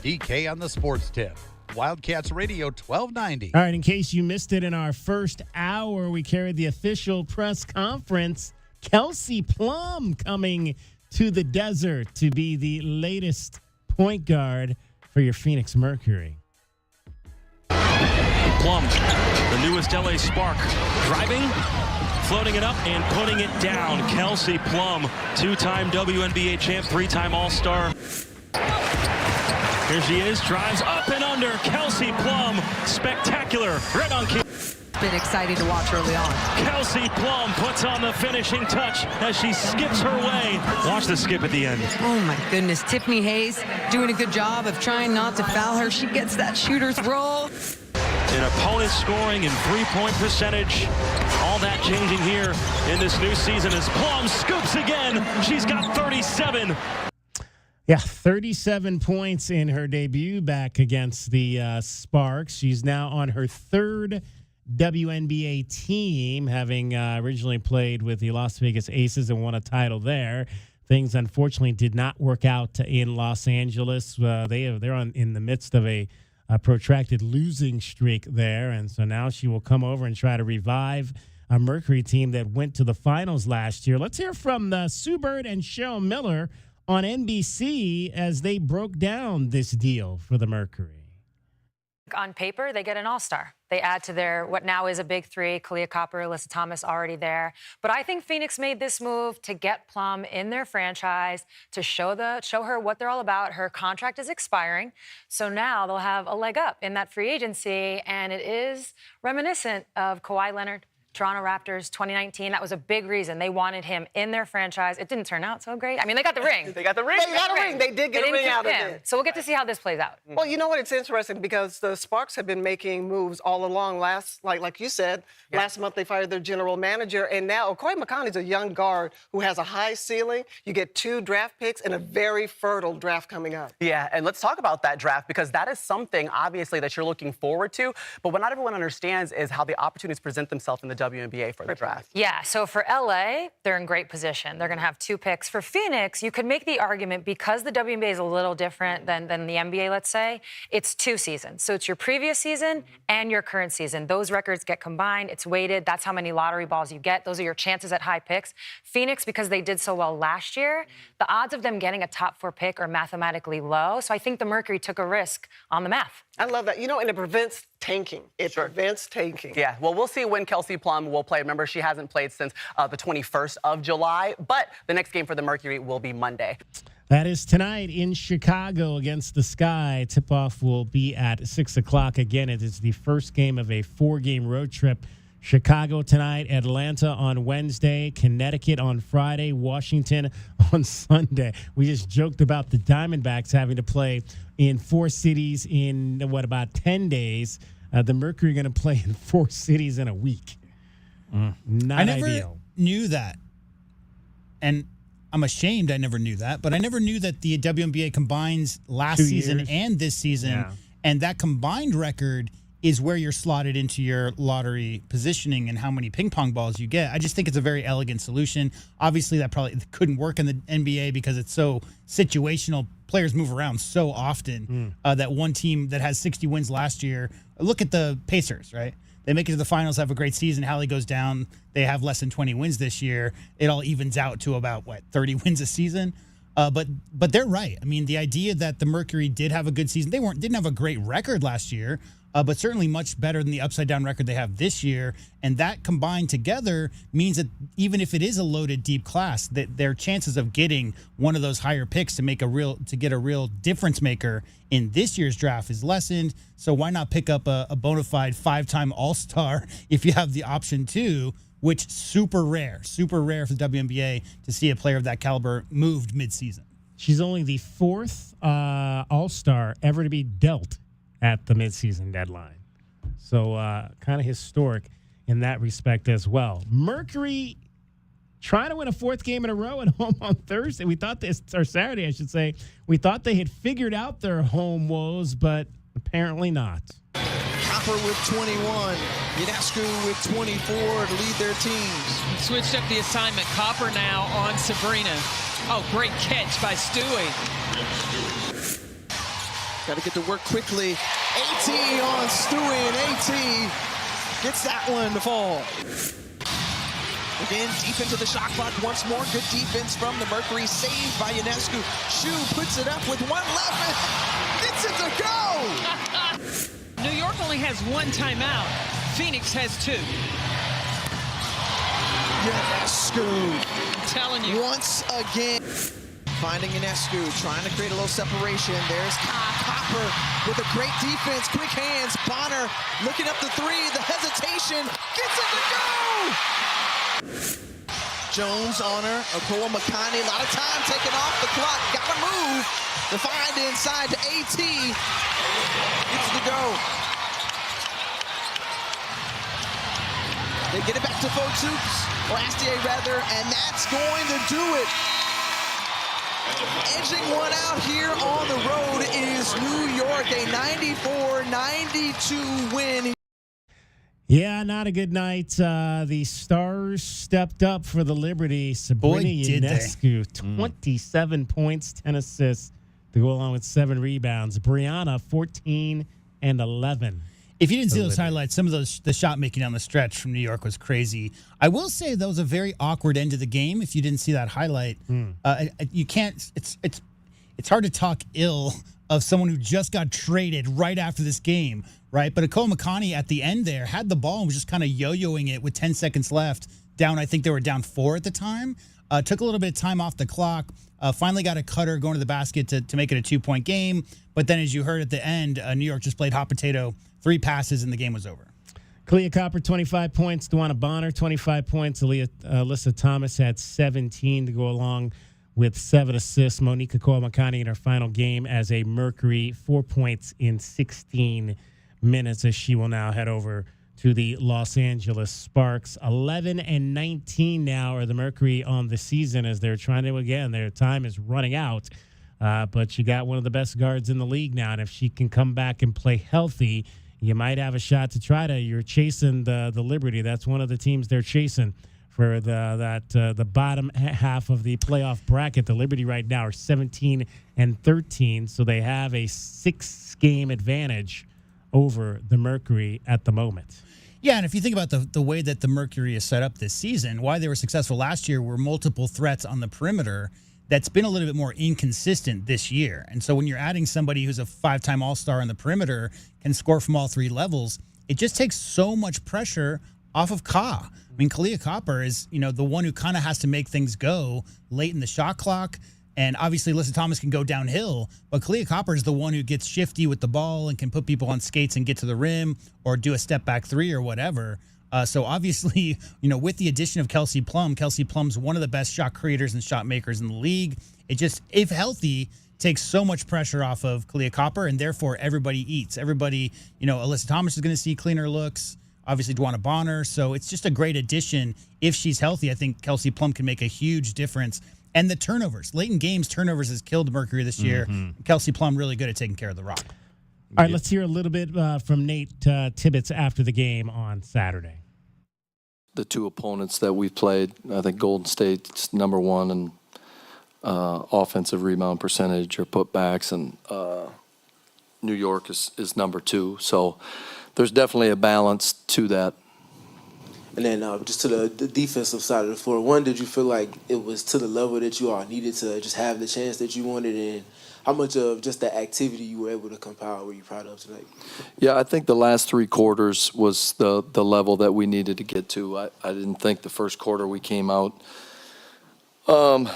S2: DK on the sports tip. Wildcats Radio 1290.
S3: All right, in case you missed it in our first hour, we carried the official press conference. Kelsey Plum coming to the desert to be the latest point guard for your Phoenix Mercury.
S9: Plum, the newest LA Spark, driving, floating it up, and putting it down. Kelsey Plum, two-time WNBA champ, three-time All-Star. Here she is, drives up and under. Kelsey Plum, spectacular. Red on key.
S14: Been exciting to watch early on.
S9: Kelsey Plum puts on the finishing touch as she skips her way. Watch the skip at the end.
S14: Oh my goodness, Tiffany Hayes doing a good job of trying not to foul her. She gets that shooter's roll.
S9: An opponent scoring and three-point percentage. All that changing here in this new season as Plum scoops again. She's got 37.
S3: Yeah, 37 points in her debut back against the Sparks. She's now on her third WNBA team, having originally played with the Las Vegas Aces and won a title there. Things, unfortunately, did not work out in Los Angeles. They're in the midst of a protracted losing streak there, and so now she will come over and try to revive a Mercury team that went to the finals last year. Let's hear from Sue Bird and Cheryl Miller on NBC as they broke down this deal for the Mercury.
S18: On paper, they get an all-star. They add to their what now is a big three, Kalia Copper, Alyssa Thomas already there. But I think Phoenix made this move to get Plum in their franchise, to show her what they're all about. Her contract is expiring, so now they'll have a leg up in that free agency, and it is reminiscent of Kawhi Leonard, Toronto Raptors, 2019. That was a big reason. They wanted him in their franchise. It didn't turn out so great. I mean, they got the ring.
S19: They got the ring. They got a ring. They did get a ring out of it.
S18: So we'll get to see how this plays out.
S19: Well, you know what? It's interesting because the Sparks have been making moves all along. Like you said, last month they fired their general manager, and now Okoye McConney's a young guard who has a high ceiling. You get 2 draft picks and a very fertile draft coming up.
S20: Yeah, and let's talk about that draft because that is something, obviously, that you're looking forward to. But what not everyone understands is how the opportunities present themselves in the WNBA for the draft.
S18: Yeah, so for LA, they're in great position. They're going to have 2 picks. For Phoenix, you could make the argument because the WNBA is a little different than the NBA, let's say, it's 2 seasons. So it's your previous season and your current season. Those records get combined. It's weighted. That's how many lottery balls you get. Those are your chances at high picks. Phoenix, because they did so well last year, the odds of them getting a top 4 pick are mathematically low. So I think the Mercury took a risk on the math.
S19: I love that. You know, and it prevents tanking. It prevents tanking.
S20: Yeah, well, we'll see when Kelsey Plum will play. Remember, she hasn't played since the 21st of July, but the next game for the Mercury will be Monday.
S3: That is tonight in Chicago against the Sky. Tip-off will be at 6 o'clock. Again, it is the first game of a 4-game road trip. Chicago tonight, Atlanta on Wednesday, Connecticut on Friday, Washington on Sunday. We just joked about the Diamondbacks having to play in 4 cities in, about 10 days. The Mercury going to play in 4 cities in a week. Not
S7: I never
S3: ideal.
S7: knew that. And I'm ashamed I never knew that. But I never knew that the WNBA combines last
S3: 2
S7: season
S3: years.
S7: and this season.
S3: Yeah.
S7: And that combined record is where you're slotted into your lottery positioning and how many ping pong balls you get. I just think it's a very elegant solution. Obviously, that probably couldn't work in the NBA because it's so situational. Players move around so often that one team that has 60 wins last year, look at the Pacers, right? They make it to the finals, have a great season. Hallie goes down. They have less than 20 wins this year. It all evens out to about, 30 wins a season. But they're right. I mean, the idea that the Mercury did have a good season, didn't have a great record last year, but certainly much better than the upside down record they have this year. And that combined together means that even if it is a loaded deep class, that their chances of getting one of those higher picks to get a real difference maker in this year's draft is lessened. So why not pick up a bona fide 5-time All-Star if you have the option to? Which super rare for the WNBA to see a player of that caliber moved midseason.
S3: She's only the 4th All-Star ever to be dealt at the midseason deadline. So kind of historic in that respect as well. Mercury trying to win a 4th game in a row at home on Thursday. Saturday, I should say. We thought they had figured out their home woes, but apparently not.
S6: Copper with 21, Ionescu with 24 to lead their teams.
S10: Switched up the assignment. Copper now on Sabrina. Oh, great catch by Stewie.
S6: Got to get to work quickly. AT on Stewie, and AT gets that one to fall. Again, deep into the shot clock once more. Good defense from the Mercury. Saved by Ionescu. Shu puts it up with one left and gets it to go!
S10: New York only has 1 timeout. Phoenix has 2.
S6: Ionescu.
S10: I'm telling you.
S6: Once again. Finding Ionescu, trying to create a little separation. There's Copper with a great defense. Quick hands. Bonner looking up the 3. The hesitation. Gets it to go! Jones on her. Okoa Makani. A lot of time taken off the clock. Got to move. To find inside to AT. Gets to go. They get it back to Fotoups, or Astier rather, and that's going to do it. Edging one out here on the road is New York, a 94-92 win.
S3: Yeah, not a good night. The Stars stepped up for the Liberty. Sabrina Ionescu, 27 points, 10 assists to go along with 7 rebounds. Brianna, 14 and 11.
S7: If you didn't see those highlights, some of the shot making on the stretch from New York was crazy. I will say that was a very awkward end of the game. If you didn't see that highlight, you can't. It's hard to talk ill of someone who just got traded right after this game, right? But Okoa Makani at the end there had the ball and was just kind of yo-yoing it with 10 seconds left. Down, I think they were down 4 at the time. Took a little bit of time off the clock. Finally got a cutter going to the basket to make it a 2-point game. But then, as you heard at the end, New York just played hot potato. 3 passes and the game was over.
S3: Kalia Copper, 25 points. Duana Bonner, 25 points. Alyssa Thomas had 17 to go along with 7 assists. Monique Okoa Makani in her final game as a Mercury, 4 points in 16 minutes as she will now head over to the Los Angeles Sparks. 11 and 19 now are the Mercury on the season as they're trying to, again, their time is running out. But you got one of the best guards in the league now, and if she can come back and play healthy, you might have a shot to you're chasing the Liberty. That's one of the teams they're chasing for the bottom half of the playoff bracket. The Liberty right now are 17 and 13, so they have a 6-game advantage over the Mercury at the moment.
S7: Yeah, and if you think about the way that the Mercury is set up this season, why they were successful last year were multiple threats on the perimeter. That's been a little bit more inconsistent this year. And so when you're adding somebody who's a 5-time All-Star on the perimeter, can score from all 3 levels, it just takes so much pressure off of Ka. I mean, Kalia Copper is, the one who kind of has to make things go late in the shot clock. And obviously, Alyssa Thomas can go downhill, but Kalia Copper is the one who gets shifty with the ball and can put people on skates and get to the rim or do a step-back 3 or whatever. So obviously, with the addition of Kelsey Plum's one of the best shot creators and shot makers in the league. It just, if healthy, takes so much pressure off of Kalia Copper, and therefore everybody eats. Everybody, Alyssa Thomas is going to see cleaner looks. Obviously, Duana Bonner. So it's just a great addition. If she's healthy, I think Kelsey Plum can make a huge difference. And the turnovers, late in games, turnovers has killed Mercury this year. Kelsey Plum really good at taking care of the rock.
S3: All right, let's hear a little bit from Nate Tibbetts after the game on Saturday.
S11: The 2 opponents that we've played, I think Golden State's number 1 in offensive rebound percentage or putbacks, and New York is number 2. So there's definitely a balance to that.
S12: And then just to the defensive side of the floor, one, did you feel like it was to the level that you all needed to just have the chance that you wanted, and how much of just that activity you were able to compile were you proud of tonight?
S11: Yeah, I think the last 3 quarters was the level that we needed to get to. I didn't think the first quarter we came out, and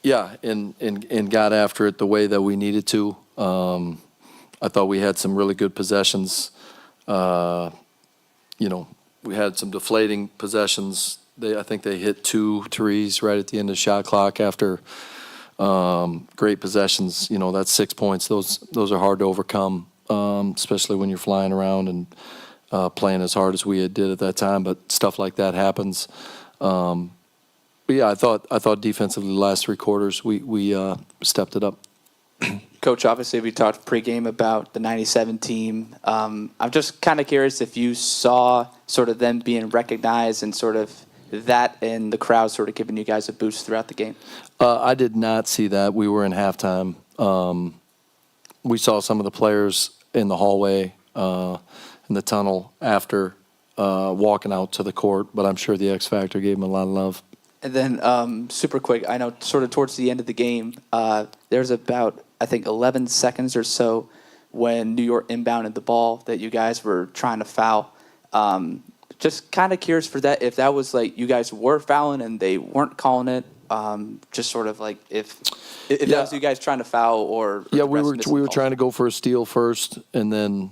S11: got after it the way that we needed to. I thought we had some really good possessions. We had some deflating possessions. I think they hit 2 threes right at the end of the shot clock after great possessions. That's 6 points. Those are hard to overcome, especially when you're flying around and playing as hard as we did at that time. But stuff like that happens. But yeah, I thought defensively the last 3 quarters we stepped it up.
S21: Coach, obviously we talked pregame about the 97 team. I'm just kind of curious if you saw sort of them being recognized and sort of that and the crowd sort of giving you guys a boost throughout the game.
S11: I did not see that. We were in halftime. We saw some of the players in the hallway, in the tunnel after walking out to the court, but I'm sure the X Factor gave them a lot of love.
S21: And then super quick, I know sort of towards the end of the game, there's about, I think, 11 seconds or so when New York inbounded the ball that you guys were trying to foul. Just kind of curious for that, if that was like you guys were fouling and they weren't calling it, just sort of like if that was you guys trying to foul or
S11: yeah, we were trying to go for a steal first, and then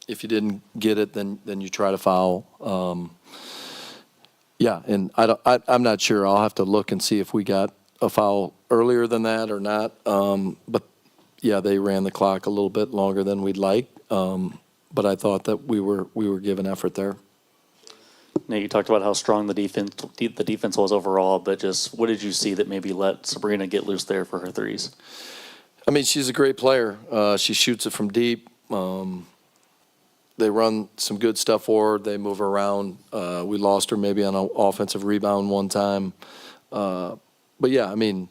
S11: if you didn't get it, then you try to foul. And I'm not sure. I'll have to look and see if we got a foul earlier than that or not. But yeah, they ran the clock a little bit longer than we'd like. But I thought that we were giving effort there.
S22: Now, you talked about how strong the defense was overall, but just what did you see that maybe let Sabrina get loose there for her threes?
S11: I mean, she's a great player. She shoots it from deep. They run some good stuff forward. They move around. We lost her maybe on an offensive rebound one time. But yeah, I mean,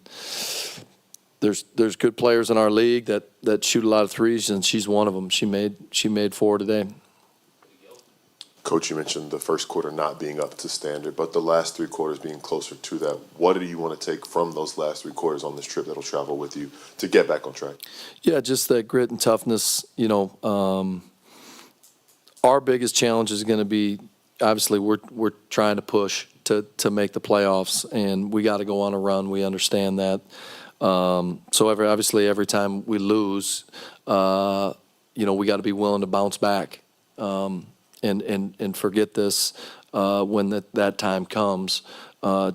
S11: there's good players in our league that shoot a lot of threes, and she's one of them. She made 4 today.
S23: Coach, you mentioned the first quarter not being up to standard, but the last 3 quarters being closer to that. What do you want to take from those last 3 quarters on this trip that'll travel with you to get back on track? Yeah, just that grit and toughness. Our biggest challenge is going to be, obviously, we're trying to push to make the playoffs, and we got to go on a run. We understand that. So every time we lose, we got to be willing to bounce back and forget this when that time comes,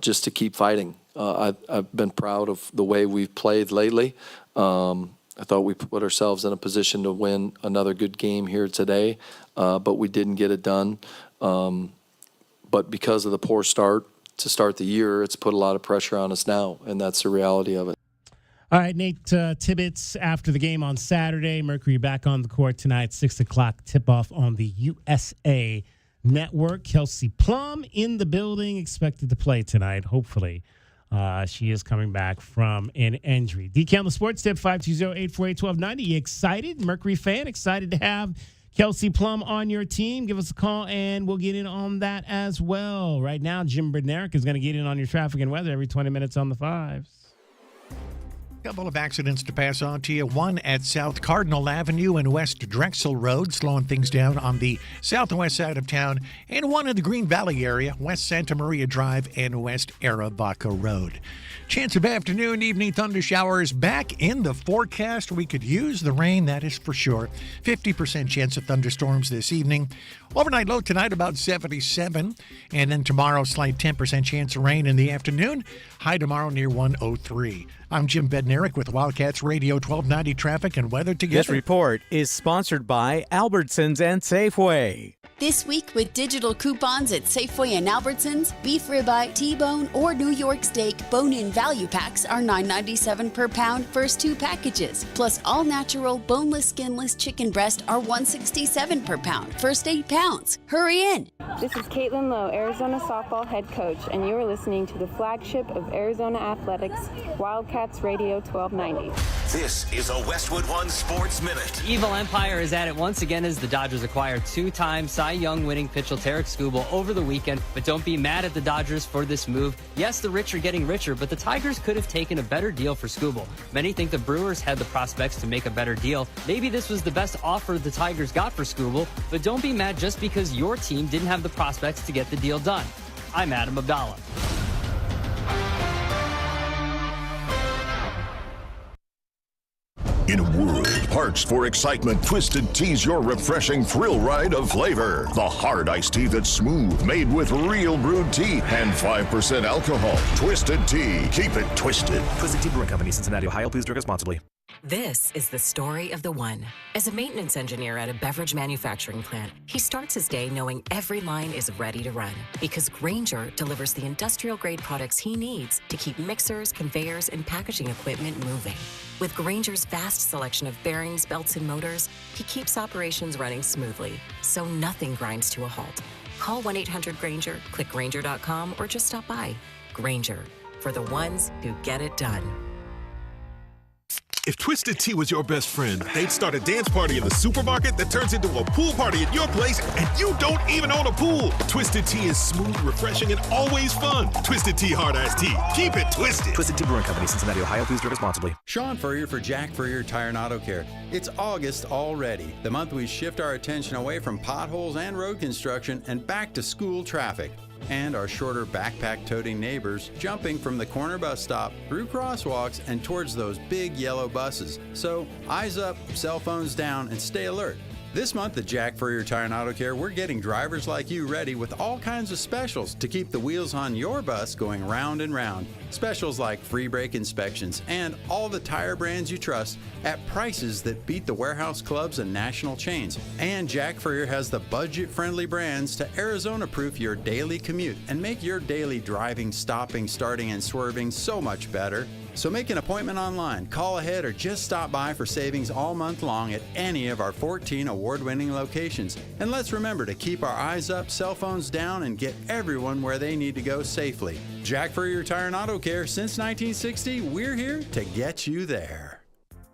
S23: just to keep fighting. I've been proud of the way we've played lately. I thought we put ourselves in a position to win another good game here today, but we didn't get it done. But because of the poor start to start the year, it's put a lot of pressure on us now, and that's the reality of it.
S3: All right, Nate Tibbetts, after the game on Saturday, Mercury back on the court tonight, 6 o'clock tip-off on the USA Network. Kelsey Plum in the building, expected to play tonight, hopefully. She is coming back from an injury. DK on the Sports Tip, 520-848-1290. You excited? Mercury fan, excited to have Kelsey Plum on your team? Give us a call, and we'll get in on that as well. Right now, Jim Bednarik is going to get in on your traffic and weather every 20 minutes on the fives.
S24: Couple of accidents to pass on to you. One at South Cardinal Avenue and West Drexel Road, slowing things down on the southwest side of town. And one in the Green Valley area, West Santa Maria Drive and West Arivaca Road. Chance of afternoon, evening thunder showers back in the forecast. We could use the rain, that is for sure. 50% chance of thunderstorms this evening. Overnight low tonight about 77. And then tomorrow, slight 10% chance of rain in the afternoon. High tomorrow near 103. I'm Jim Bednarik with Wildcats Radio 1290 Traffic and Weather Together.
S25: This report is sponsored by Albertsons and Safeway.
S26: This week with digital coupons at Safeway and Albertsons, beef ribeye, T-bone, or New York steak bone-in value packs are $9.97 per pound, first 2 packages. Plus all natural, boneless, skinless chicken breast are $1.67 per pound, first 8 pounds. Hurry in!
S27: This is Caitlin Lowe, Arizona softball head coach, and you are listening to the flagship of Arizona Athletics, Wildcats Radio 1290.
S28: This is a Westwood One Sports Minute.
S31: Evil Empire is at it once again as the Dodgers acquire 2-time Cy
S1: Cy Young winning pitcher Tarek Skubal over the weekend, but don't be mad at the Dodgers for this move. Yes, the rich are getting richer, but the Tigers could have taken a better deal for Skubal. Many think the Brewers had the prospects to make a better deal. Maybe this was the best offer the Tigers got for Skubal, but don't be mad just because your team didn't have the prospects to get the deal done. I'm Adam Abdallah.
S4: In a world parched for excitement, Twisted Tea's your refreshing thrill ride of flavor. The hard iced tea that's smooth, made with real brewed tea and 5% alcohol. Twisted Tea. Keep it twisted.
S5: Twisted Tea Brewing Company, Cincinnati, Ohio. Please drink responsibly.
S8: This is the story of the one. As a maintenance engineer at a beverage manufacturing plant, he starts his day knowing every line is ready to run because Grainger delivers the industrial-grade products he needs to keep mixers, conveyors, and packaging equipment moving. With Grainger's vast selection of bearings, belts, and motors, he keeps operations running smoothly, so nothing grinds to a halt. Call 1-800-GRAINGER, click Grainger.com, or just stop by. Grainger, for the ones who get it done.
S13: If Twisted Tea was your best friend, they'd start a dance party in the supermarket that turns into a pool party at your place, and you don't even own a pool. Twisted Tea is smooth, refreshing, and always fun. Twisted Tea Hard Iced Tea. Keep it twisted.
S5: Twisted Tea Brewing Company, Cincinnati, Ohio. Please drink responsibly.
S15: Sean Furrier for Jack Furrier Tire and Auto Care. It's August already, the month we shift our attention away from potholes and road construction and back to school traffic. And our shorter backpack-toting neighbors jumping from the corner bus stop through crosswalks and towards those big yellow buses. So eyes up, cell phones down, and stay alert. This month at Jack Furrier Tire and Auto Care, we're getting drivers like you ready with all kinds of specials to keep the wheels on your bus going round and round. Specials like free brake inspections and all the tire brands you trust at prices that beat the warehouse clubs and national chains. And Jack Furrier has the budget-friendly brands to Arizona-proof your daily commute and make your daily driving, stopping, starting, and swerving so much better. So make an appointment online, call ahead, or just stop by for savings all month long at any of our 14 award-winning locations. And let's remember to keep our eyes up, cell phones down, and get everyone where they need to go safely. Jack Furrier Tire and Auto Care, since 1960, we're here to get you there.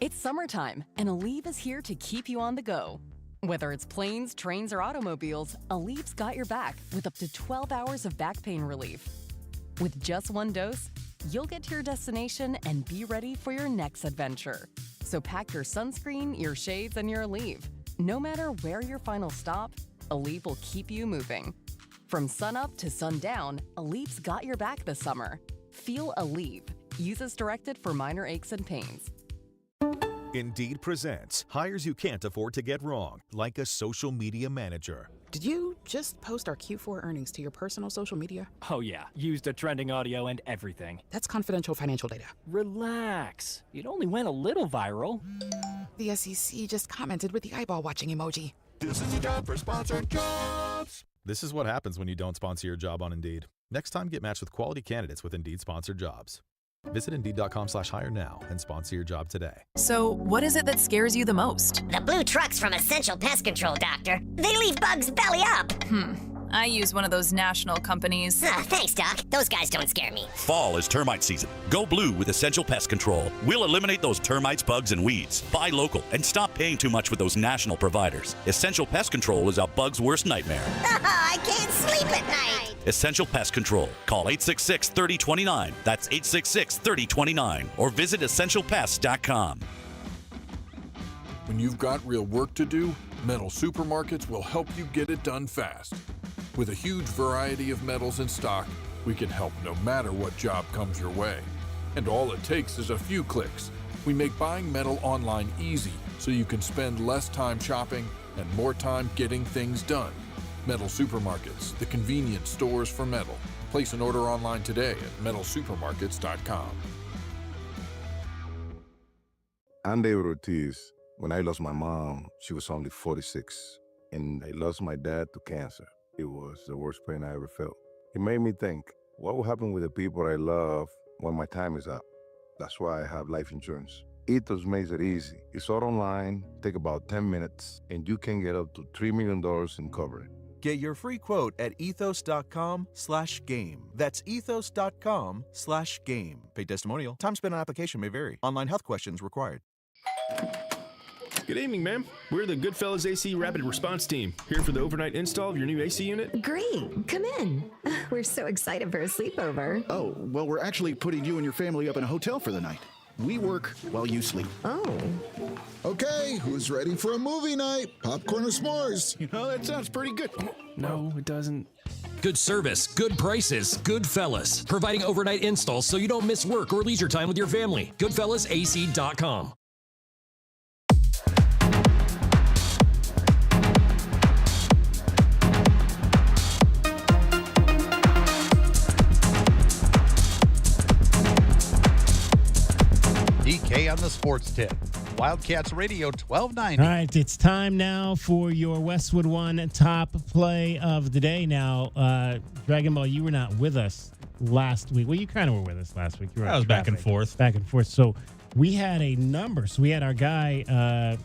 S16: It's summertime, and Aleve is here to keep you on the go. Whether it's planes, trains, or automobiles, Aleve's got your back with up to 12 hours of back pain relief. With just one dose, you'll get to your destination and be ready for your next adventure. So pack your sunscreen, your shades, and your Aleve. No matter where your final stop, Aleve will keep you moving. From sunup to sundown, Aleve's got your back this summer. Feel Aleve. Use as directed for minor aches and pains.
S17: Indeed presents hires you can't afford to get wrong, like a social media manager.
S28: Did you just post our Q4 earnings to your personal social media?
S29: Oh yeah, used a trending audio and everything.
S28: That's confidential financial data.
S29: Relax. It only went a little viral.
S28: The SEC just commented with the eyeball watching emoji.
S17: This is a job for sponsored jobs. This is what happens when you don't sponsor your job on Indeed. Next time, get matched with quality candidates with Indeed sponsored jobs. Visit Indeed.com/hire now and sponsor your job today.
S30: So, what is it that scares you the most?
S32: The blue trucks from Essential Pest Control, Doctor. They leave bugs belly up.
S30: I use one of those national companies.
S32: Thanks, Doc. Those guys don't scare me.
S33: Fall is termite season. Go blue with Essential Pest Control. We'll eliminate those termites, bugs, and weeds. Buy local and stop paying too much with those national providers. Essential Pest Control is a bug's worst nightmare.
S32: I can't sleep at night.
S33: Essential Pest Control. Call 866-3029. That's 866-3029. Or visit essentialpest.com.
S34: When you've got real work to do, Metal Supermarkets will help you get it done fast. With a huge variety of metals in stock, we can help no matter what job comes your way. And all it takes is a few clicks. We make buying metal online easy so you can spend less time shopping and more time getting things done. Metal Supermarkets, the convenience stores for metal. Place an order online today at metalsupermarkets.com.
S35: I'm David Ortiz. When I lost my mom, she was only 46, and I lost my dad to cancer. It was the worst pain I ever felt. It made me think, what will happen with the people I love when my time is up? That's why I have life insurance. Ethos makes it easy. It's all online, take about 10 minutes, and you can get up to $3 million in coverage.
S36: Get your free quote at ethos.com/game. That's ethos.com/game. Paid testimonial. Time spent on application may vary. Online health questions required.
S2: Good evening, ma'am. We're the Goodfellas AC Rapid Response Team, here for the overnight install of your new AC unit.
S3: Great. Come in. We're so excited for a sleepover.
S6: Oh, well, we're actually putting you and your family up in a hotel for the night. We work while you sleep.
S3: Oh.
S7: Okay, who's ready for a movie night? Popcorn or s'mores?
S6: You know, that sounds pretty good.
S2: No, it doesn't.
S9: Good service, good prices, Goodfellas. Providing overnight installs so you don't miss work or leisure time with your family. GoodfellasAC.com.
S10: DK on the sports tip. Wildcats Radio 1290.
S11: All right, it's time now for your Westwood One top play of the day. Now, Dragon Ball, you were not with us last week. Well, you kind of were with us last week. You were
S25: I was back and forth.
S11: Back and forth. So we had a number. So we had our guy,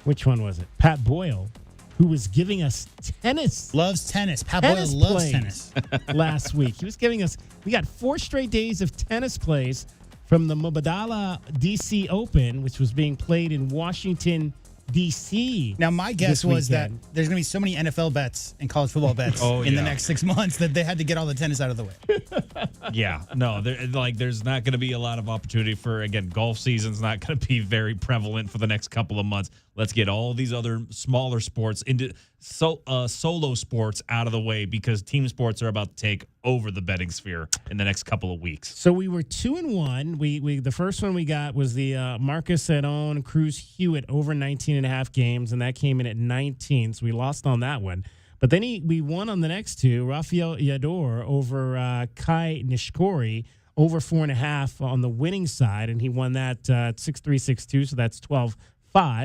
S11: which one was it? Pat Boyle, who was giving us tennis.
S12: Loves tennis. Pat Boyle loves tennis.
S11: Last week. He was giving us, we got 4 straight days of tennis plays from the Mubadala DC Open, which was being played in Washington, D.C.
S12: Now, my guess was that there's going to be so many NFL bets and college football bets in the next 6 months that they had to get all the tennis out of the way.
S25: Yeah, no, there's not going to be a lot of opportunity for, again, golf season's not going to be very prevalent for the next couple of months. Let's get all these other smaller sports into solo sports out of the way because team sports are about to take over the betting sphere in the next couple of weeks.
S11: So we were 2-1. We the first one we got was the Marcus Edon Cruz Hewitt over 19.5 games, and that came in at 19. So we lost on that one. But then we won on the next two. Rafael Yador over Kai Nishikori over 4.5 on the winning side, and he won that 6-3, 6-2. So that's 12-5.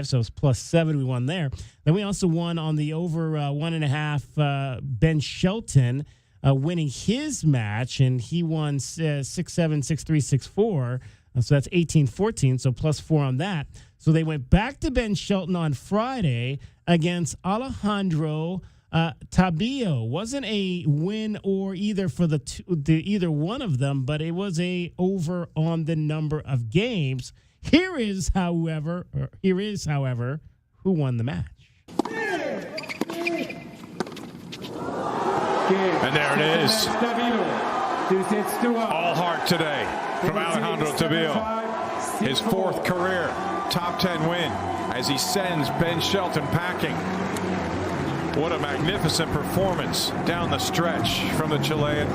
S11: So it's +7. We won there. Then we also won on the over 1.5 Ben Shelton winning his match, and he won 6-7, 6-3, 6-4. So that's 18-14. So +4 on that. So they went back to Ben Shelton on Friday against Alejandro Tabillo. Wasn't a win or either for either one of them, but it was a over on the number of games. Here is, however, who won the match.
S14: And there it is. All heart today from Alejandro Tabillo. His 4th career top 10 win as he sends Ben Shelton packing. What a magnificent performance down the stretch from the Chilean.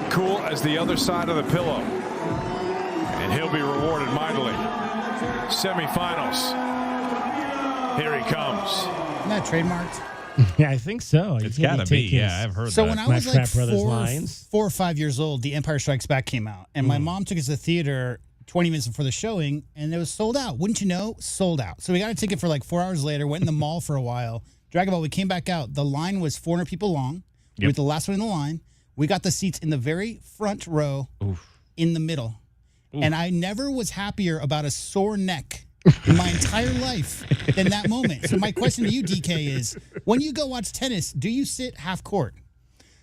S14: Cool as the other side of the pillow. And he'll be rewarded mightily. Semifinals. Here he comes.
S12: Isn't that trademarked?
S11: Yeah, I think so.
S25: It's got to be. Yeah, I've heard that.
S12: So when I was like 4
S11: Lions.
S12: or 5 years old, The Empire Strikes Back came out. And my mom took us to the theater 20 minutes before the showing, and it was sold out. Wouldn't you know? Sold out. So we got a ticket for like 4 hours later, went in the mall for a while. Dragon Ball, we came back out. The line was 400 people long. We were the last one in the line. We got the seats in the very front row in the middle. Oof. And I never was happier about a sore neck in my entire life than that moment. So my question to you, DK, is when you go watch tennis, do you sit half court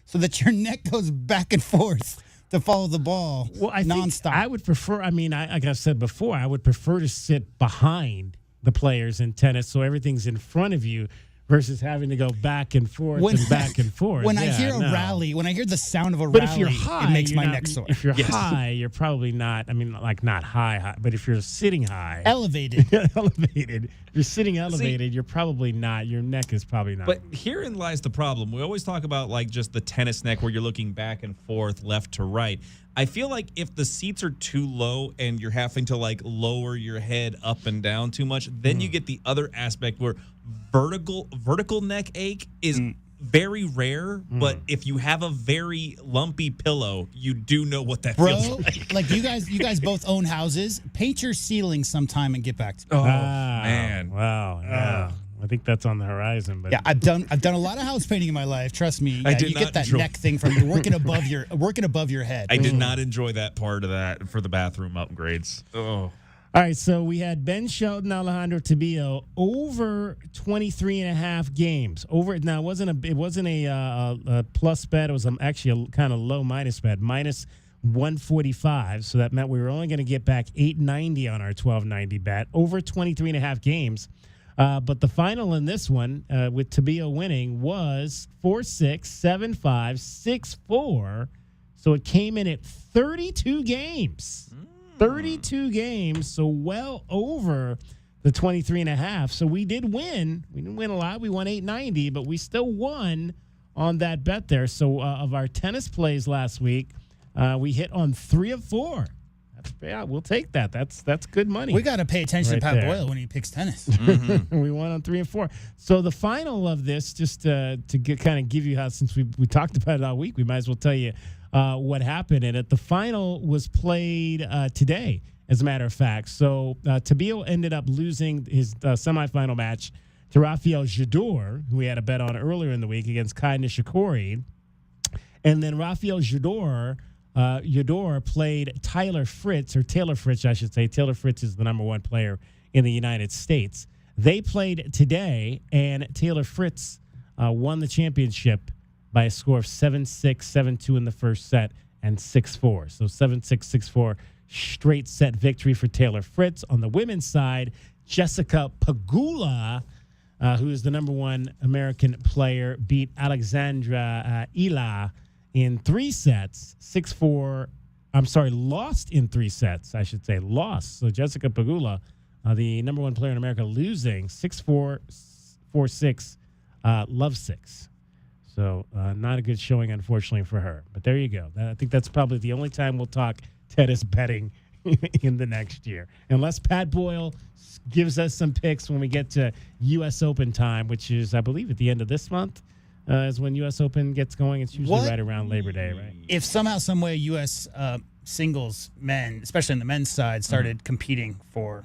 S12: so that your neck goes back and forth to follow the ball nonstop?
S11: I would prefer, like I've said before, I would prefer to sit behind the players in tennis so everything's in front of you versus having to go back and forth and back and forth.
S12: When I hear a rally, when I hear the sound of a rally,
S11: if you're high,
S12: it makes my neck sore.
S11: If you're high, you're probably not, not high, but if you're sitting high.
S12: Elevated.
S11: If you're sitting elevated, you're probably not. Your neck is probably not.
S25: But herein lies the problem. We always talk about just the tennis neck where you're looking back and forth, left to right. I feel like if the seats are too low and you're having to lower your head up and down too much, then you get the other aspect where vertical neck ache is very rare, but if you have a very lumpy pillow, you do know what that feels like.
S12: You guys both own houses. Paint your ceiling sometime and get back to me.
S25: Oh man.
S11: Wow. Yeah. I think that's on the horizon. But
S12: yeah, I've done a lot of house painting in my life. Trust me. Yeah, you get that neck thing from you're working above your head.
S25: I did not enjoy that part of that for the bathroom upgrades. Oh.
S11: All right, so we had Ben Shelton, Alejandro Tabillo over 23.5 games. Now it wasn't a plus bet. It was actually a kind of low minus bet, minus 145. So that meant we were only going to get back 890 on our 1290 bet over 23.5 games. But the final in this one, with Tabio winning, was 4-6, 7-5, 6-4. So it came in at 32 games. 32 games, so well over the 23.5. So we did win. We didn't win a lot. We won 890, but we still won on that bet there. So of our tennis plays last week, we hit on 3 of 4. Yeah, we'll take that. That's good money.
S12: We got to pay attention
S11: right
S12: to Pat
S11: there.
S12: Boyle when he picks tennis.
S11: We won on 3 and 4. So the final of this, just to kind of give you how, since we talked about it all week, we might as well tell you what happened in it. The final was played today, as a matter of fact. So Tabio ended up losing his semifinal match to Rafael Jador, who we had a bet on earlier in the week against Kai Nishikori. And then Rafael Jador played Taylor Fritz, I should say. Taylor Fritz is the number 1 player in the United States. They played today, and Taylor Fritz won the championship by a score of 7-6, 7-2 in the first set, and 6-4. So 7-6, 6-4, straight set victory for Taylor Fritz. On the women's side, Jessica Pegula, who is the number 1 American player, beat Alexandra Ila in 3 sets, 6-4. Lost in 3 sets, I should say. Lost. So Jessica Pegula, the number 1 player in America, losing 6-4, 4-6, love 6. So not a good showing, unfortunately, for her. But there you go. I think that's probably the only time we'll talk tennis betting in the next year. Unless Pat Boyle gives us some picks when we get to U.S. Open time, which is, I believe, at the end of this month. Is when U.S. Open gets going. It's usually right around Labor Day, right?
S12: If somehow, some way, U.S. Singles men, especially on the men's side, started competing for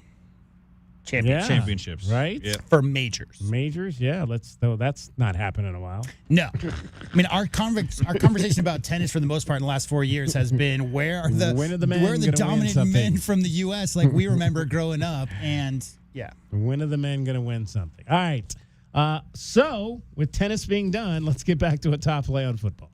S25: championships,
S11: right?
S25: Yep.
S12: For majors,
S11: yeah. That's not happened in a while.
S12: No, I mean our conversation about tennis for the most part in the last 4 years has been where are the dominant men from the U.S. like we remember growing up, and yeah,
S11: when are the men going to win something? All right. So, with tennis being done, let's get back to a top play on football.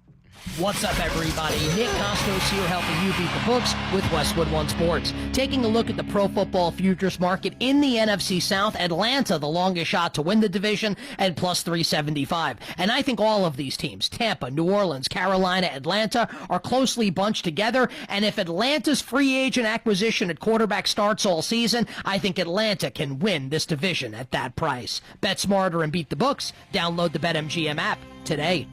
S1: What's up, everybody? Nick Costos here helping you beat the books with Westwood One Sports. Taking a look at the pro football futures market in the NFC South, Atlanta, the longest shot to win the division, at plus 375. And I think all of these teams, Tampa, New Orleans, Carolina, Atlanta, are closely bunched together. And if Atlanta's free agent acquisition at quarterback starts all season, I think Atlanta can win this division at that price. Bet smarter and beat the books. Download the BetMGM app today.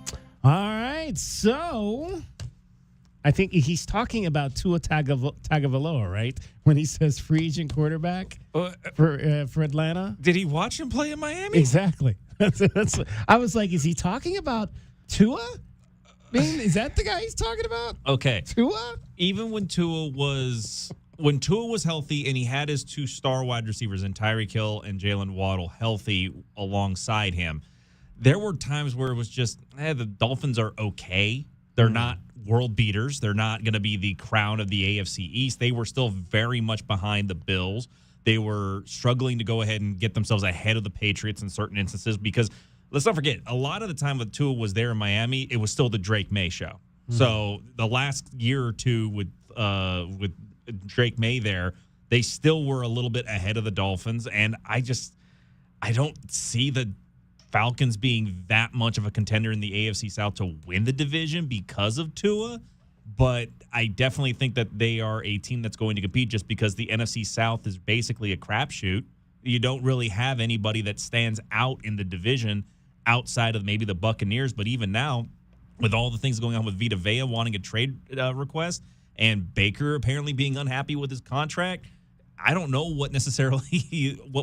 S11: All right, so I think he's talking about Tua Tagovailoa, right? When he says free agent quarterback for Atlanta.
S25: Did he watch him play in Miami?
S11: Exactly. I was like, is he talking about Tua? I mean, is that the guy he's talking about?
S25: Okay.
S11: Tua?
S25: Even when Tua was healthy and he had his 2 star wide receivers, in Tyreek Hill and Jalen Waddle, healthy alongside him, there were times where it was just, the Dolphins are okay. They're not world beaters. They're not going to be the crown of the AFC East. They were still very much behind the Bills. They were struggling to go ahead and get themselves ahead of the Patriots in certain instances because, let's not forget, a lot of the time when Tua was there in Miami, it was still the Drake May show. So the last year or two with Drake May there, they still were a little bit ahead of the Dolphins, and I don't see the Falcons being that much of a contender in the AFC South to win the division because of Tua, but I definitely think that they are a team that's going to compete just because the NFC South is basically a crapshoot. You don't really have anybody that stands out in the division outside of maybe the Buccaneers, but even now, with all the things going on with Vita Vea wanting a trade request and Baker apparently being unhappy with his contract, I don't know what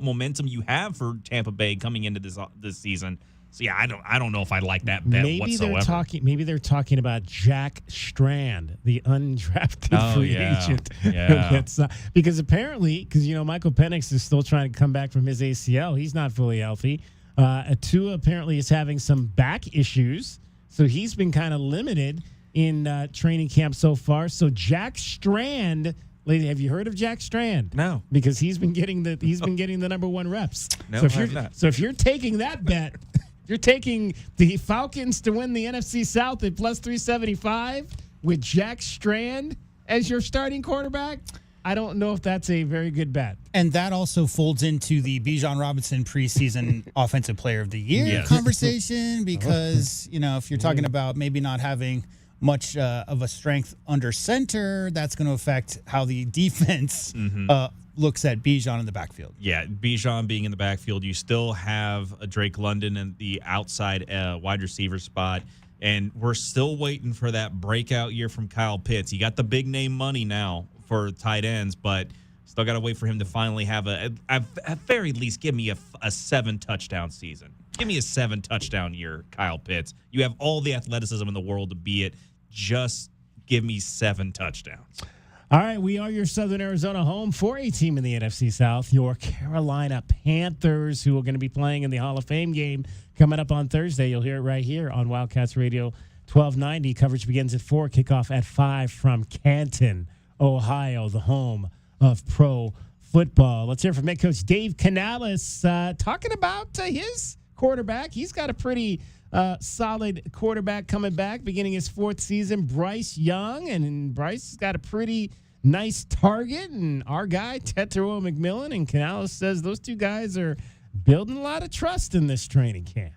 S25: momentum you have for Tampa Bay coming into this season. So yeah, I don't know if I like that bet whatsoever.
S11: Maybe they're talking about Jack Strand, the undrafted free agent.
S25: Yeah.
S11: Because apparently, Michael Penix is still trying to come back from his ACL. He's not fully healthy. Tua apparently is having some back issues, so he's been kind of limited in training camp so far. So Jack Strand. Lady, have you heard of Jack Strand?
S25: No,
S11: because he's been getting the number 1 reps.
S25: No,
S11: so if you're taking that bet, you're taking the Falcons to win the NFC South at plus 375 with Jack Strand as your starting quarterback, I don't know if that's a very good bet.
S12: And that also folds into the Bijan Robinson preseason Offensive Player of the Year conversation because, if you're talking about maybe not having much of a strength under center, that's going to affect how the defense looks at Bijan in the backfield.
S25: Yeah, Bijan being in the backfield, you still have a Drake London in the outside wide receiver spot. And we're still waiting for that breakout year from Kyle Pitts. He got the big name money now for tight ends, but still got to wait for him to finally have at very least give me a 7-touchdown season. Give me a 7-touchdown year, Kyle Pitts. You have all the athleticism in the world to be it. Just give me 7 touchdowns.
S11: All right, we are your Southern Arizona home for a team in the NFC South, your Carolina Panthers, who are going to be playing in the Hall of Fame game coming up on Thursday. You'll hear it right here on Wildcats Radio 1290. Coverage begins at 4, kickoff at 5 from Canton, Ohio, the home of pro football. Let's hear from head coach Dave Canales talking about his quarterback. He's got a pretty solid quarterback coming back, beginning his 4th season, Bryce Young. And Bryce has got a pretty nice target. And our guy, Tetero McMillan, and Canales says those two guys are building a lot of trust in this training camp.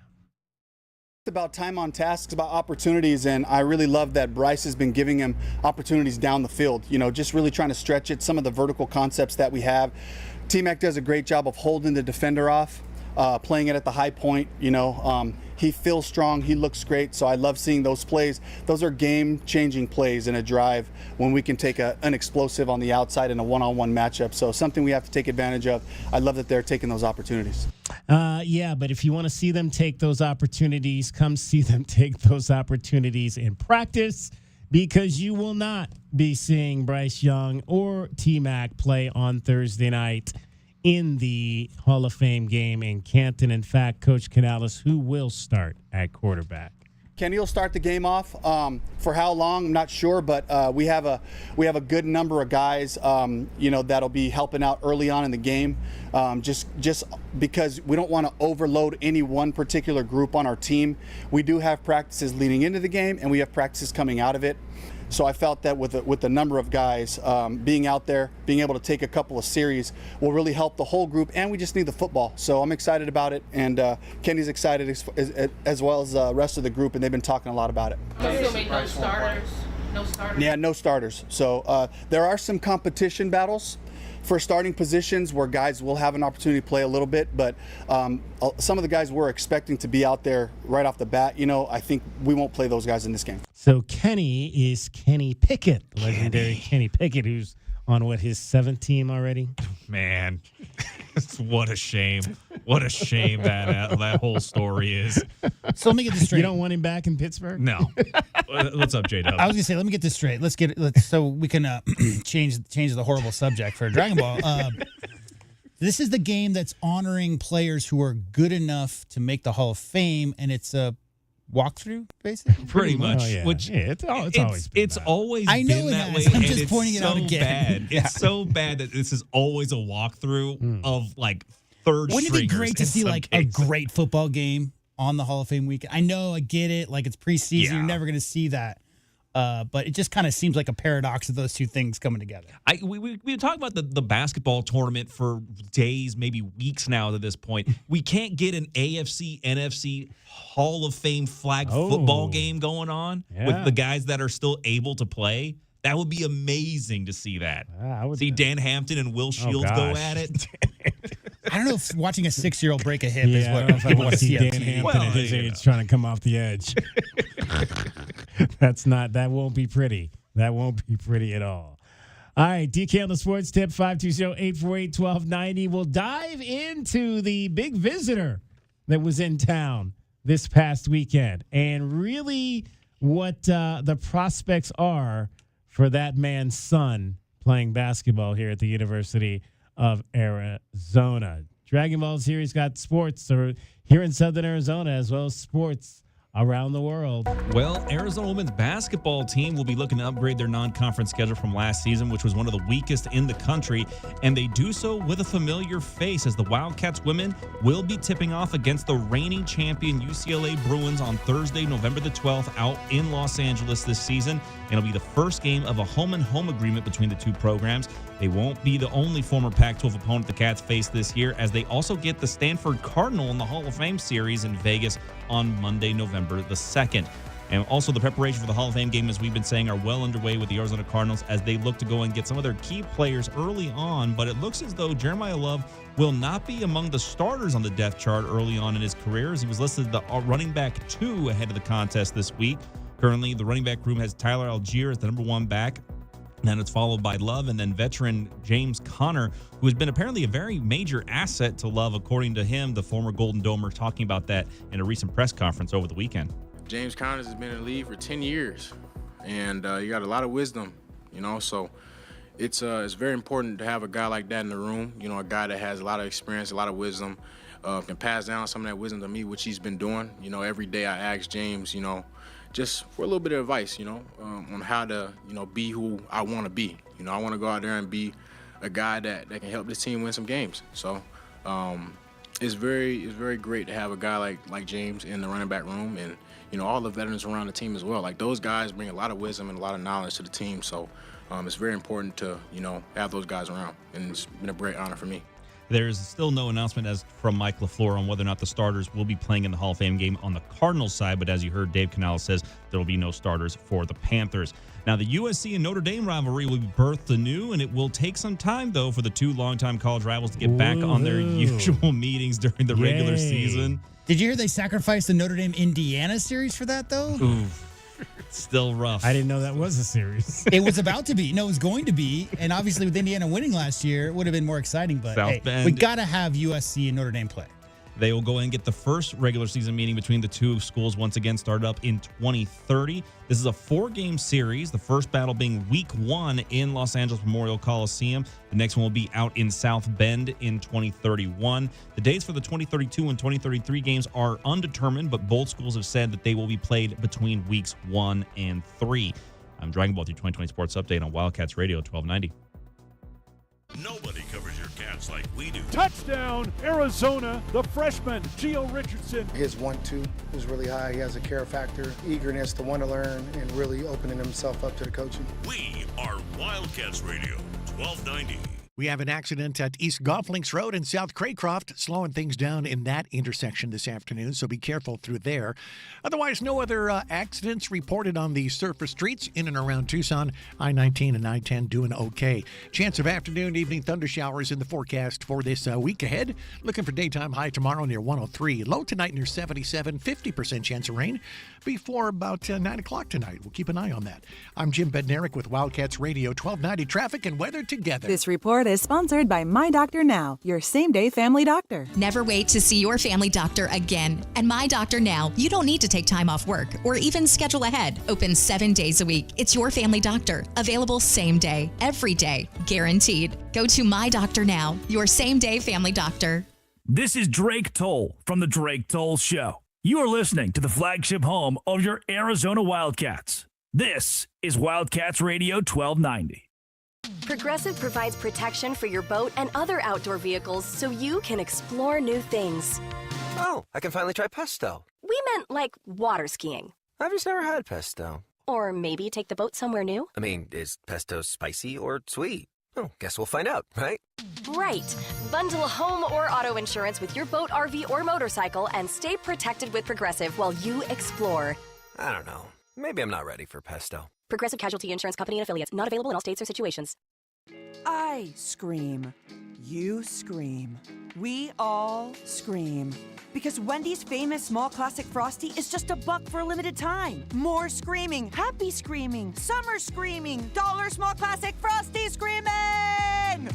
S4: It's about time on task, it's about opportunities, and I really love that Bryce has been giving him opportunities down the field, just really trying to stretch it, some of the vertical concepts that we have. T-Mac does a great job of holding the defender off, playing it at the high point, he feels strong, he looks great, so I love seeing those plays. Those are game-changing plays in a drive when we can take an explosive on the outside in a one-on-one matchup, so something we have to take advantage of. I love that they're taking those opportunities.
S11: Yeah, but if you want to see them take those opportunities, come see them take those opportunities in practice, because you will not be seeing Bryce Young or T-Mac play on Thursday night in the Hall of Fame game in Canton. In fact, Coach Canales, who will start at quarterback?
S4: Kenny will start the game off. For how long, I'm not sure, but we have a good number of guys, that'll be helping out early on in the game. Just because we don't want to overload any one particular group on our team. We do have practices leading into the game, and we have practices coming out of it. So I felt that with the number of guys being out there, being able to take a couple of series will really help the whole group, and we just need the football. So I'm excited about it, and Kenny's excited as well as the rest of the group, and they've been talking a lot about it.
S5: Assuming no starters? No starters?
S4: Yeah, no starters. So there are some competition battles for starting positions where guys will have an opportunity to play a little bit, but some of the guys we're expecting to be out there right off the bat, I think we won't play those guys in this game.
S11: So Kenny is Kenny Pickett, legendary Kenny Pickett, who's on his 7th team already.
S25: Man, what a shame. What a shame that whole story is.
S12: So let me get this straight.
S11: You don't want him back in Pittsburgh?
S25: No. What's up, J-Dub?
S12: I was gonna say, let me get this straight. So we can change the horrible subject for Dragon Ball. This is the game that's honoring players who are good enough to make the Hall of Fame, and it's a walkthrough, basically.
S25: Pretty much.
S11: Oh, yeah.
S25: Which
S11: it's always
S25: been that way.
S12: I'm just pointing it out again.
S25: Bad. It's so bad that this is always a walkthrough of like third stringers.
S12: Wouldn't it be great to see like a
S25: cases.
S12: great football game on the Hall of Fame weekend? I know, I get it. Like, it's preseason.
S25: Yeah.
S12: You're never going to see that. But it just kind of seems like a paradox of those two things coming together.
S25: We talked about the basketball tournament for days, maybe weeks now at this point. We can't get an AFC, NFC Hall of Fame flag football game going on with the guys that are still able to play. That would be amazing to see that. See Dan Hampton and Will Shields go at it.
S12: I don't know if watching a 6-year-old break a hip is
S11: I
S12: what
S11: don't know if I
S12: people
S11: want to see
S12: on
S11: Dan
S12: TV.
S11: Hampton at his age trying to come off the edge. That won't be pretty. That won't be pretty at all. All right, DK on the sports tip, 520-848-1290. We'll dive into the big visitor that was in town this past weekend and really what the prospects are for that man's son playing basketball here at the University of Arizona. Dragon Ball's here. He's got sports here in Southern Arizona as well as sports around the world.
S25: Well, Arizona women's basketball team will be looking to upgrade their non-conference schedule from last season, which was one of the weakest in the country, and they do so with a familiar face as the Wildcats women will be tipping off against the reigning champion UCLA Bruins on Thursday, November the 12th, out in Los Angeles this season. And it'll be the first game of a home-and-home agreement between the two programs. They won't be the only former Pac-12 opponent the Cats face this year, as they also get the Stanford Cardinal in the Hall of Fame series in Vegas on Monday, November the 2nd. And also the preparation for the Hall of Fame game, as we've been saying, are well underway with the Arizona Cardinals as they look to go and get some of their key players early on. But it looks as though Jeremiah Love will not be among the starters on the depth chart early on in his career, as he was listed as the running back 2 ahead of the contest this week. Currently, the running back room has Tyler Algier as the number 1 back. Then it's followed by Love and then veteran James Conner, who has been apparently a very major asset to Love, according to him, the former Golden Domer, talking about that in a recent press conference over the weekend.
S8: James Conner has been in the league for 10 years, and you got a lot of wisdom, so it's very important to have a guy like that in the room, a guy that has a lot of experience, a lot of wisdom, can pass down some of that wisdom to me, which he's been doing. Every day I ask James, just for a little bit of advice, on how to, be who I want to be. I want to go out there and be a guy that can help this team win some games. So it's very great to have a guy like James in the running back room, and all the veterans around the team as well. Like, those guys bring a lot of wisdom and a lot of knowledge to the team. So it's very important to have those guys around, and it's been a great honor for me.
S25: There's still no announcement as from Mike LaFleur on whether or not the starters will be playing in the Hall of Fame game on the Cardinals side, but as you heard, Dave Canales says there will be no starters for the Panthers. Now, the USC and Notre Dame rivalry will be birthed anew, and it will take some time, though, for the two longtime college rivals to get back on their usual meetings during the regular season.
S12: Did you hear they sacrificed the Notre Dame-Indiana series for that, though?
S25: Oof. Still rough.
S11: I didn't know that was a series.
S12: It was about to be. No, it was going to be. And obviously with Indiana winning last year, it would have been more exciting. But
S25: South
S12: hey,
S25: Bend.
S12: we got to have USC and Notre Dame play.
S25: They will go and get the first regular season meeting between the two schools once again started up in 2030. This is a 4-game series, the first battle being week 1 in Los Angeles Memorial Coliseum. The next one will be out in South Bend in 2031. The dates for the 2032 and 2033 games are undetermined, but both schools have said that they will be played between weeks 1 and 3. I'm Dragon Ball, your 2020 Sports Update on Wildcats Radio 1290.
S13: Nobody covers your Cats like we do.
S15: Touchdown, Arizona, the freshman, Gio Richardson.
S16: His 1-2 is really high. He has a care factor, eagerness to want to learn, and really opening himself up to the coaching.
S13: We are Wildcats Radio 1290.
S18: We have an accident at East Golf Links Road in South Craycroft, slowing things down in that intersection this afternoon, so be careful through there. Otherwise, no other accidents reported on the surface streets in and around Tucson. I-19 and I-10 doing okay. Chance of afternoon, evening thunder showers in the forecast for this week ahead. Looking for daytime high tomorrow near 103. Low tonight near 77, 50% chance of rain before about 9 o'clock tonight. We'll keep an eye on that. I'm Jim Bednarik with Wildcats Radio 1290 Traffic and Weather Together.
S19: This report is sponsored by My Doctor Now, your same-day family doctor.
S20: Never wait to see your family doctor again. At My Doctor Now, you don't need to take time off work or even schedule ahead. Open 7 days a week. It's your family doctor. Available same day, every day, guaranteed. Go to My Doctor Now, your same-day family doctor.
S21: This is Drake Toll from The Drake Toll Show. You are listening to the flagship home of your Arizona Wildcats. This is Wildcats Radio 1290.
S22: Progressive provides protection for your boat and other outdoor vehicles so you can explore new things.
S23: Oh, I can finally try pesto.
S22: We meant like water skiing.
S23: I've just never had pesto.
S22: Or maybe take the boat somewhere new.
S23: I mean, is pesto spicy or sweet? Oh, guess we'll find out, right?
S22: Right. Bundle home or auto insurance with your boat, RV, or motorcycle and stay protected with Progressive while you explore.
S23: I don't know. Maybe I'm not ready for pesto.
S22: Progressive Casualty Insurance Company and Affiliates. Not available in all states or situations.
S24: I scream. You scream. We all scream. Because Wendy's famous small classic Frosty is just $1 for a limited time. More screaming, happy screaming, summer screaming, dollar small classic Frosty screaming!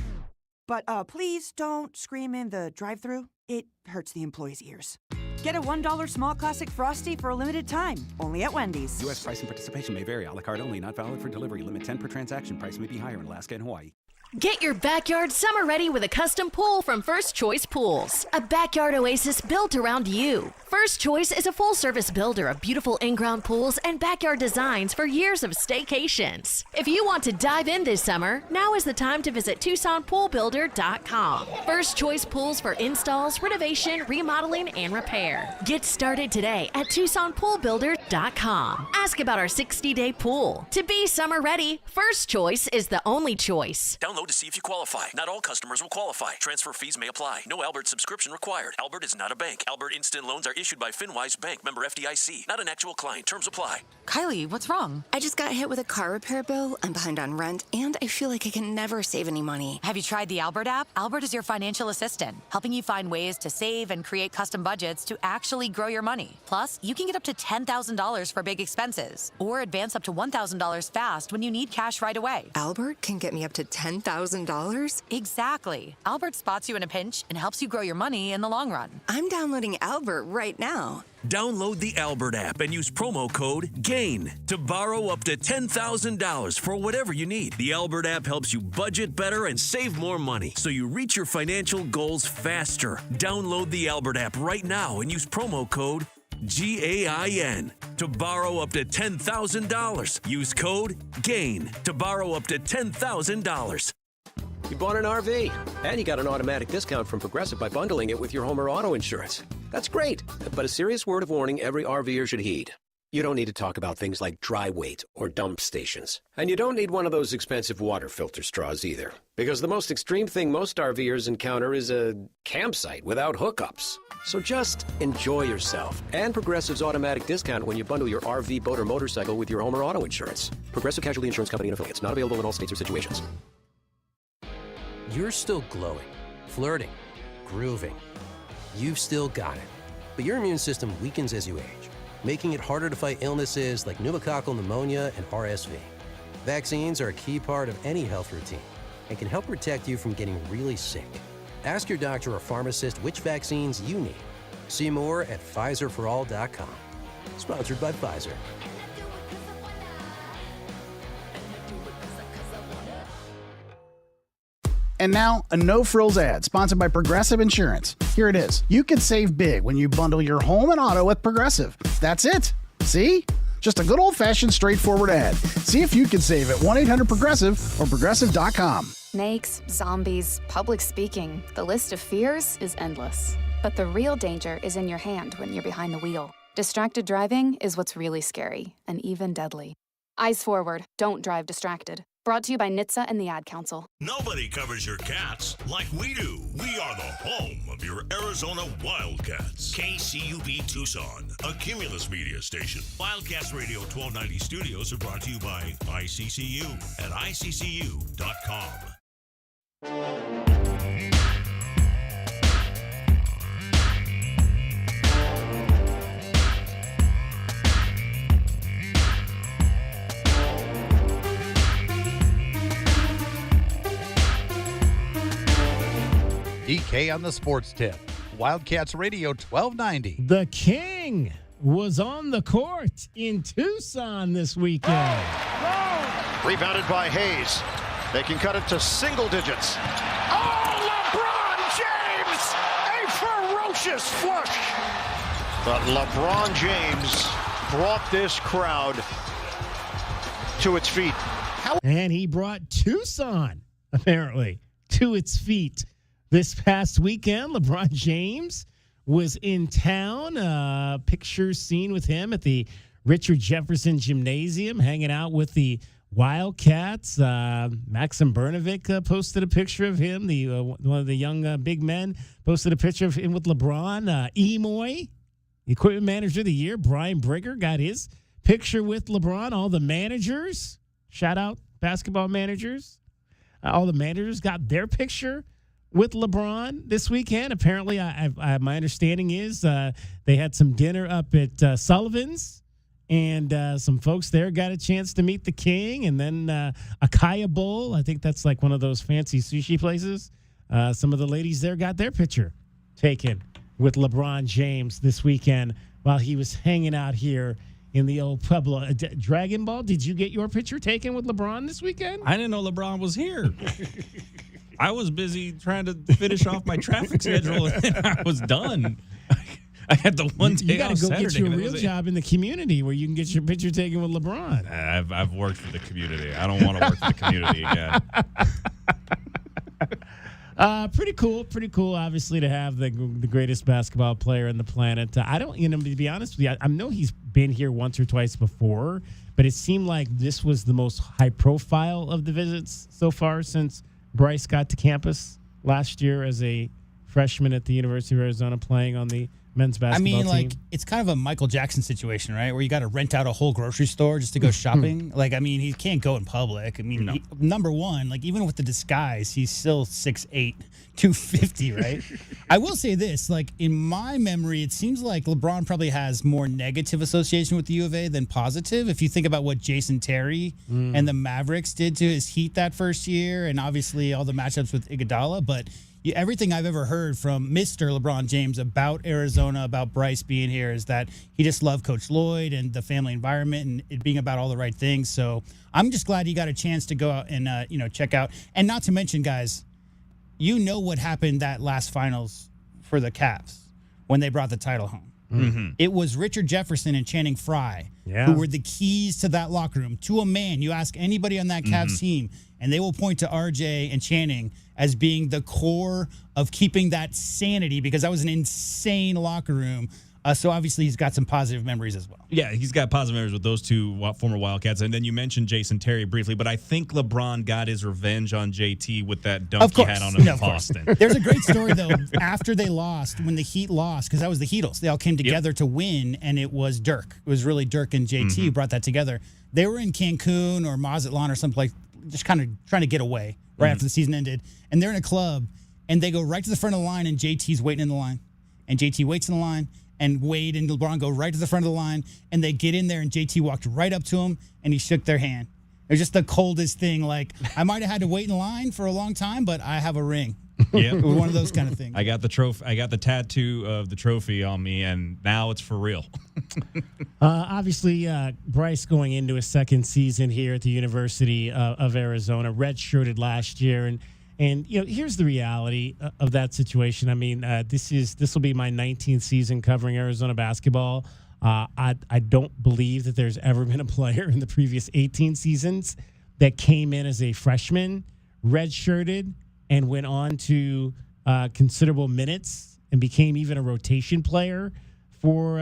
S24: But please don't scream in the drive-thru. It hurts the employees' ears. Get a $1 small classic Frosty for a limited time, only at Wendy's.
S26: U.S. price and participation may vary. A la carte only, not valid for delivery. Limit 10 per transaction. Price may be higher in Alaska and Hawaii.
S2: Get your backyard summer ready with a custom pool from First Choice Pools. A backyard oasis built around you. First Choice is a full-service builder of beautiful in-ground pools and backyard designs for years of staycations. If you want to dive in this summer, now is the time to visit TucsonPoolBuilder.com. First Choice Pools for installs, renovation, remodeling, and repair. Get started today at TucsonPoolBuilder.com. Ask about our 60-day pool. To be summer ready, First Choice is the only choice.
S3: Download to see if you qualify. Not all customers will qualify. Transfer fees may apply. No Albert subscription required. Albert is not a bank. Albert Instant Loans are issued by FinWise Bank, member FDIC. Not an actual client. Terms apply.
S6: Kylie, what's wrong? I just got hit with a car repair bill. I'm behind on rent, and I feel like I can never save any money.
S7: Have you tried the Albert app? Albert is your financial assistant, helping you find ways to save and create custom budgets to actually grow your money. Plus, you can get up to $10,000 for big expenses, or advance up to $1,000 fast when you need cash right away.
S6: Albert can get me up to $10,000?
S7: Exactly. Albert spots you in a pinch and helps you grow your money in the long run.
S6: I'm downloading Albert right now.
S3: Download the Albert app and use promo code GAIN to borrow up to $10,000 for whatever you need. The Albert app helps you budget better and save more money so you reach your financial goals faster. Download the Albert app right now and use promo code GAIN to borrow up to $10,000. Use code GAIN to borrow up to $10,000.
S17: You bought an RV, and you got an automatic discount from Progressive by bundling it with your home or auto insurance. That's great, but a serious word of warning every RVer should heed. You don't need to talk about things like dry weight or dump stations. And you don't need one of those expensive water filter straws either. Because the most extreme thing most RVers encounter is a campsite without hookups. So just enjoy yourself and Progressive's automatic discount when you bundle your RV, boat, or motorcycle with your home or auto insurance. Progressive Casualty Insurance Company and affiliates. Not available in all states or situations.
S23: You're still glowing, flirting, grooving. You've still got it. But your immune system weakens as you age, making it harder to fight illnesses like pneumococcal pneumonia and RSV. Vaccines are a key part of any health routine and can help protect you from getting really sick. Ask your doctor or pharmacist which vaccines you need. See more at PfizerForAll.com. Sponsored by Pfizer.
S26: And now, a no-frills ad sponsored by Progressive Insurance. Here it is. You can save big when you bundle your home and auto with Progressive. That's it. See? Just a good old-fashioned straightforward ad. See if you can save at 1-800-PROGRESSIVE or Progressive.com.
S27: Snakes, zombies, public speaking. The list of fears is endless. But the real danger is in your hand when you're behind the wheel. Distracted driving is what's really scary and even deadly. Eyes forward. Don't drive distracted. Brought to you by NHTSA and the Ad Council.
S13: Nobody covers your cats like we do. We are the home of your Arizona Wildcats. KCUB Tucson, a Cumulus media station. Wildcats Radio 1290 studios are brought to you by ICCU at ICCU.com.
S10: DK on the sports tip. Wildcats Radio 1290.
S11: The King was on the court in Tucson this weekend.
S28: Rebounded by Hayes. They can cut it to single digits. Oh, LeBron James! A ferocious flush. But LeBron James brought this crowd to its feet.
S11: And he brought Tucson, apparently, to its feet. This past weekend, LeBron James was in town. Pictures seen with him at the Richard Jefferson Gymnasium, hanging out with the Wildcats. Maxim Brnovic posted a picture of him. One of the young big men posted a picture of him with LeBron. Emoy, equipment manager of the year, Brian Brigger, got his picture with LeBron. All the managers, shout out basketball managers, all the managers got their picture with LeBron this weekend. Apparently, my understanding is they had some dinner up at Sullivan's, and some folks there got a chance to meet the King, and then Akaya Bowl. I think that's like one of those fancy sushi places. Some of the ladies there got their picture taken with LeBron James this weekend while he was hanging out here in the old Pueblo Dragon Ball. Did you get your picture taken with LeBron this weekend?
S1: I didn't know LeBron was here. I was busy trying to finish off my traffic schedule, and I was done. I had the one day
S11: You got to go
S1: Saturday,
S11: get you a
S1: and that
S11: real
S1: was it.
S11: job in the community where you can get your picture taken with LeBron.
S1: I've worked for the community. I don't want to work for the community again.
S11: Pretty cool. Obviously, to have the greatest basketball player on the planet. I don't, to be honest with you, I know he's been here once or twice before, but it seemed like this was the most high profile of the visits so far since Bryce got to campus last year as a freshman at the University of Arizona, playing on the men's basketball team.
S4: It's kind of a Michael Jackson situation, right? Where you got to rent out a whole grocery store just to go shopping. He can't go in public. Number one, even with the disguise, he's still 6'8", 250, right? I will say this, in my memory, it seems like LeBron probably has more negative association with the U of A than positive. If you think about what Jason Terry and the Mavericks did to his Heat that first year, and obviously all the matchups with Iguodala, but everything I've ever heard from Mr. LeBron James about Arizona, about Bryce being here, is that he just loved Coach Lloyd and the family environment and it being about all the right things. So I'm just glad he got a chance to go out and check out. And not to mention, guys, what happened that last finals for the Cavs when they brought the title home. Mm-hmm. It was Richard Jefferson and Channing Frye who were the keys to that locker room. To a man, you ask anybody on that Cavs team, and they will point to RJ and Channing as being the core of keeping that sanity, because that was an insane locker room. So obviously he's got some positive memories as well.
S1: Yeah, he's got positive memories with those two former Wildcats. And then you mentioned Jason Terry briefly, but I think LeBron got his revenge on JT with that dunk he had on him in Boston.
S4: There's a great story, though, after they lost, when the Heat lost, because that was the Heatles. They all came together to win, and it was Dirk. It was really Dirk and JT who brought that together. They were in Cancun or Mazatlan or someplace, just kind of trying to get away right after the season ended. And they're in a club, and they go right to the front of the line, and JT's waiting in the line. And JT waits in the line, and Wade and LeBron go right to the front of the line, and they get in there, and JT walked right up to him, and he shook their hand. It was just the coldest thing. I might have had to wait in line for a long time, but I have a ring.
S1: Yeah,
S4: it was one of those kind of things.
S1: I got the trophy. I got the tattoo of the trophy on me, and now it's for real.
S11: Obviously, Bryce going into his second season here at the University of Arizona, redshirted last year, and here's the reality of that situation. I mean, this will be my 19th season covering Arizona basketball. I don't believe that there's ever been a player in the previous 18 seasons that came in as a freshman, redshirted, and went on to considerable minutes and became even a rotation player for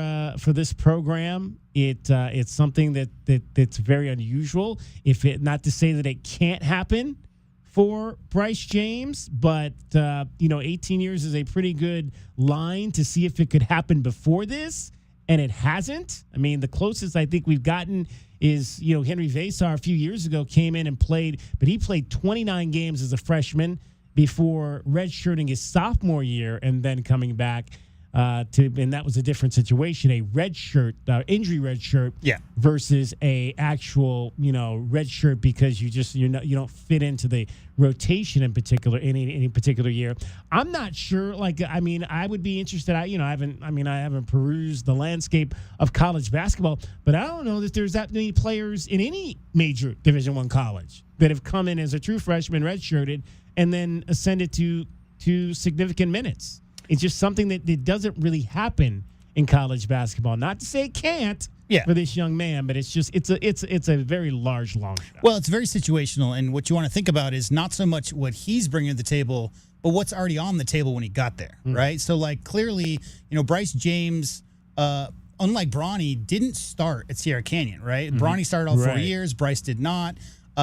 S11: this program. It's something that's very unusual. Not to say that it can't happen for Bryce James, but 18 years is a pretty good line to see if it could happen before this, and it hasn't. I mean, the closest I think we've gotten is Henry Vasar a few years ago came in and played, but he played 29 games as a freshman before redshirting his sophomore year and then coming back and that was a different situation, a red shirt, injury red shirt, versus a actual red shirt because you don't fit into the rotation in particular any particular year. I'm not sure. I would be interested. I haven't perused the landscape of college basketball, but I don't know that there's that many players in any major Division I college that have come in as a true freshman, redshirted, and then ascended to significant minutes. It's just something that doesn't really happen in college basketball. Not to say it can't for this young man, but it's a very large long shot.
S4: Well, it's very situational, and what you want to think about is not so much what he's bringing to the table, but what's already on the table when he got there, right? So, clearly, Bryce James, unlike Bronny, didn't start at Sierra Canyon, right? Bronny started all 4 years. Bryce did not.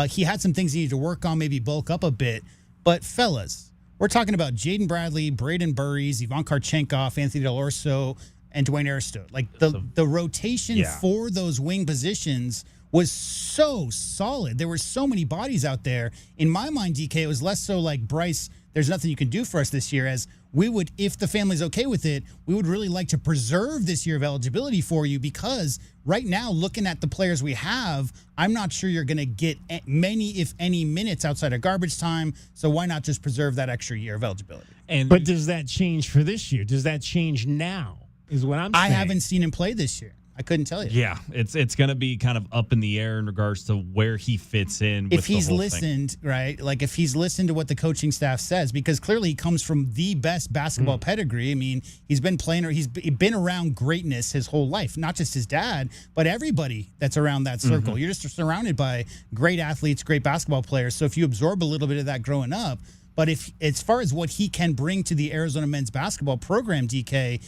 S4: He had some things he needed to work on, maybe bulk up a bit. But, fellas, we're talking about Jaden Bradley, Braden Burries, Ivan Karchenkov, Anthony Del Orso, and Dwayne Aristote. The rotation for those wing positions was so solid. There were so many bodies out there. In my mind, DK, it was less so like, Bryce, there's nothing you can do for us this year, as we would, if the family's okay with it, we would really like to preserve this year of eligibility for you, because right now, looking at the players we have, I'm not sure you're going to get many, if any, minutes outside of garbage time. So why not just preserve that extra year of eligibility?
S11: But does that change for this year? Does that change now? Is what I'm saying.
S4: I haven't seen him play this year. I couldn't tell you.
S1: Yeah, it's going to be kind of up in the air in regards to where he fits in.
S4: If he's listened, right? Like if he's listened to what the coaching staff says, because clearly he comes from the best basketball pedigree. I mean, he's been playing, or he's been around greatness his whole life, not just his dad, but everybody that's around that circle. You're just surrounded by great athletes, great basketball players. So if you absorb a little bit of that growing up, but if as far as what he can bring to the Arizona men's basketball program, DK,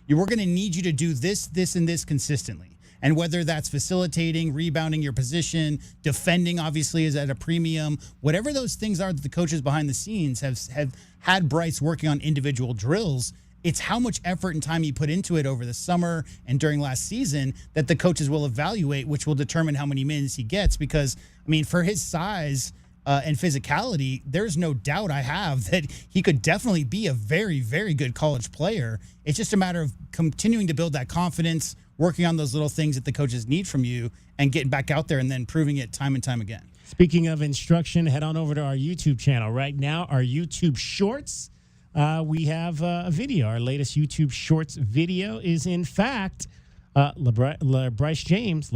S4: we're going to need you to do this, and this consistently. And whether that's facilitating, rebounding your position, defending obviously is at a premium, whatever those things are that the coaches behind the scenes have had Bryce working on individual drills, it's how much effort and time he put into it over the summer and during last season that the coaches will evaluate, which will determine how many minutes he gets. Because, I mean, for his size and physicality, there's no doubt I have that he could definitely be a very, very good college player. It's just a matter of continuing to build that confidence, working on those little things that the coaches need from you, and getting back out there and then proving it time and time again.
S11: Speaking of instruction, head on over to our YouTube channel. Right now, our YouTube Shorts, we have a video. Our latest YouTube Shorts video is, in fact, Bryce James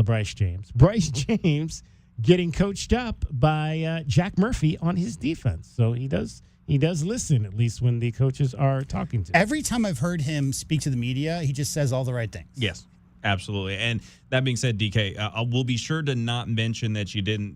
S11: getting coached up by Jack Murphy on his defense. So he does listen, at least when the coaches are talking to him.
S4: Every time I've heard him speak to the media, he just says all the right things.
S1: Yes, absolutely. And that being said, DK, we'll be sure to not mention that you didn't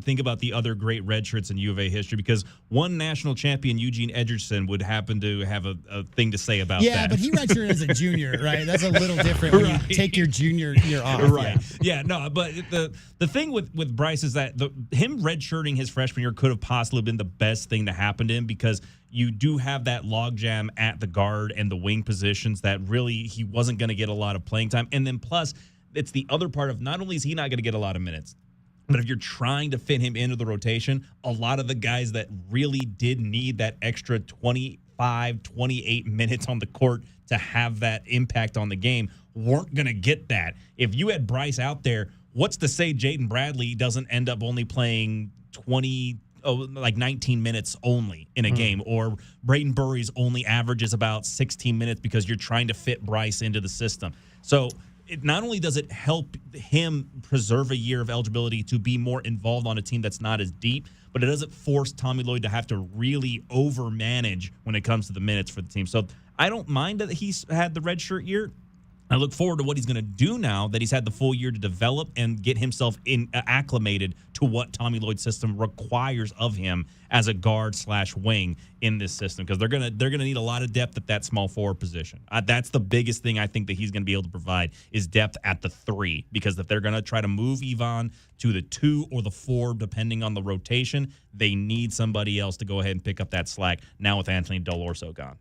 S1: think about the other great red shirts in U of A history, because one national champion, Eugene Edgerton, would happen to have a thing to say about that.
S4: Yeah, but he redshirted as a junior, right? That's a little different when you take your junior year off.
S1: Right. Yeah, no, but the thing with Bryce is that him redshirting his freshman year could have possibly been the best thing to happen to him, because you do have that logjam at the guard and the wing positions that really he wasn't going to get a lot of playing time. And then plus, it's the other part of not only is he not going to get a lot of minutes, but if you're trying to fit him into the rotation, a lot of the guys that really did need that extra 25, 28 minutes on the court to have that impact on the game weren't going to get that. If you had Bryce out there, what's to say Jaden Bradley doesn't end up only playing 19 minutes only in a game, or Brayton Burries only averages about 16 minutes because you're trying to fit Bryce into the system. So not only does it help him preserve a year of eligibility to be more involved on a team that's not as deep, but it doesn't force Tommy Lloyd to have to really overmanage when it comes to the minutes for the team. So I don't mind that he's had the redshirt year. I look forward to what he's going to do now that he's had the full year to develop and get himself acclimated to what Tommy Lloyd's system requires of him as a guard/wing in this system, because they're gonna need a lot of depth at that small forward position. That's the biggest thing I think that he's going to be able to provide is depth at the 3, because if they're going to try to move Yvonne to the 2 or the 4, depending on the rotation, they need somebody else to go ahead and pick up that slack now with Anthony Delorso gone.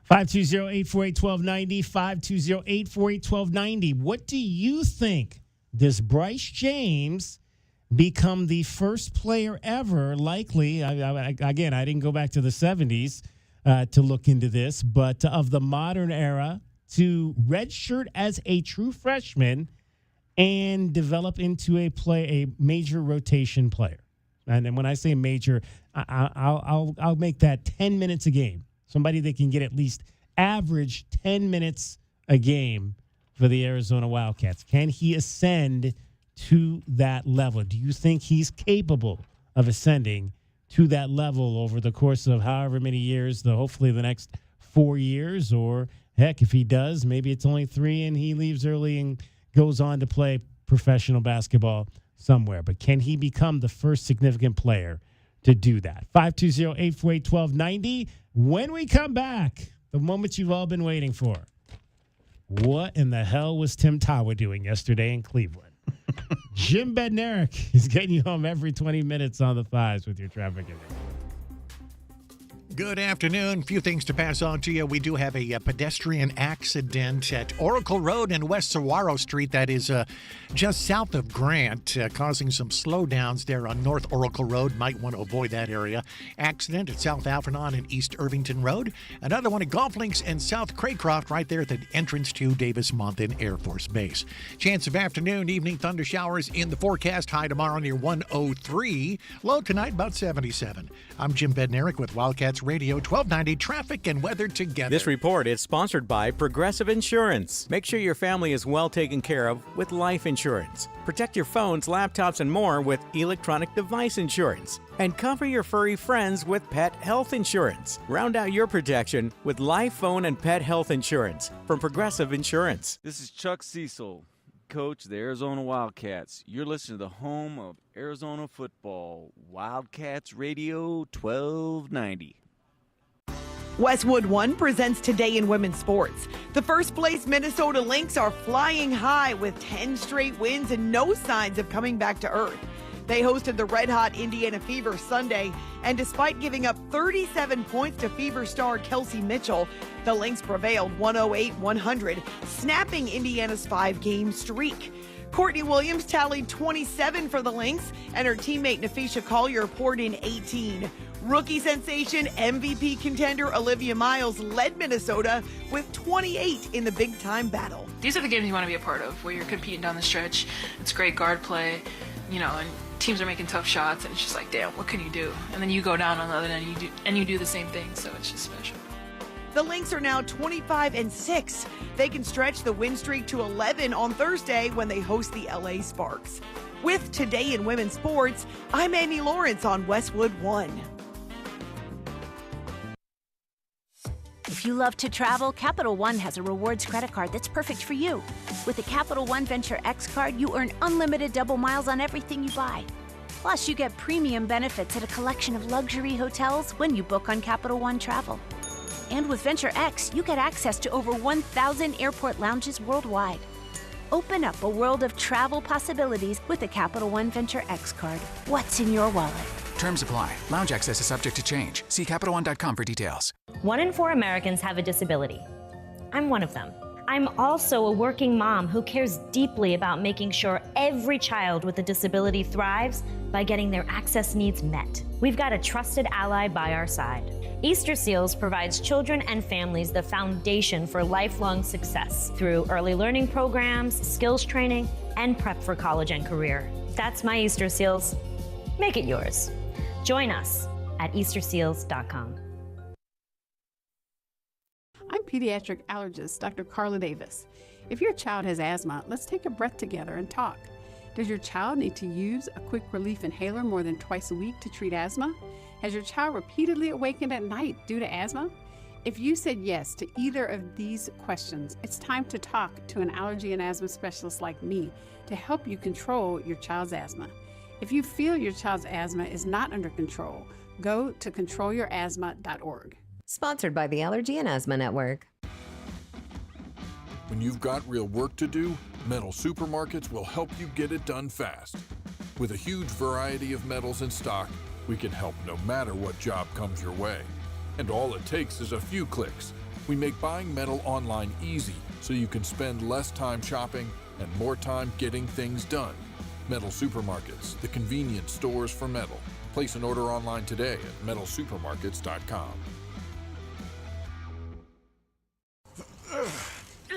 S11: 520-848-1290, 520-848-1290. What do you think? Does Bryce James become the first player ever, likely, again, I didn't go back to the 70s to look into this, but of the modern era, to redshirt as a true freshman and develop into a major rotation player? And then when I say major, I'll make that 10 minutes a game. Somebody that can get at least average 10 minutes a game for the Arizona Wildcats. Can he ascend to that level? Do you think he's capable of ascending to that level over the course of however many years, hopefully the next 4 years? Or, heck, if he does, maybe it's only 3 and he leaves early and goes on to play professional basketball somewhere. But can he become the first significant player to do that? 520-848-1290. When we come back, the moment you've all been waiting for. What in the hell was Tim Tawa doing yesterday in Cleveland? Jim Bednarik is getting you home every 20 minutes on the Fives with your traffic info.
S18: Good afternoon. Few things to pass on to you. We do have a pedestrian accident at Oracle Road and West Saguaro Street. That is just south of Grant, causing some slowdowns there on North Oracle Road. Might want to avoid that area. Accident at South Alvernon and East Irvington Road. Another one at Golf Links and South Craycroft, right there at the entrance to Davis-Monthan Air Force Base. Chance of afternoon, evening thunder showers in the forecast. High tomorrow near 103. Low tonight about 77. I'm Jim Bednarik with Wildcats Radio 1290 traffic and weather together.
S5: This report is sponsored by Progressive Insurance. Make sure your family is well taken care of with life insurance. Protect your phones, laptops, and more with electronic device insurance. And cover your furry friends with pet health insurance. Round out your protection with life, phone, and pet health insurance from Progressive Insurance.
S8: This is Chuck Cecil, coach of the Arizona Wildcats. You're listening to the home of Arizona football, Wildcats Radio 1290.
S9: Westwood One presents Today in Women's Sports. The first-place Minnesota Lynx are flying high with 10 straight wins and no signs of coming back to earth. They hosted the red-hot Indiana Fever Sunday, and despite giving up 37 points to Fever star Kelsey Mitchell, the Lynx prevailed 108-100, snapping Indiana's 5-game streak. Courtney Williams tallied 27 for the Lynx, and her teammate Nafisha Collier poured in 18. Rookie sensation MVP contender Olivia Miles led Minnesota with 28 in the big-time battle.
S12: These are the games you want to be a part of, where you're competing down the stretch. It's great guard play, and teams are making tough shots, and it's just like, damn, what can you do? And then you go down on the other end, and you do the same thing, so it's just special.
S9: The Lynx are now 25-6. They can stretch the win streak to 11 on Thursday when they host the LA Sparks. With Today in Women's Sports, I'm Amy Lawrence on Westwood One.
S14: If you love to travel, Capital One has a rewards credit card that's perfect for you. With the Capital One Venture X card, you earn unlimited double miles on everything you buy. Plus, you get premium benefits at a collection of luxury hotels when you book on Capital One Travel. And with Venture X, you get access to over 1,000 airport lounges worldwide. Open up a world of travel possibilities with the Capital One Venture X card. What's in your wallet?
S15: Terms apply. Lounge access is subject to change. See CapitalOne.com for details.
S16: 1 in 4 Americans have a disability. I'm one of them. I'm also a working mom who cares deeply about making sure every child with a disability thrives by getting their access needs met. We've got a trusted ally by our side. Easter Seals provides children and families the foundation for lifelong success through early learning programs, skills training, and prep for college and career. That's my Easter Seals. Make it yours. Join us at easterseals.com.
S25: I'm pediatric allergist Dr. Carla Davis. If your child has asthma, let's take a breath together and talk. Does your child need to use a quick relief inhaler more than twice a week to treat asthma? Has your child repeatedly awakened at night due to asthma? If you said yes to either of these questions, it's time to talk to an allergy and asthma specialist like me to help you control your child's asthma. If you feel your child's asthma is not under control, go to controlyourasthma.org.
S29: Sponsored by the Allergy and Asthma Network.
S30: When you've got real work to do, Metal Supermarkets will help you get it done fast. With a huge variety of metals in stock, we can help no matter what job comes your way. And all it takes is a few clicks. We make buying metal online easy so you can spend less time shopping and more time getting things done. Metal Supermarkets, the convenience stores for metal. Place an order online today at metalsupermarkets.com.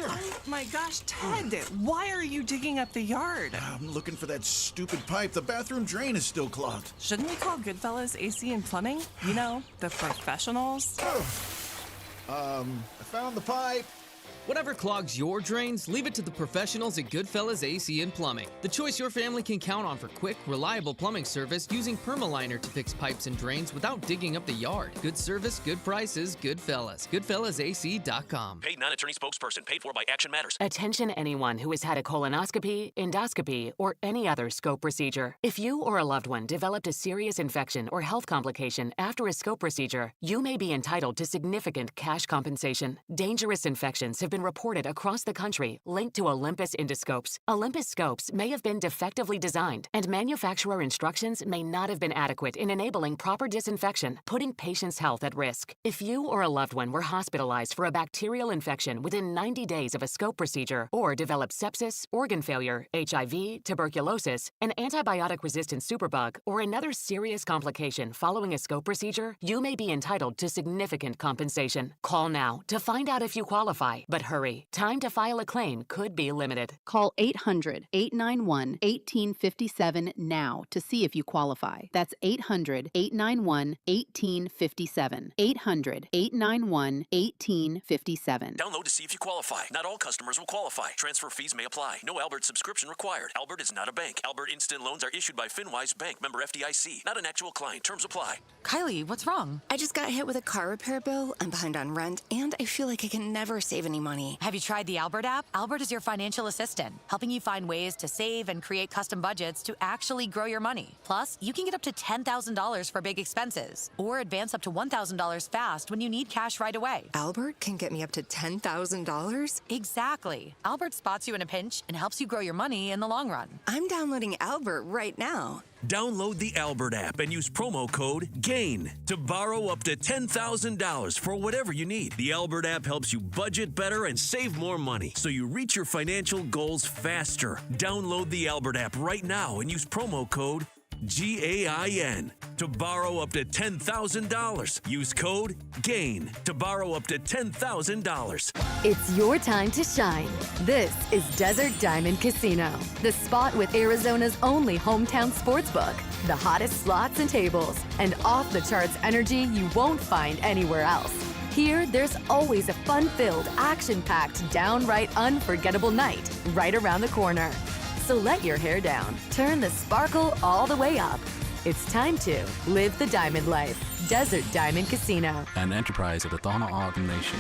S31: Oh my gosh, Ted, why are you digging up the yard?
S32: I'm looking for that stupid pipe. The bathroom drain is still clogged.
S31: Shouldn't we call Goodfellas AC and Plumbing? You know, the professionals?
S32: I found the pipe.
S33: Whatever clogs your drains, leave it to the professionals at Goodfellas AC and Plumbing. The choice your family can count on for quick, reliable plumbing service using Permaliner to fix pipes and drains without digging up the yard. Good service, good prices, Goodfellas. GoodfellasAC.com.
S3: Paid non-attorney spokesperson. Paid for by Action Matters.
S34: Attention anyone who has had a colonoscopy, endoscopy, or any other scope procedure. If you or a loved one developed a serious infection or health complication after a scope procedure, you may be entitled to significant cash compensation. Dangerous infections have been reported across the country linked to Olympus endoscopes. Olympus scopes may have been defectively designed, and manufacturer instructions may not have been adequate in enabling proper disinfection, putting patients' health at risk. If you or a loved one were hospitalized for a bacterial infection within 90 days of a scope procedure, or developed sepsis, organ failure, HIV, tuberculosis, an antibiotic-resistant superbug, or another serious complication following a scope procedure, you may be entitled to significant compensation. Call now to find out if you qualify. But hurry, time to file a claim could be limited.
S2: Call 800-891-1857 now to see if you qualify. That's 800-891-1857. 800-891-1857.
S3: Download to see if you qualify. Not all customers will qualify. Transfer fees may apply. No Albert subscription required. Albert is not a bank. Albert Instant Loans are issued by FinWise Bank, member FDIC. Not an actual client. Terms apply.
S6: Kylie, what's wrong? I just got hit with a car repair bill. I'm behind on rent, and I feel like I can never save any money.
S7: Have you tried the Albert app? Albert is your financial assistant, helping you find ways to save and create custom budgets to actually grow your money. Plus, you can get up to $10,000 for big expenses, or advance up to $1,000 fast when you need cash right away.
S6: Albert can get me up to $10,000?
S7: Exactly. Albert spots you in a pinch and helps you grow your money in the long run.
S6: I'm downloading Albert right now.
S3: Download the Albert app and use promo code GAIN to borrow up to $10,000 for whatever you need. The Albert app helps you budget better and save more money so you reach your financial goals faster. Download the Albert app right now and use promo code GAIN to borrow up to $10,000. Use code GAIN to borrow up to $10,000.
S10: It's your time to shine. This is Desert Diamond Casino, the spot with Arizona's only hometown sportsbook, the hottest slots and tables, and off-the-charts energy you won't find anywhere else. Here, there's always a fun-filled, action-packed, downright unforgettable night right around the corner. So let your hair down, turn the sparkle all the way up. It's time to live the diamond life. Desert Diamond Casino.
S15: An enterprise of the Thana Ogden Nation.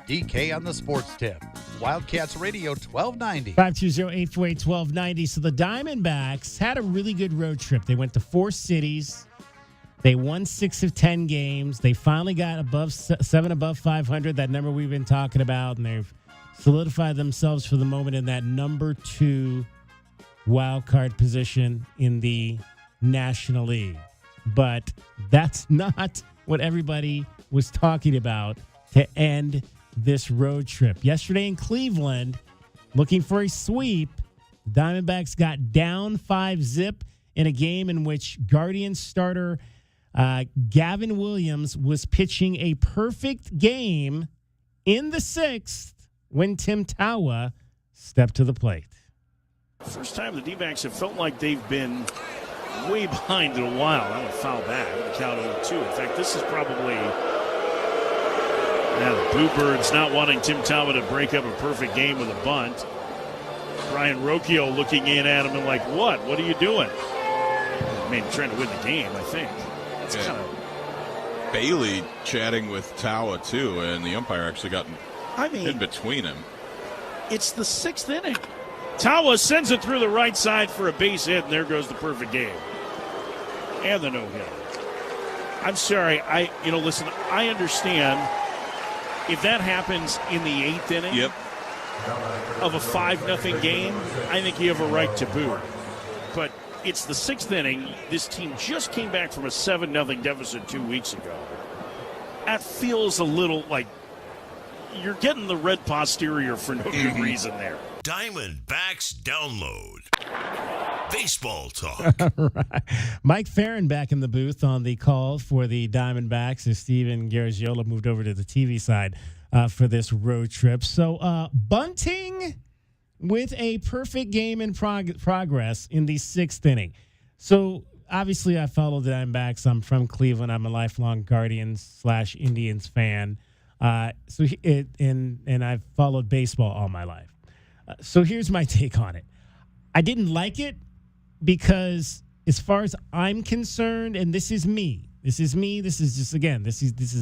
S13: DK on the Sports Tip. Wildcats Radio 1290.
S11: 520-848-1290. So the Diamondbacks had a really good road trip. They went to 4 cities. They won 6 of 10 games. They finally got above 7 above 500, that number we've been talking about, and they've solidified themselves for the moment in that number 2 wild card position in the National League. But that's not what everybody was talking about to end this road trip. Yesterday in Cleveland, looking for a sweep, the Diamondbacks got down 5-0 in a game in which Guardians starter Gavin Williams was pitching a perfect game in the 6th when Tim Tawa stepped to the plate.
S17: First time the D-backs have felt like they've been way behind in a while. I would foul back. I would count 0-2. In fact, this is probably... Now the Bluebirds not wanting Tim Tawa to break up a perfect game with a bunt. Brian Rocchio looking in at him and like, what? What are you doing? I mean, trying to win the game, I think. It's kind of...
S19: Bailey chatting with Tawa, too, and the umpire actually got in between him.
S17: It's the 6th inning. Tawa sends it through the right side for a base hit, and there goes the perfect game. And the no-hitter. I'm sorry. Listen, I understand... If that happens in the 8th inning of a 5-0 game, I think you have a right to boo. But it's the 6th inning. This team just came back from a 7-0 deficit 2 weeks ago. That feels a little like you're getting the red posterior for no good reason there.
S20: Diamondbacks Download. Baseball talk.
S11: All right. Mike Farron back in the booth on the call for the Diamondbacks as Steven Garagiola moved over to the TV side for this road trip. So bunting with a perfect game in progress in the 6th inning. So obviously I follow the Diamondbacks. I'm from Cleveland. I'm a lifelong Guardians/Indians fan. And I've followed baseball all my life. So here's my take on it. I didn't like it because as far as I'm concerned, and this is me, this is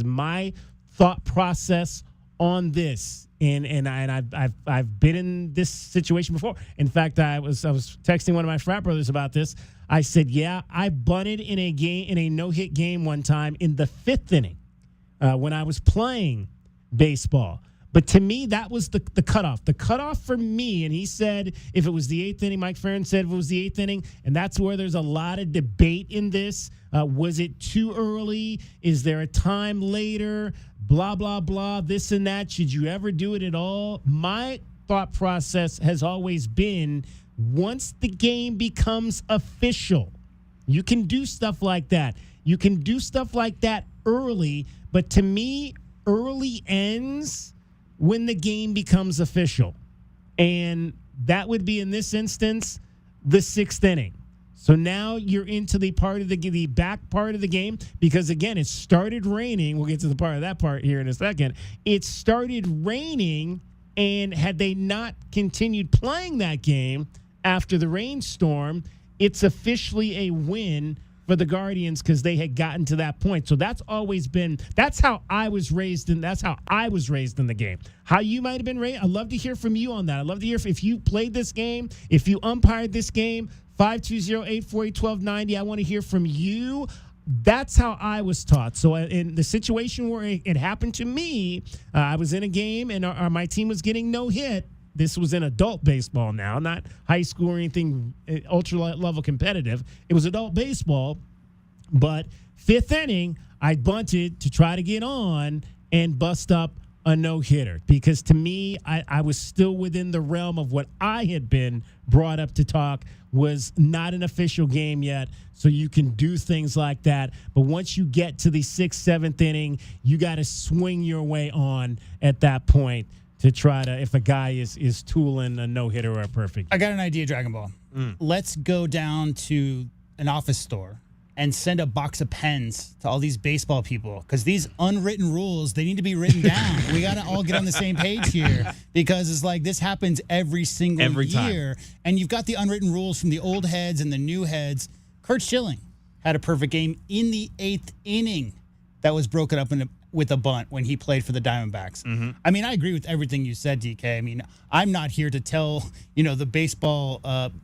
S11: my thought process on this. And I've been in this situation before. In fact, I was texting one of my frat brothers about this. I said, yeah, I bunted in a no-hit game one time in the 5th inning when I was playing baseball. But to me, that was the cutoff. The cutoff for me, and he said if it was the 8th inning, Mike Farron said if it was the 8th inning, and that's where there's a lot of debate in this. Was it too early? Is there a time later? Blah, blah, blah, this and that. Should you ever do it at all? My thought process has always been once the game becomes official, you can do stuff like that. You can do stuff like that early, but to me, early ends when the game becomes official. And that would be, in this instance, the 6th inning. So now you're into the back part of the game because, again, it started raining. We'll get to that part here in a second. It started raining, and had they not continued playing that game after the rainstorm, it's officially a win for the Guardians because they had gotten to that point. So that's how I was raised in the game. How you might have been raised, I'd love to hear from you on that. I'd love to hear if you played this game, if you umpired this game. 520-848-1290. I want to hear from you. That's how I was taught. So in the situation where it happened to me, I was in a game and my team was getting no hit. This was in adult baseball now, not high school or anything ultra-level competitive. It was adult baseball. But 5th inning, I bunted to try to get on and bust up a no-hitter because to me, I was still within the realm of what I had been brought up to talk was not an official game yet, so you can do things like that. But once you get to the 6th, 7th inning, you got to swing your way on at that point to try to, if a guy is tooling a no-hitter or a perfect.
S1: I got an idea, Dragon Ball. Let's go down to an office store and send a box of pens to all these baseball people because these unwritten rules, they need to be written down. We got to all get on the same page here because it's like this happens every single year. And you've got the unwritten rules from the old heads and the new heads. Kurt Schilling had a perfect game in the 8th inning that was broken up with a bunt when he played for the Diamondbacks. Mm-hmm. I mean, I agree with everything you said, DK. I mean, I'm not here to tell, the baseball,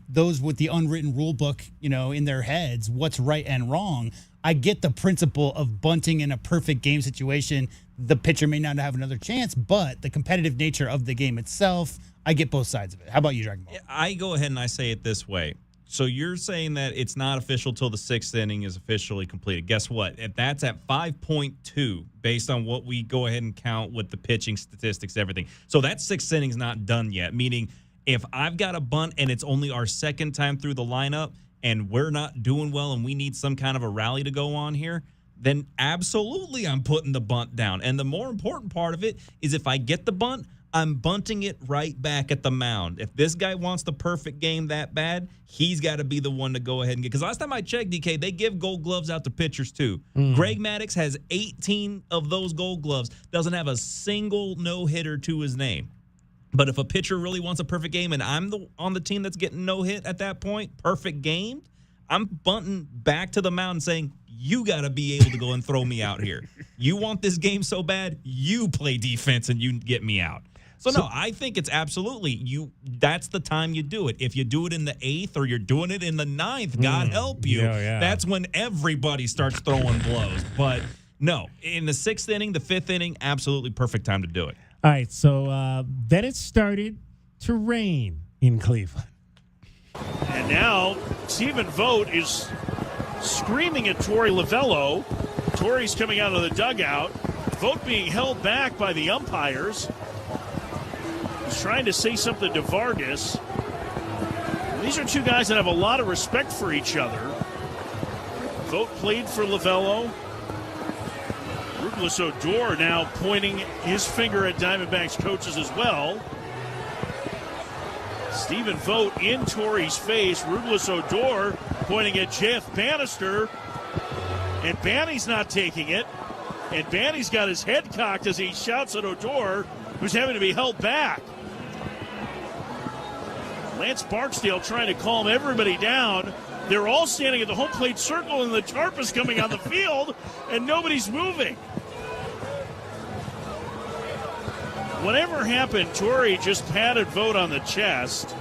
S1: those with the unwritten rule book, in their heads, what's right and wrong. I get the principle of bunting in a perfect game situation. The pitcher may not have another chance, but the competitive nature of the game itself, I get both sides of it. How about you, Dragon Ball?
S4: I go ahead and I say it this way. So you're saying that it's not official till the 6th inning is officially completed. Guess what? That's at 5.2 based on what we go ahead and count with the pitching statistics, everything. So that 6th inning's not done yet, meaning if I've got a bunt and it's only our second time through the lineup and we're not doing well and we need some kind of a rally to go on here, then absolutely I'm putting the bunt down. And the more important part of it is if I get the bunt, I'm bunting it right back at the mound. If this guy wants the perfect game that bad, he's got to be the one to go ahead and get. Because last time I checked, DK, they give gold gloves out to pitchers too. Greg Maddux has 18 of those gold gloves. Doesn't have a single no-hitter to his name. But if a pitcher really wants a perfect game and I'm on the team that's getting no hit at that point, perfect game, I'm bunting back to the mound and saying, you got to be able to go and throw me out here. You want this game so bad, you play defense and you get me out. So, no, I think it's absolutely that's the time you do it. If you do it in the 8th or you're doing it in the 9th, God help you. Yeah. That's when everybody starts throwing blows. But, no, in the 6th inning, the 5th inning, absolutely perfect time to do it.
S11: All right, so then it started to rain in Cleveland.
S17: And now Stephen Vogt is screaming at Torey Lovello. Torey's coming out of the dugout. Vogt being held back by the umpires. He's trying to say something to Vargas. And these are two guys that have a lot of respect for each other. Vogt played for Lovello. Ruglis Odor now pointing his finger at Diamondbacks coaches as well. Stephen Vogt in Torey's face. Ruglis Odor pointing at Jeff Bannister. And Banny's not taking it. And Banny's got his head cocked as he shouts at Odor, who's having to be held back. Lance Barksdale trying to calm everybody down. They're all standing at the home plate circle, and the tarp is coming on the field, and nobody's moving. Whatever happened, Torey just patted Vogt on the chest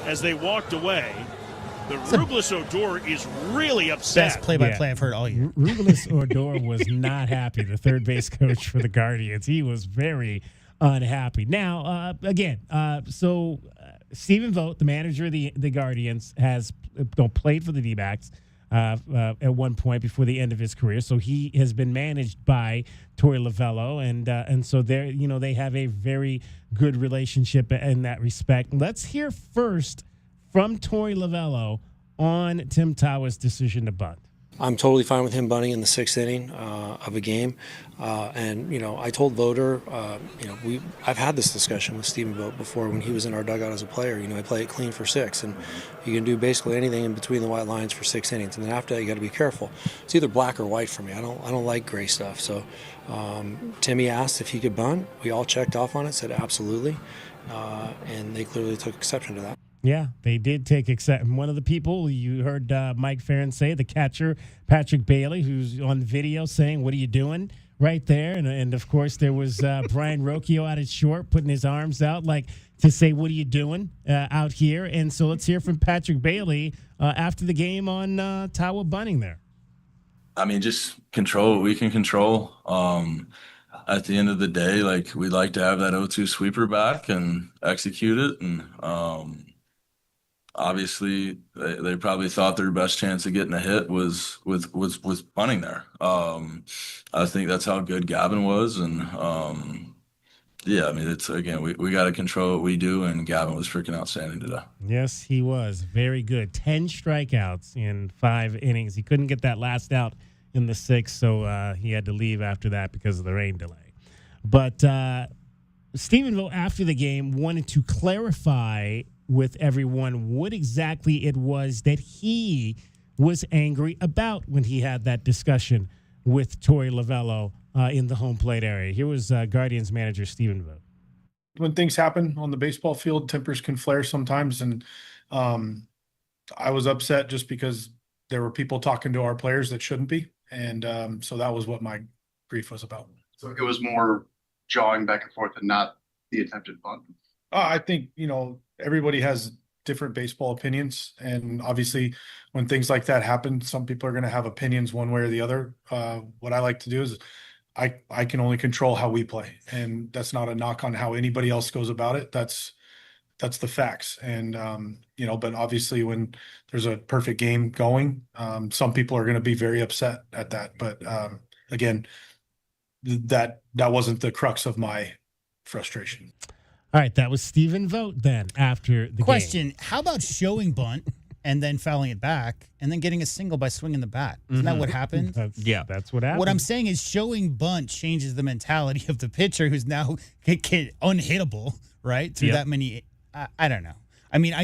S17: as they walked away. The Ruglis Odor is really upset.
S1: Best play-by-play I've heard all year.
S11: Ruglis Odor was not happy, the third base coach for the Guardians. He was very unhappy. Now, again, Stephen Vogt, the manager of the Guardians, has played for the D-backs. at one point before the end of his career. So he has been managed by Torey Lovullo, and so they have a very good relationship in that respect. Let's hear first from Torey Lovullo on Tim Tawa's decision to bunt.
S5: I'm totally fine with him bunting in the 6th inning of a game. And, I told Voter, I've had this discussion with Stephen Vogt before when he was in our dugout as a player. I play it clean for 6, and you can do basically anything in between the white lines for 6 innings. And then after that, you got to be careful. It's either black or white for me. I don't like gray stuff. So Timmy asked if he could bunt. We all checked off on it, said absolutely. And they clearly took exception to that.
S11: Yeah, they did take exception. One of the people you heard Mike Farron say, the catcher, Patrick Bailey, who's on video saying, "What are you doing?" right there. And of course, there was Brian Rocchio out at short, putting his arms out like to say, "What are you doing out here?" And so let's hear from Patrick Bailey after the game on Tawa bunting there.
S8: I mean, just control what we can control. At the end of the day, we'd like to have that 0-2 sweeper back and execute it. And obviously, they probably thought their best chance of getting a hit was bunting there. I think that's how good Gavin was, and it's again we got to control what we do, and Gavin was freaking outstanding today.
S11: Yes, he was very good. 10 strikeouts in 5 innings. He couldn't get that last out in the 6th, so he had to leave after that because of the rain delay. But Stephen Vogt, after the game, wanted to clarify with everyone what exactly it was that he was angry about when he had that discussion with Torey Lovullo in the home plate area. Here was Guardians manager Stephen Vogt.
S9: When things happen on the baseball field, tempers can flare sometimes, and I was upset just because there were people talking to our players that shouldn't be, and so that was what my grief was about.
S12: So it was more jawing back and forth and not the attempted bunt?
S9: I think, everybody has different baseball opinions. And obviously, when things like that happen, some people are going to have opinions one way or the other. What I like to do is I can only control how we play. And that's not a knock on how anybody else goes about it. That's the facts. And, but obviously when there's a perfect game going, some people are going to be very upset at that. But again, that wasn't the crux of my frustration.
S11: All right, that was Stephen Vogt then after the
S1: Question,
S11: game.
S1: how about showing bunt and then fouling it back and then getting a single by swinging the bat? Isn't that what happened?
S11: That's what happened.
S1: What I'm saying is showing bunt changes the mentality of the pitcher who's now unhittable, right? Through that many, I don't know. I mean,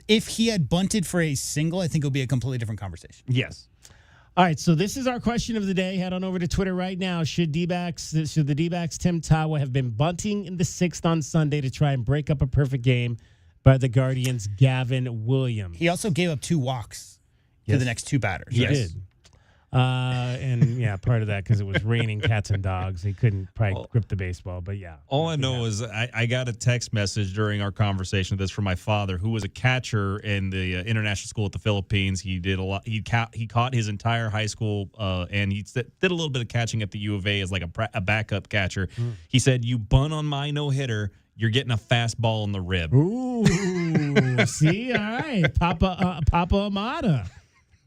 S1: if he had bunted for a single, I think it would be a completely different conversation.
S11: Yes. All right, so this is our question of the day. Head on over to Twitter right now. Should the D-backs Tim Tawa have been bunting in the 6th on Sunday to try and break up a perfect game by the Guardians' Gavin Williams?
S1: He also gave up 2 walks to the next 2 batters.
S11: He did. Part of that because it was raining cats and dogs. He couldn't probably grip the baseball, but yeah.
S4: All I know is I got a text message during our conversation of this from my father, who was a catcher in the international school at the Philippines. He did a lot. He caught his entire high school, and he did a little bit of catching at the U of A as like a backup catcher. He said, "You bunt on my no-hitter, you're getting a fastball in the rib."
S11: Ooh, see, all right, Papa Amada.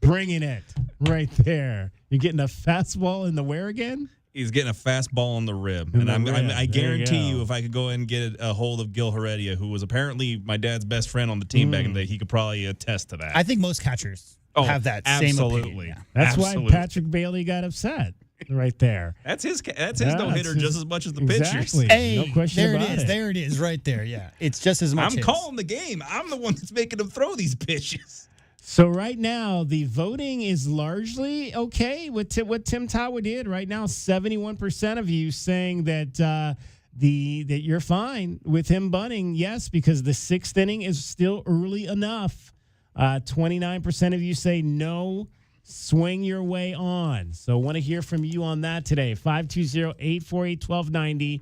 S11: Bringing it right there. You're getting a fastball in the where again?
S4: He's getting a fastball in the rib. And I guarantee you, if I could go and get a hold of Gil Heredia, who was apparently my dad's best friend on the team back in the day, he could probably attest to that.
S1: I think most catchers have that same opinion. Yeah.
S11: That's why Patrick Bailey got upset right there.
S4: That's his no-hitter just as much as the pitcher's.
S11: Exactly.
S1: Hey,
S11: no question
S1: there
S11: about
S1: it is.
S11: it.
S1: There it is right there. Yeah. It's just as much
S4: I'm calling the game. I'm the one that's making him throw these pitches.
S11: So right now, the voting is largely okay with what Tim Tawa did. Right now, 71% of you saying that that you're fine with him bunting. Yes, because the 6th inning is still early enough. 29% of you say no, swing your way on. So I want to hear from you on that today. 520-848-1290.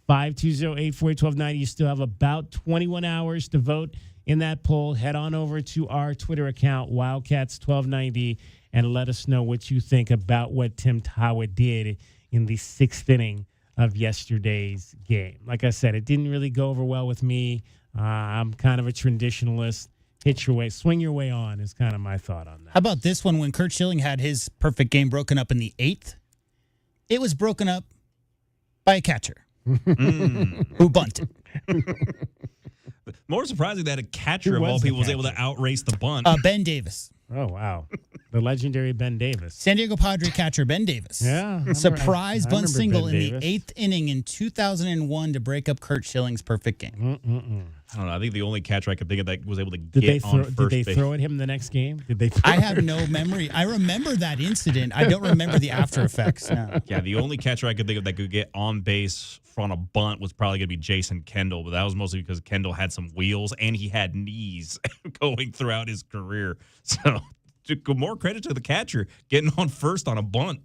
S11: 520-848-1290. You still have about 21 hours to vote in that poll. Head on over to our Twitter account, Wildcats1290, and let us know what you think about what Tim Tawa did in the 6th inning of yesterday's game. Like I said, it didn't really go over well with me. I'm kind of a traditionalist. swing your way on is kind of my thought on that.
S1: How about this one when Curt Schilling had his perfect game broken up in the 8th? It was broken up by a catcher who bunted.
S4: More surprising that a catcher of all people was able to outrace the bunt.
S1: Ben Davis.
S11: Oh, wow. The legendary Ben Davis.
S1: San Diego Padre catcher Ben Davis.
S11: Yeah.
S1: Surprise bunt single
S11: Ben
S1: in
S11: Davis.
S1: the 8th inning in 2001 to break up Curt Schilling's perfect game.
S4: I don't know. I think the only catcher I could think of that was able to get on first
S11: Did they
S4: base.
S11: throw at him the next game?
S1: I have no memory. I remember that incident. I don't remember the after effects. No.
S4: Yeah, the only catcher I could think of that could get on base on a bunt was probably going to be Jason Kendall, but that was mostly because Kendall had some wheels and he had knees going throughout his career. So more credit to the catcher getting on first on a bunt.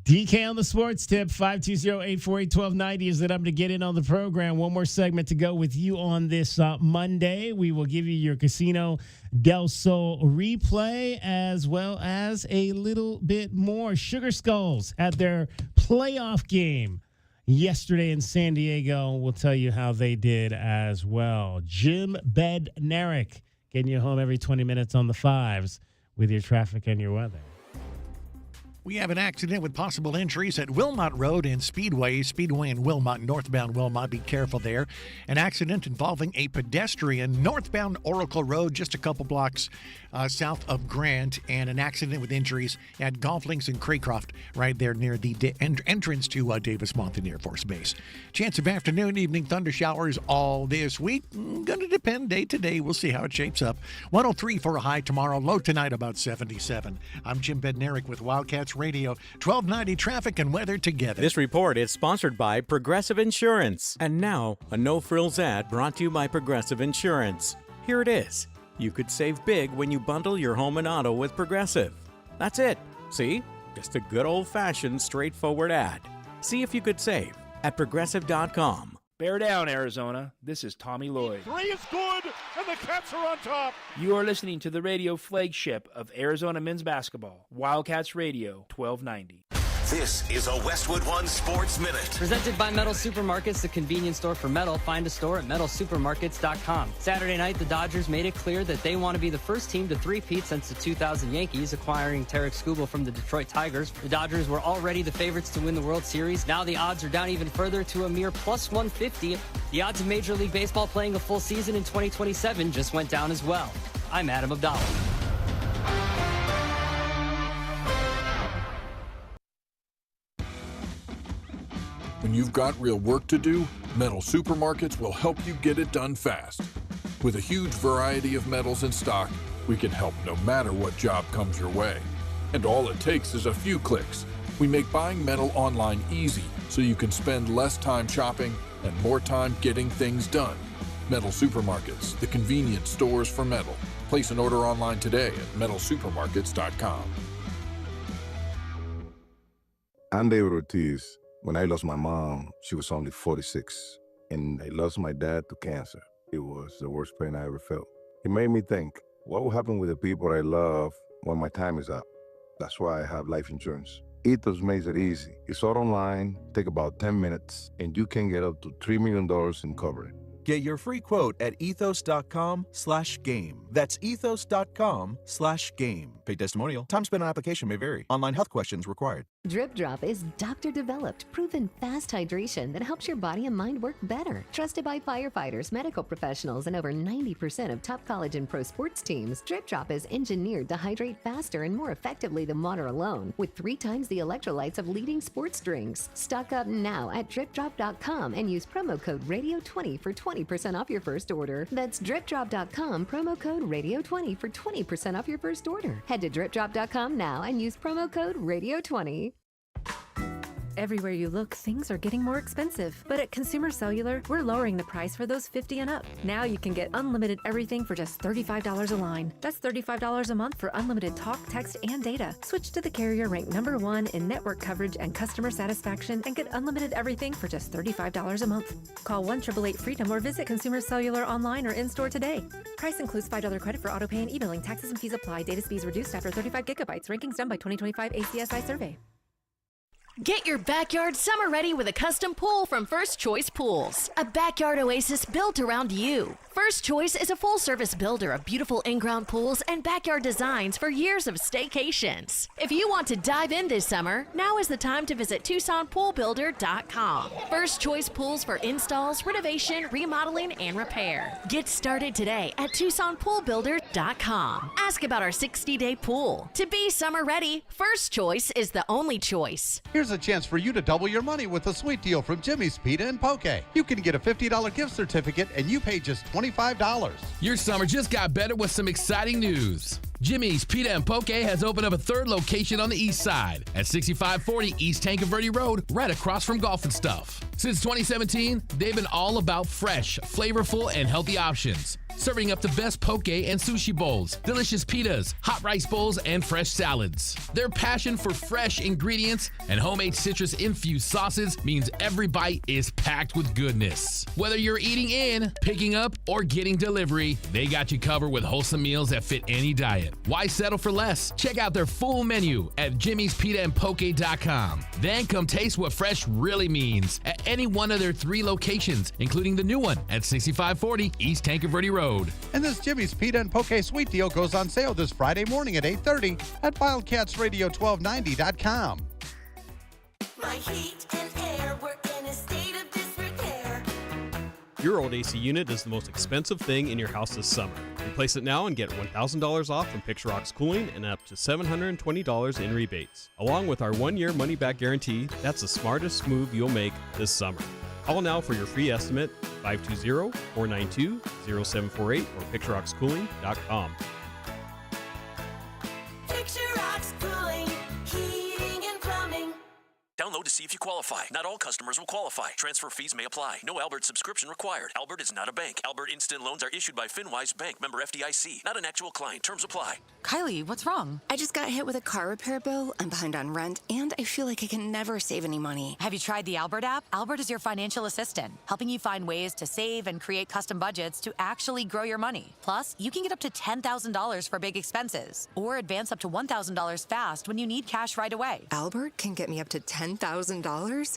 S11: DK on the sports tip, 520-848-1290 is the number to get in on the program. One more segment to go with you on this Monday. We will give you your Casino Del Sol replay as well as a little bit more. Sugar Skulls had their playoff game yesterday in San Diego. We'll tell you how they did as well. Jim Bednarik getting you home every 20 minutes on the fives with your traffic and your weather.
S13: We have an accident with possible injuries at Wilmot Road and Speedway in Wilmot, northbound Wilmot. Be careful there. An accident involving a pedestrian northbound Oracle Road, just a couple blocks south of Grant, and an accident with injuries at Golf Links and Craycroft, right there near the entrance to Davis-Monthan Air Force Base. Chance of afternoon, evening thunder showers all this week. Going to depend day to day. We'll see how it shapes up. 103 for a high tomorrow, low tonight about 77. I'm Jim Bednarik with Wildcats Radio, 1290 traffic and weather together.
S14: This report is sponsored by Progressive Insurance. And now, a no-frills ad brought to you by Progressive Insurance. Here it is. You could save big when you bundle your home and auto with Progressive. That's it. See? Just a good old-fashioned, straightforward ad. See if you could save at Progressive.com.
S16: Bear down, Arizona. This is Tommy Lloyd.
S17: Three is good, and the Cats are on top.
S16: You are listening to the radio flagship of Arizona men's basketball, Wildcats Radio, 1290.
S20: This is a Westwood One Sports Minute.
S18: Presented by Metal Supermarkets, the convenience store for metal. Find a store at metalsupermarkets.com. Saturday night, the Dodgers made it clear that they want to be the first team to three-peat since the 2000 Yankees, acquiring Tarek Skubal from the Detroit Tigers. The Dodgers were already the favorites to win the World Series. Now the odds are down even further to a mere plus 150. The odds of Major League Baseball playing a full season in 2027 just went down as well. I'm Adam Abdallah.
S21: When you've got real work to do, Metal Supermarkets will help you get it done fast. With a huge variety of metals in stock, we can help no matter what job comes your way. And all it takes is a few clicks. We make buying metal online easy so you can spend less time shopping and more time getting things done. Metal Supermarkets, the convenience stores for metal. Place an order online today at metalsupermarkets.com.
S22: I'm David Ortiz. When I lost my mom, she was only 46, and I lost my dad to cancer. It was the worst pain I ever felt. It made me think, what will happen with the people I love when my time is up? That's why I have life insurance. Ethos makes it easy. It's all online, take about 10 minutes, and you can get up to $3 million in coverage.
S23: Get your free quote at ethos.com/game. That's ethos.com/game. Paid testimonial. Time spent on application may vary. Online health questions required.
S10: Drip Drop is doctor-developed, proven fast hydration that helps your body and mind work better. Trusted by firefighters, medical professionals, and over 90% of top college and pro sports teams, Drip Drop is engineered to hydrate faster and more effectively than water alone, with 3 times the electrolytes of leading sports drinks. Stock up now at dripdrop.com and use promo code RADIO20 for 20% off your first order. That's dripdrop.com, promo code RADIO20 for 20% off your first order. Head to dripdrop.com now and use promo code RADIO20.
S24: Everywhere you look, things are getting more expensive. But at Consumer Cellular, we're lowering the price for those 50 and up. Now you can get unlimited everything for just $35 a line. That's $35 a month for unlimited talk, text, and data. Switch to the carrier ranked #1 in network coverage and customer satisfaction and get unlimited everything for just $35 a month. Call 1-888-FREEDOM or visit Consumer Cellular online or in-store today. Price includes $5 credit for autopay and e-billing. Taxes and fees apply. Data speeds reduced after 35 gigabytes. Rankings done by 2025 ACSI survey.
S2: Get your backyard summer ready with a custom pool from First Choice Pools. A backyard oasis built around you. First Choice is a full-service builder of beautiful in-ground pools and backyard designs for years of staycations. If you want to dive in this summer, now is the time to visit TucsonPoolBuilder.com. First Choice Pools for installs, renovation, remodeling, and repair. Get started today at TucsonPoolBuilder.com. Ask about our 60-day pool. To be summer ready, First Choice is the only choice.
S3: Here's a chance for you to double your money with a sweet deal from Jimmy's Pita and Poke. You can get a $50 gift certificate and you pay just $25.
S6: Your summer just got better with some exciting news. Jimmy's Pita and Poke has opened up a third location on the east side at 6540 East Tankerverde Road, right across from Golf and Stuff. Since 2017, they've been all about fresh, flavorful, and healthy options, serving up the best poke and sushi bowls, delicious pitas, hot rice bowls, and fresh salads. Their passion for fresh ingredients and homemade citrus-infused sauces means every bite is packed with goodness. Whether you're eating in, picking up, or getting delivery, they got you covered with wholesome meals that fit any diet. Why settle for less? Check out their full menu at jimmyspitaandpoke.com. Then come taste what fresh really means at any one of their 3 locations, including the new one at 6540 East Tankerverde Road.
S3: And this Jimmy's Pita and Poke sweet deal goes on sale this Friday morning at 8:30 at WildcatsRadio1290.com.
S7: My heat and air were in a state of disrepair.
S25: Your old AC unit is the most expensive thing in your house this summer. Replace it now and get $1,000 off from Picture Rocks Cooling and up to $720 in rebates. Along with our 1-year money-back guarantee, that's the smartest move you'll make this summer. Call now for your free estimate, 520-492-0748 or PictureRocksCooling.com.
S7: Picture Rocks Cooling, heating and plumbing.
S26: Download to see if you qualify. Not all customers will qualify. Transfer fees may apply. No Albert subscription required. Albert is not a bank. Albert Instant Loans are issued by FinWise Bank, member FDIC. Not an actual client. Terms apply.
S27: Kylie, what's wrong? I just got hit with a car repair bill. I'm behind on rent, and I feel like I can never save any money.
S28: Have you tried the Albert app? Albert is your financial assistant, helping you find ways to save and create custom budgets to actually grow your money. Plus, you can get up to $10,000 for big expenses, or advance up to $1,000 fast when you need cash right away.
S27: Albert can get me up to $10,000?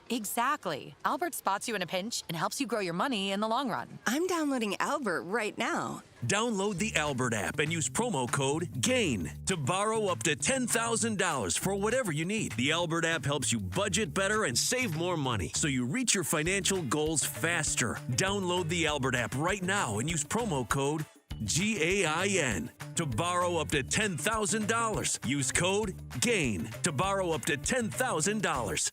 S28: Exactly. Albert spots you in a pinch and helps you grow your money in the long run.
S27: I'm downloading Albert right now.
S26: Download the Albert app and use promo code GAIN to borrow up to $10,000 for whatever you need. The Albert app helps you budget better and save more money so you reach your financial goals faster. Download the Albert app right now and use promo code GAIN to borrow up to $10,000. Use code GAIN to borrow up to $10,000.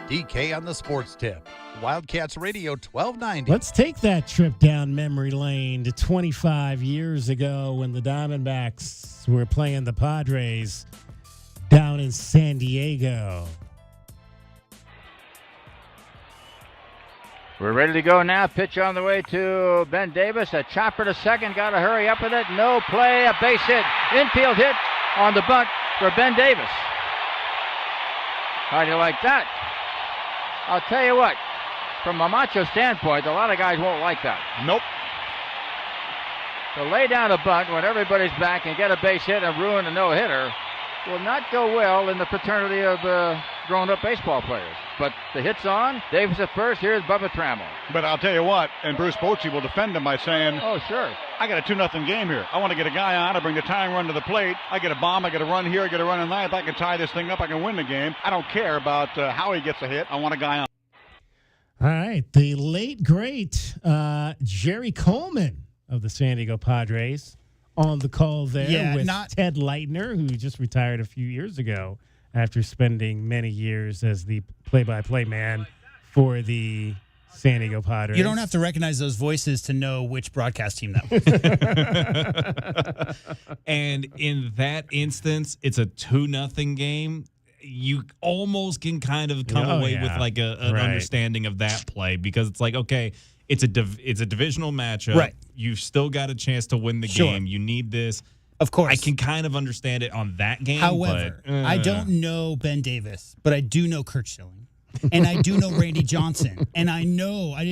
S3: DK on the sports tip. Wildcats Radio 1290.
S11: Let's take that trip down memory lane to 25 years ago when the Diamondbacks were playing the Padres down in San Diego.
S29: We're ready to go now. Pitch on the way to Ben Davis. A chopper to second. Got to hurry up with it. No play. A base hit. Infield hit on the bunt for Ben Davis. How do you like that? I'll tell you what. From a macho standpoint, a lot of guys won't like that. Nope. To lay down a bunt when everybody's back and get a base hit and ruin a no-hitter will not go well in the fraternity of grown-up baseball players. But the hit's on. Davis at first. Here's Bubba Trammell.
S30: But I'll tell you what, and Bruce Bochy will defend him by saying,
S29: oh, sure.
S30: I got a 2-0 game here. I want to get a guy on. I bring the tying run to the plate. I get a bomb. I get a run here. I get a run in that. If I can tie this thing up, I can win the game. I don't care about how he gets a hit. I want a guy on.
S11: All right. The late, great Jerry Coleman of the San Diego Padres on the call there with Ted Leitner, who just retired a few years ago after spending many years as the play-by-play man for the San Diego Padres.
S1: You don't have to recognize those voices to know which broadcast team that was.
S4: And in that instance, it's a 2-0 game. You almost can kind of come away with like an understanding of that play, because it's like, okay, it's a divisional matchup.
S1: Right.
S4: You've still got a chance to win the game. You need this.
S1: Of course.
S4: I can kind of understand it on that game.
S1: However, I don't know Ben Davis, but I do know Kurt Schilling. And I do know Randy Johnson. And I know I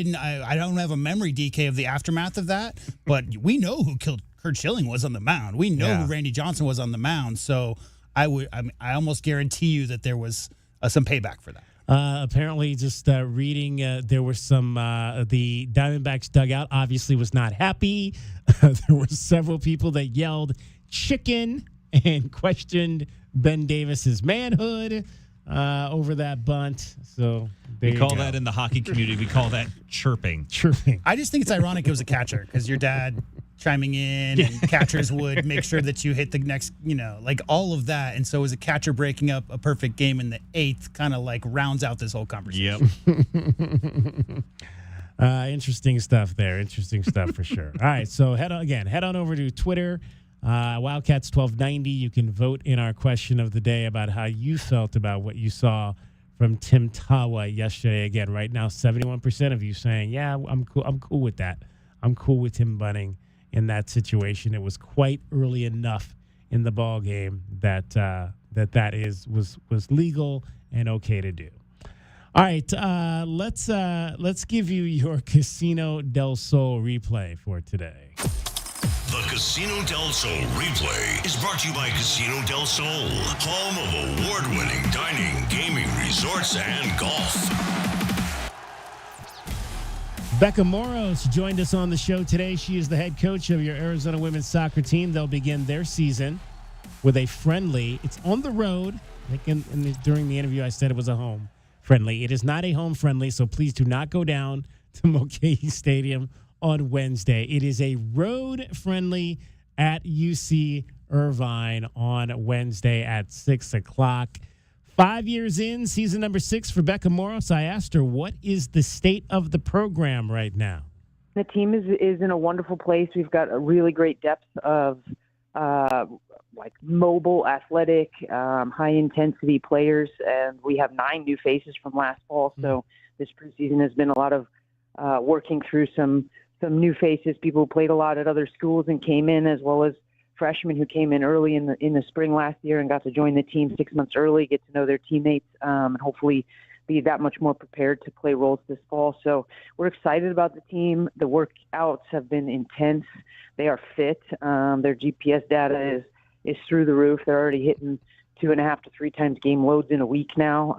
S1: don't have a memory, DK, of the aftermath of that, but we know who killed Kurt Schilling was on the mound. We know who Randy Johnson was on the mound. So I almost guarantee you that there was some payback for that.
S11: Apparently, just reading, there were some, the Diamondbacks dugout obviously was not happy. There were several people that yelled chicken and questioned Ben Davis's manhood over that bunt. So
S4: we call that in the hockey community, we call that chirping.
S11: Chirping.
S1: I just think it's ironic it was a catcher because your dad chiming in and catchers would make sure that you hit the next, like all of that. And so as a catcher breaking up a perfect game in the 8th kind of like rounds out this whole conversation.
S11: Yep. Interesting stuff there. Interesting stuff for sure. All right. So head on over to Twitter, Wildcats 1290. You can vote in our question of the day about how you felt about what you saw from Tim Tawa yesterday. Again, right now, 71% of you saying, yeah, I'm cool. I'm cool with that. I'm cool with him bunting in that situation. It was quite early enough in the ball game that was legal and okay to do. All right, let's give you your Casino del Sol replay for today.
S26: The Casino del Sol replay is brought to you by Casino del Sol, home of award-winning dining, gaming, resorts, and golf.
S11: Becca Moros joined us on the show today. She is the head coach of your Arizona women's soccer team. They'll begin their season with a friendly. It's on the road. During the interview, I said it was a home friendly. It is not a home friendly, so please do not go down to Mulcahy Stadium on Wednesday. It is a road friendly at UC Irvine on Wednesday at 6 o'clock. 5 years in, season number 6 for Becca Moros. I asked her, what is the state of the program right now?
S5: The team is in a wonderful place. We've got a really great depth of mobile, athletic, high-intensity players, and we have 9 new faces from last fall. So this preseason has been a lot of working through some new faces, people who played a lot at other schools and came in, as well as freshmen who came in early in the spring last year and got to join the team 6 months early, get to know their teammates, and hopefully be that much more prepared to play roles this fall. So we're excited about the team. The workouts have been intense. They are fit. Their GPS data is through the roof. They're already hitting 2.5 to 3 times game loads in a week now,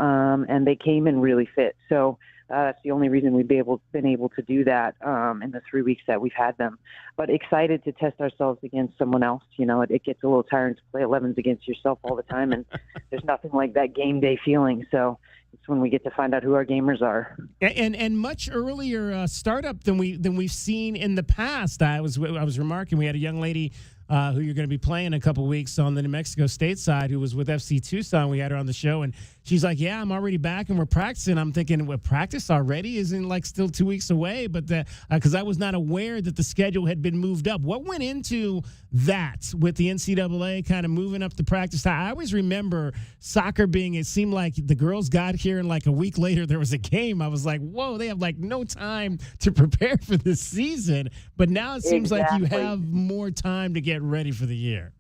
S5: and they came in really fit. So that's the only reason we've been able to do that in the 3 weeks that we've had them. But excited to test ourselves against someone else. It gets a little tiring to play 11s against yourself all the time, and there's nothing like that game day feeling. So it's when we get to find out who our gamers are.
S11: And much earlier startup than we've seen in the past. I was remarking we had a young lady who you're going to be playing in a couple weeks on the New Mexico State side, who was with FC Tucson. We had her on the show, and she's like, yeah, I'm already back, and we're practicing. I'm thinking, what, practice already? Isn't still 2 weeks away? But because I was not aware that the schedule had been moved up. What went into that with the NCAA kind of moving up the practice time? I always remember soccer it seemed like the girls got here, and a week later there was a game. I was like, whoa, they have no time to prepare for this season. But now it seems like you have more time to get ready for the year.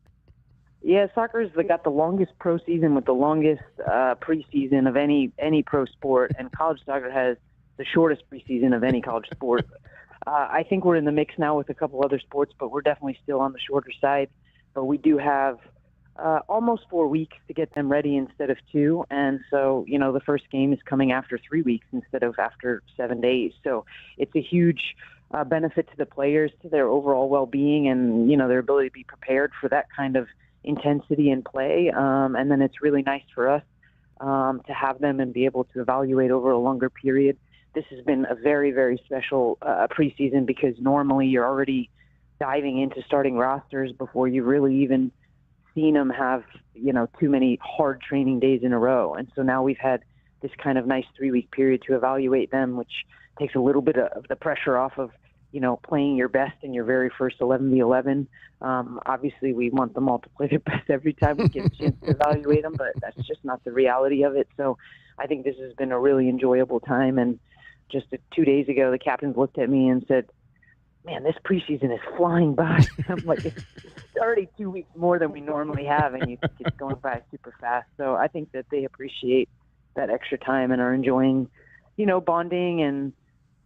S5: Yeah, soccer's got the longest pro season with the longest preseason of any pro sport, and college soccer has the shortest preseason of any college sport. I think we're in the mix now with a couple other sports, but we're definitely still on the shorter side. But we do have almost 4 weeks to get them ready instead of 2, and so the first game is coming after 3 weeks instead of after 7 days. So it's a huge benefit to the players, to their overall well-being, and their ability to be prepared for that kind of intensity and play. And then it's really nice for us to have them and be able to evaluate over a longer period. This has been a very, very special preseason because normally you're already diving into starting rosters before you've really even seen them have too many hard training days in a row. And so now we've had this kind of nice 3-week period to evaluate them, which takes a little bit of the pressure off of playing your best in your very first 11v11. Obviously, we want them all to play their best every time we get a chance to evaluate them, but that's just not the reality of it. So I think this has been a really enjoyable time. And just 2 days ago, the captains looked at me and said, man, this preseason is flying by. I'm like, it's already 2 weeks more than we normally have, and it's going by super fast. So I think that they appreciate that extra time and are enjoying, bonding. And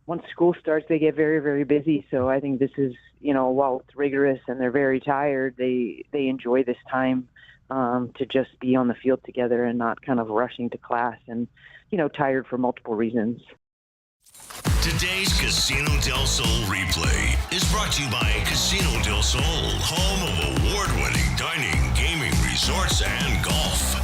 S5: once school starts, they get very, very busy. So I think this is, while it's rigorous and they're very tired, they enjoy this time to just be on the field together and not kind of rushing to class and, tired for multiple reasons.
S8: Today's Casino del Sol replay is brought to you by Casino del Sol, home of award-winning dining, gaming, resorts, and golf.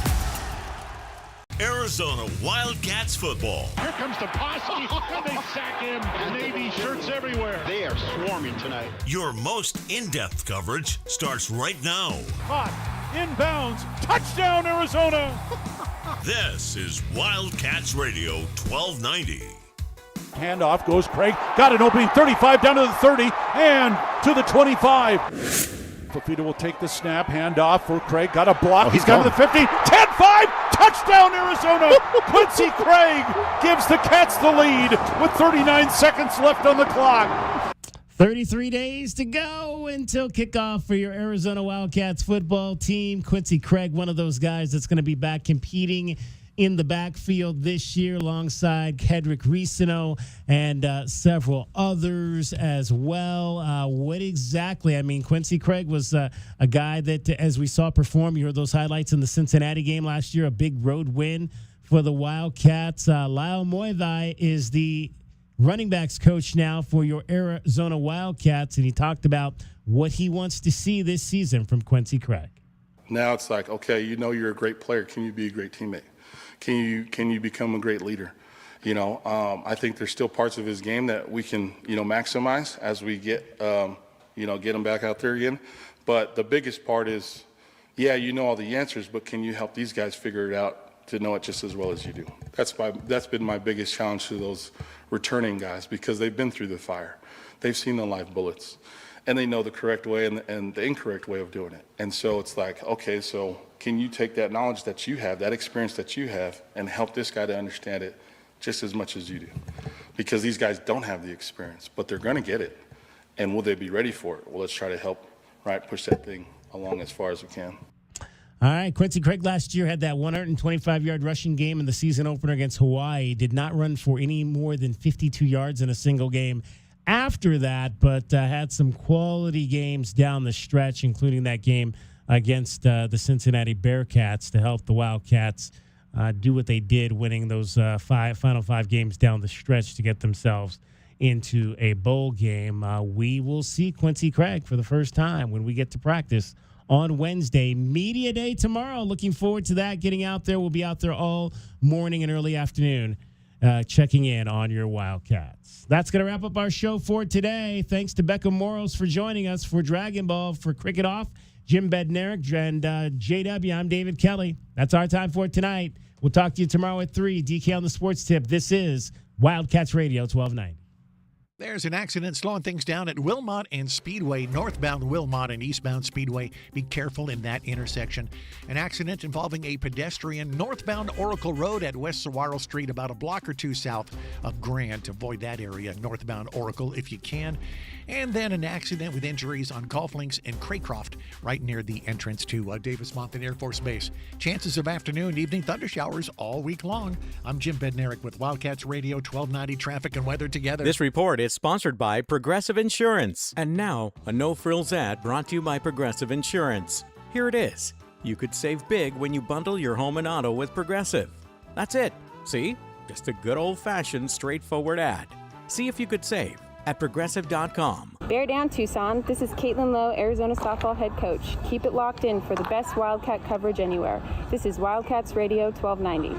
S8: Arizona Wildcats football.
S9: Here comes the posse, and they sack him. Navy shirts everywhere. They are swarming tonight.
S8: Your most in-depth coverage starts right now.
S9: Hot, inbounds, touchdown Arizona.
S8: This is Wildcats Radio 1290.
S9: Handoff goes Craig. Got an opening 35 down to the 30 and to the 25. Fafita will take the snap. Handoff for Craig. Got a block. He's got to the 50. 10-5. Touchdown Arizona. Quincy Craig gives the Cats the lead with 39 seconds left on the clock.
S11: 33 days to go until kickoff for your Arizona Wildcats football team. Quincy Craig, one of those guys that's going to be back competing in the backfield this year alongside Kedrick Risino and several others as well. What exactly? I mean, Quincy Craig was a guy that, as we saw perform, you heard those highlights in the Cincinnati game last year, a big road win for the Wildcats. Lyle Moivai is the running backs coach now for your Arizona Wildcats, and he talked about what he wants to see this season from Quincy Craig.
S12: Now it's like, okay, you're a great player. Can you be a great teammate? Can you become a great leader? I think there's still parts of his game that we can, maximize as we get him back out there again. But the biggest part is, all the answers, but can you help these guys figure it out to know it just as well as you do? That's been my biggest challenge to those returning guys, because they've been through the fire. They've seen the live bullets, and they know the correct way and the incorrect way of doing it. And so it's like, okay, so can you take that knowledge that you have, that experience that you have, and help this guy to understand it just as much as you do? Because these guys don't have the experience, but they're going to get it. And will they be ready for it? Well, let's try to help, push that thing along as far as we can.
S11: All right, Quincy Craig last year had that 125-yard rushing game in the season opener against Hawaii. Did not run for any more than 52 yards in a single game after that, but had some quality games down the stretch, including that game against the Cincinnati Bearcats to help the Wildcats do what they did, winning those final five games down the stretch to get themselves into a bowl game. We will see Quincy Craig for the first time when we get to practice on Wednesday. Media Day tomorrow. Looking forward to that. Getting out there. We'll be out there all morning and early afternoon checking in on your Wildcats. That's going to wrap up our show for today. Thanks to Becca Moros for joining us for Dragon Ball, for Cricket Off, Jim Bednarik, and JW. I'm David Kelly. That's our time for tonight. We'll talk to you tomorrow at 3. DK on the Sports Tip. This is Wildcats Radio 1290.
S13: There's an accident slowing things down at Wilmot and Speedway, northbound Wilmot and eastbound Speedway. Be careful in that intersection. An accident involving a pedestrian northbound Oracle Road at West Saguaro Street, about a block or two south of Grant. Avoid that area, northbound Oracle, if you can. And then an accident with injuries on Golf Links in Craycroft, right near the entrance to Davis-Monthan Air Force Base. Chances of afternoon and evening thunder showers all week long. I'm Jim Bednarik with Wildcats Radio 1290 Traffic and Weather Together.
S14: This report is sponsored by Progressive Insurance. And now, a no-frills ad brought to you by Progressive Insurance. Here it is. You could save big when you bundle your home and auto with Progressive. That's it. See? Just a good old-fashioned, straightforward ad. See if you could save at Progressive.com.
S15: Bear down, Tucson. This is Caitlin Lowe, Arizona softball head coach. Keep it locked in for the best Wildcat coverage anywhere. This is Wildcats Radio 1290.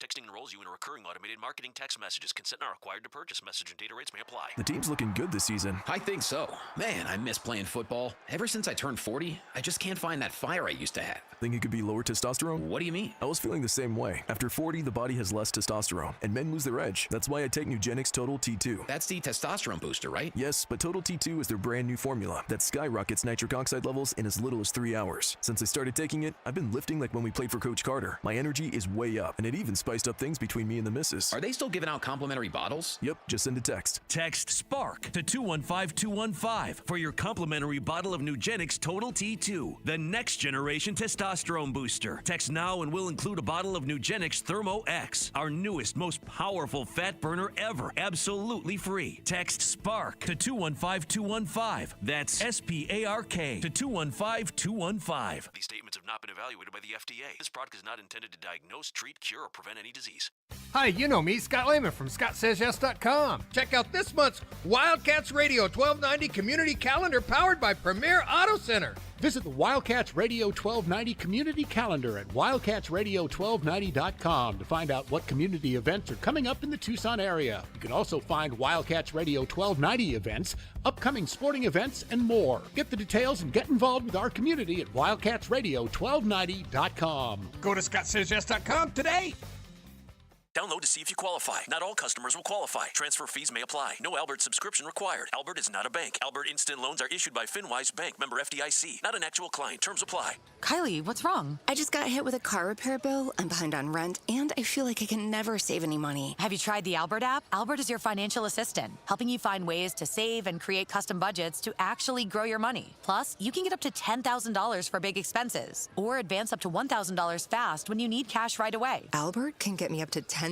S16: Texting enrolls you in a recurring automated marketing text messages. Consent not required to purchase. Message and data rates may apply.
S17: The team's looking good this season.
S19: I think so. Man, I miss playing football. Ever since I turned 40, I just can't find that fire I used to have.
S17: Think it could be lower testosterone?
S19: What do you mean?
S17: I was feeling the same way. After 40, the body has less testosterone, and men lose their edge. That's why I take Nugenix Total T2.
S19: That's the testosterone booster, right?
S17: Yes, but Total T2 is their brand new formula that skyrockets nitric oxide levels in as little as 3 hours. Since I started taking it, I've been lifting like when we played for Coach Carter. My energy is way up, and it even spiced up things between me and the missus.
S19: Are they still giving out complimentary bottles?
S17: Yep, just send a text.
S26: Text SPARK to 215-215 for your complimentary bottle of Nugenix Total T2, the next generation testosterone booster. Text now and we'll include a bottle of Nugenix Thermo X, our newest, most powerful fat burner ever, absolutely free. Text SPARK to 215-215. That's SPARK to 215-215.
S16: These statements have not been evaluated by the FDA. This product is not intended to diagnose, treat, cure, or prevent any disease.
S2: Hi, you know me, Scott Lehman from ScottSaysYes.com. Check out this month's Wildcats Radio 1290 Community Calendar powered by Premier Auto Center.
S6: Visit the Wildcats Radio 1290 Community Calendar at wildcatsradio1290.com to find out what community events are coming up in the Tucson area. You can also find Wildcats Radio 1290 events, upcoming sporting events, and more. Get the details and get involved with our community at wildcatsradio1290.com.
S2: Go to ScottSaysYes.com today.
S16: Download to see if you qualify. Not all customers will qualify. Transfer fees may apply. No Albert subscription required. Albert is not a bank. Albert Instant Loans are issued by FinWise Bank, member FDIC. Not an actual client. Terms apply.
S28: Kylie, what's wrong?
S27: I just got hit with a car repair bill. I'm behind on rent, and I feel like I can never save any money.
S28: Have you tried the Albert app? Albert is your financial assistant, helping you find ways to save and create custom budgets to actually grow your money. Plus, you can get up to $10,000 for big expenses, or advance up to $1,000 fast when you need cash right away.
S27: Albert can get me up to $10,000?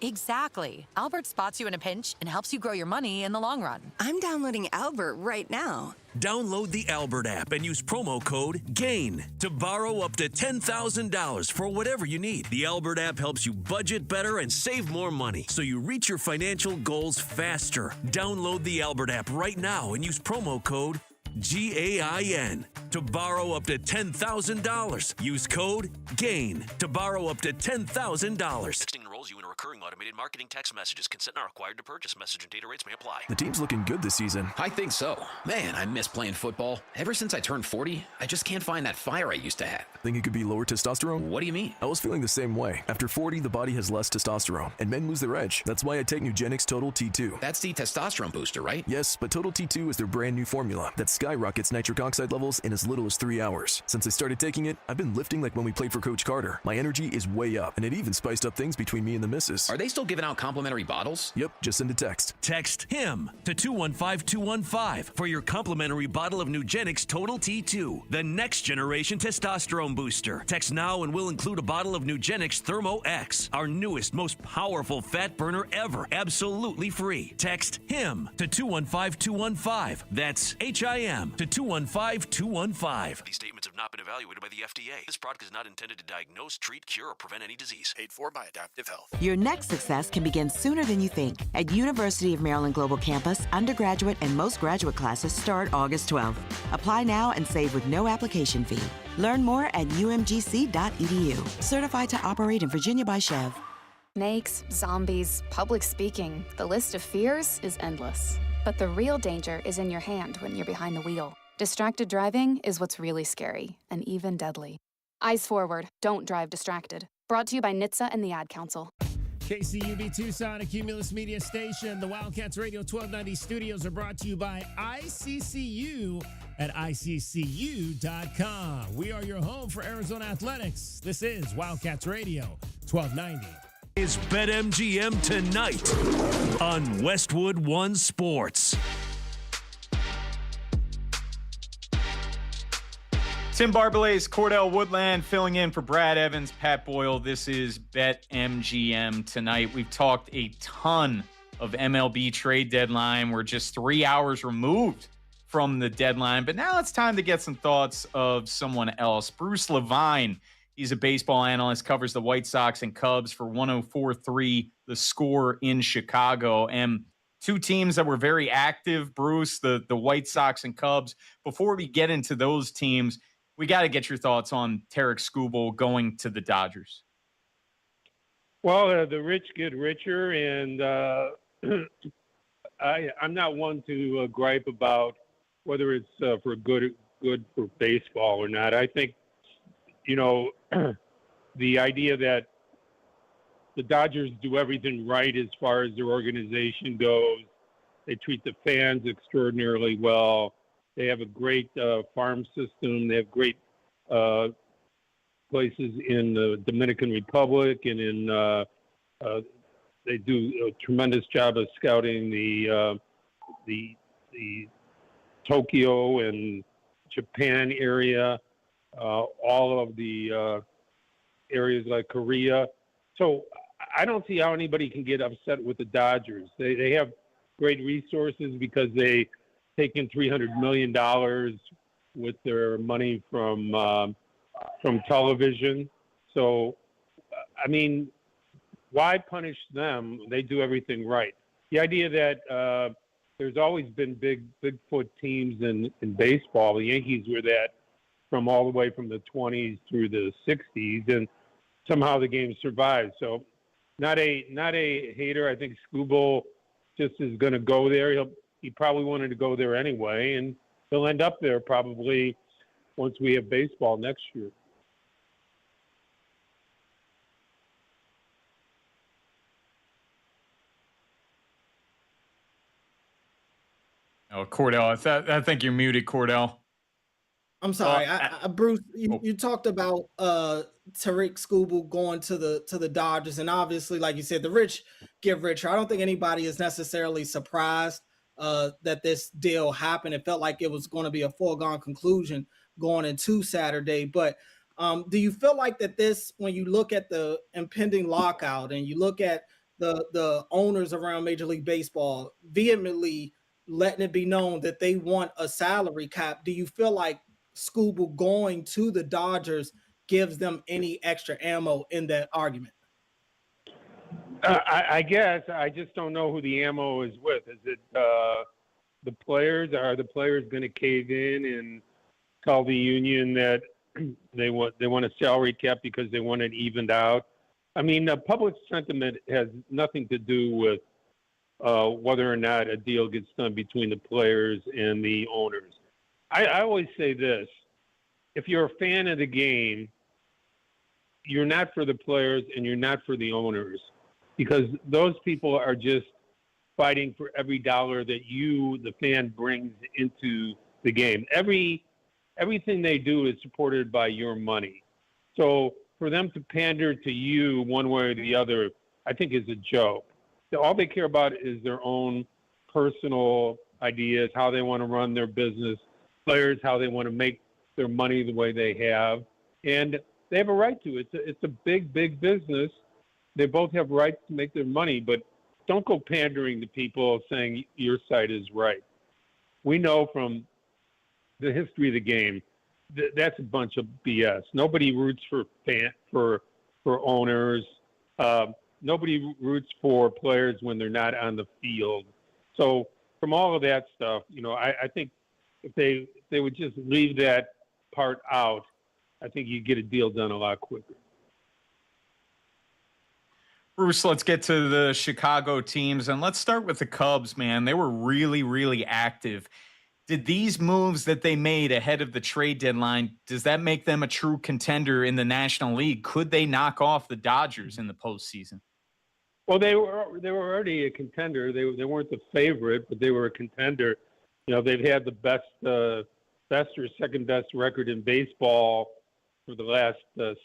S28: Exactly. Albert spots you in a pinch and helps you grow your money in the long run.
S27: I'm downloading Albert right now.
S26: Download the Albert app and use promo code GAIN to borrow up to $10,000 for whatever you need. The Albert app helps you budget better and save more money so you reach your financial goals faster. Download the Albert app right now and use promo code GAIN to borrow up to $10,000. Use code GAIN to borrow up to $10,000.
S16: Texting enrolls you in a recurring automated marketing text messages. Consent not required to purchase. Message and data rates may apply.
S17: The team's looking good this season.
S19: I think so. Man, I miss playing football. Ever since I turned 40, I just can't find that fire I used to have.
S17: Think it could be lower testosterone?
S19: What do you mean?
S17: I was feeling the same way. After 40, the body has less testosterone, and men lose their edge. That's why I take Nugenix Total T2.
S19: That's the testosterone booster, right?
S17: Yes, but Total T2 is their brand new formula that skyrockets nitric oxide levels in as little as 3 hours. Since I started taking it, I've been lifting like when we played for Coach Carter. My energy is way up, and it even spiced up things between me and the missus.
S19: Are they still giving out complimentary bottles?
S17: Yep, just send a text.
S26: Text HIM to 215-215 for your complimentary bottle of Nugenix Total T2, the next generation testosterone booster. Text now and we'll include a bottle of Nugenix Thermo X, our newest, most powerful fat burner ever, absolutely free. Text HIM to 215-215. That's HIM to 215-215.
S16: These statements have not been evaluated by the FDA. This product is not intended to diagnose, treat, cure, or prevent any disease.
S8: Paid for by Adaptive Health.
S28: Your next success can begin sooner than you think. At University of Maryland Global Campus, undergraduate and most graduate classes start August 12th. Apply now and save with no application fee. Learn more at umgc.edu. Certified to operate in Virginia by Chev.
S15: Snakes, zombies, public speaking. The list of fears is endless. But the real danger is in your hand when you're behind the wheel. Distracted driving is what's really scary and even deadly. Eyes forward, don't drive distracted. Brought to you by NHTSA and the Ad Council.
S11: KCUB Tucson, a Cumulus Media Station. The Wildcats Radio 1290 studios are brought to you by ICCU at ICCU.com. We are your home for Arizona athletics. This is Wildcats Radio 1290.
S26: Is BetMGM tonight on Westwood One Sports.
S10: Tim Barbalace, Cordell Woodland filling in for Brad Evans, Pat Boyle. This is BetMGM tonight. We've talked a ton of MLB trade deadline. We're just 3 hours removed from the deadline, but now it's time to get some thoughts of someone else. Bruce Levine, he's a baseball analyst, covers the White Sox and Cubs for 104.3 The Score in Chicago. And two teams that were very active, Bruce, the White Sox and Cubs. Before we get into those teams, we got to get your thoughts on Tarek Skubal going to the Dodgers.
S18: Well, the rich get richer, and I'm not one to gripe about whether it's for good for baseball or not. I think, the idea that the Dodgers do everything right as far as their organization goes. They treat the fans extraordinarily well. They have a great farm system. They have great places in the Dominican Republic and in They do a tremendous job of scouting the Tokyo and Japan area, all of the areas like Korea. So I don't see how anybody can get upset with the Dodgers. They have great resources because they take in $300 million with their money from television. So, I mean, why punish them? They do everything right. The idea that there's always been Bigfoot teams in baseball. The Yankees were that from all the way from the 20s through the 60s, and somehow the game survived. So, not a hater. I think Skubal just is going to go there. He probably wanted to go there anyway, and he'll end up there probably once we have baseball next year.
S10: Oh, Cordell, I think you're muted, Cordell.
S3: I'm sorry, Bruce. You talked about Tariq Skubal going to the Dodgers, and obviously, like you said, the rich get richer. I don't think anybody is necessarily surprised that this deal happened. It felt like it was going to be a foregone conclusion going into Saturday. But do you feel like that this, when you look at the impending lockout and you look at the owners around Major League Baseball vehemently letting it be known that they want a salary cap, do you feel like Skubal going to the Dodgers gives them any extra ammo in that argument?
S18: I guess. I just don't know who the ammo is with. Is it the players? Are the players going to cave in and tell the union that they want a salary cap because they want it evened out? I mean, public sentiment has nothing to do with whether or not a deal gets done between the players and the owners. I always say this: if you're a fan of the game, you're not for the players and you're not for the owners, because those people are just fighting for every dollar that you, the fan, brings into the game. Everything they do is supported by your money. So for them to pander to you one way or the other, I think is a joke. All they care about is their own personal ideas, how they want to run their business, players, how they want to make their money the way they have. And they have a right to. It's a big, big business. They both have rights to make their money, but don't go pandering to people saying your side is right. We know from the history of the game that's a bunch of BS. Nobody roots for owners. Nobody roots for players when they're not on the field. So from all of that stuff, I think if they would just leave that part out, I think you get a deal done a lot quicker.
S10: Bruce, let's get to the Chicago teams, and let's start with the Cubs, man. They were really, really active. Did these moves that they made ahead of the trade deadline, does that make them a true contender in the National League? Could they knock off the Dodgers in the postseason?
S18: Well, they were already a contender. They weren't the favorite, but they were a contender. They've had the best or second best record in baseball for the last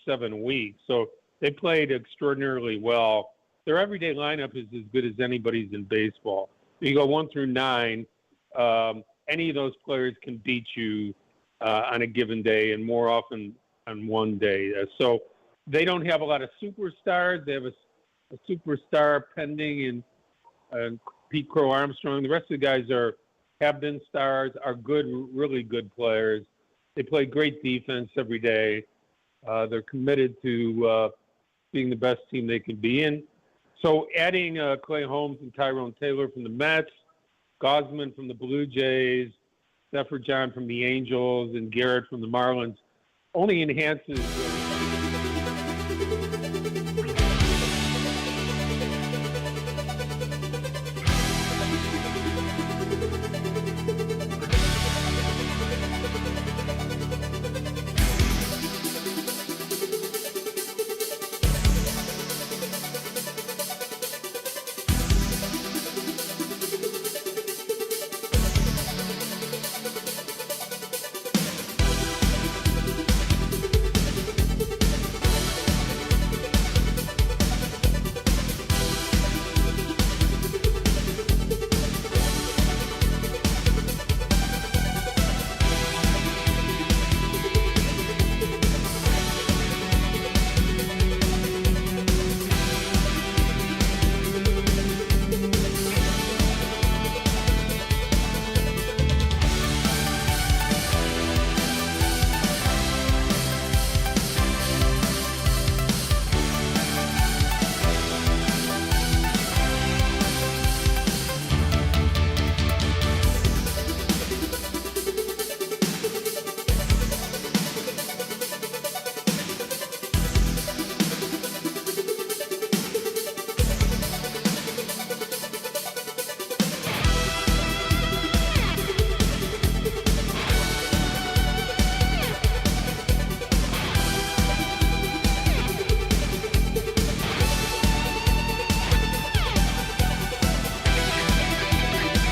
S18: 7 weeks. So they played extraordinarily well. Their everyday lineup is as good as anybody's in baseball. You go 1 through 9. Any of those players can beat you on a given day, and more often on one day. So they don't have a lot of superstars. They have a superstar pending in Pete Crow Armstrong. The rest of the guys have been stars, are good, really good players. They play great defense every day. They're committed to being the best team they can be in. So adding Clay Holmes and Tyrone Taylor from the Mets, Gosman from the Blue Jays, Zephyr John from the Angels, and Garrett from the Marlins only enhances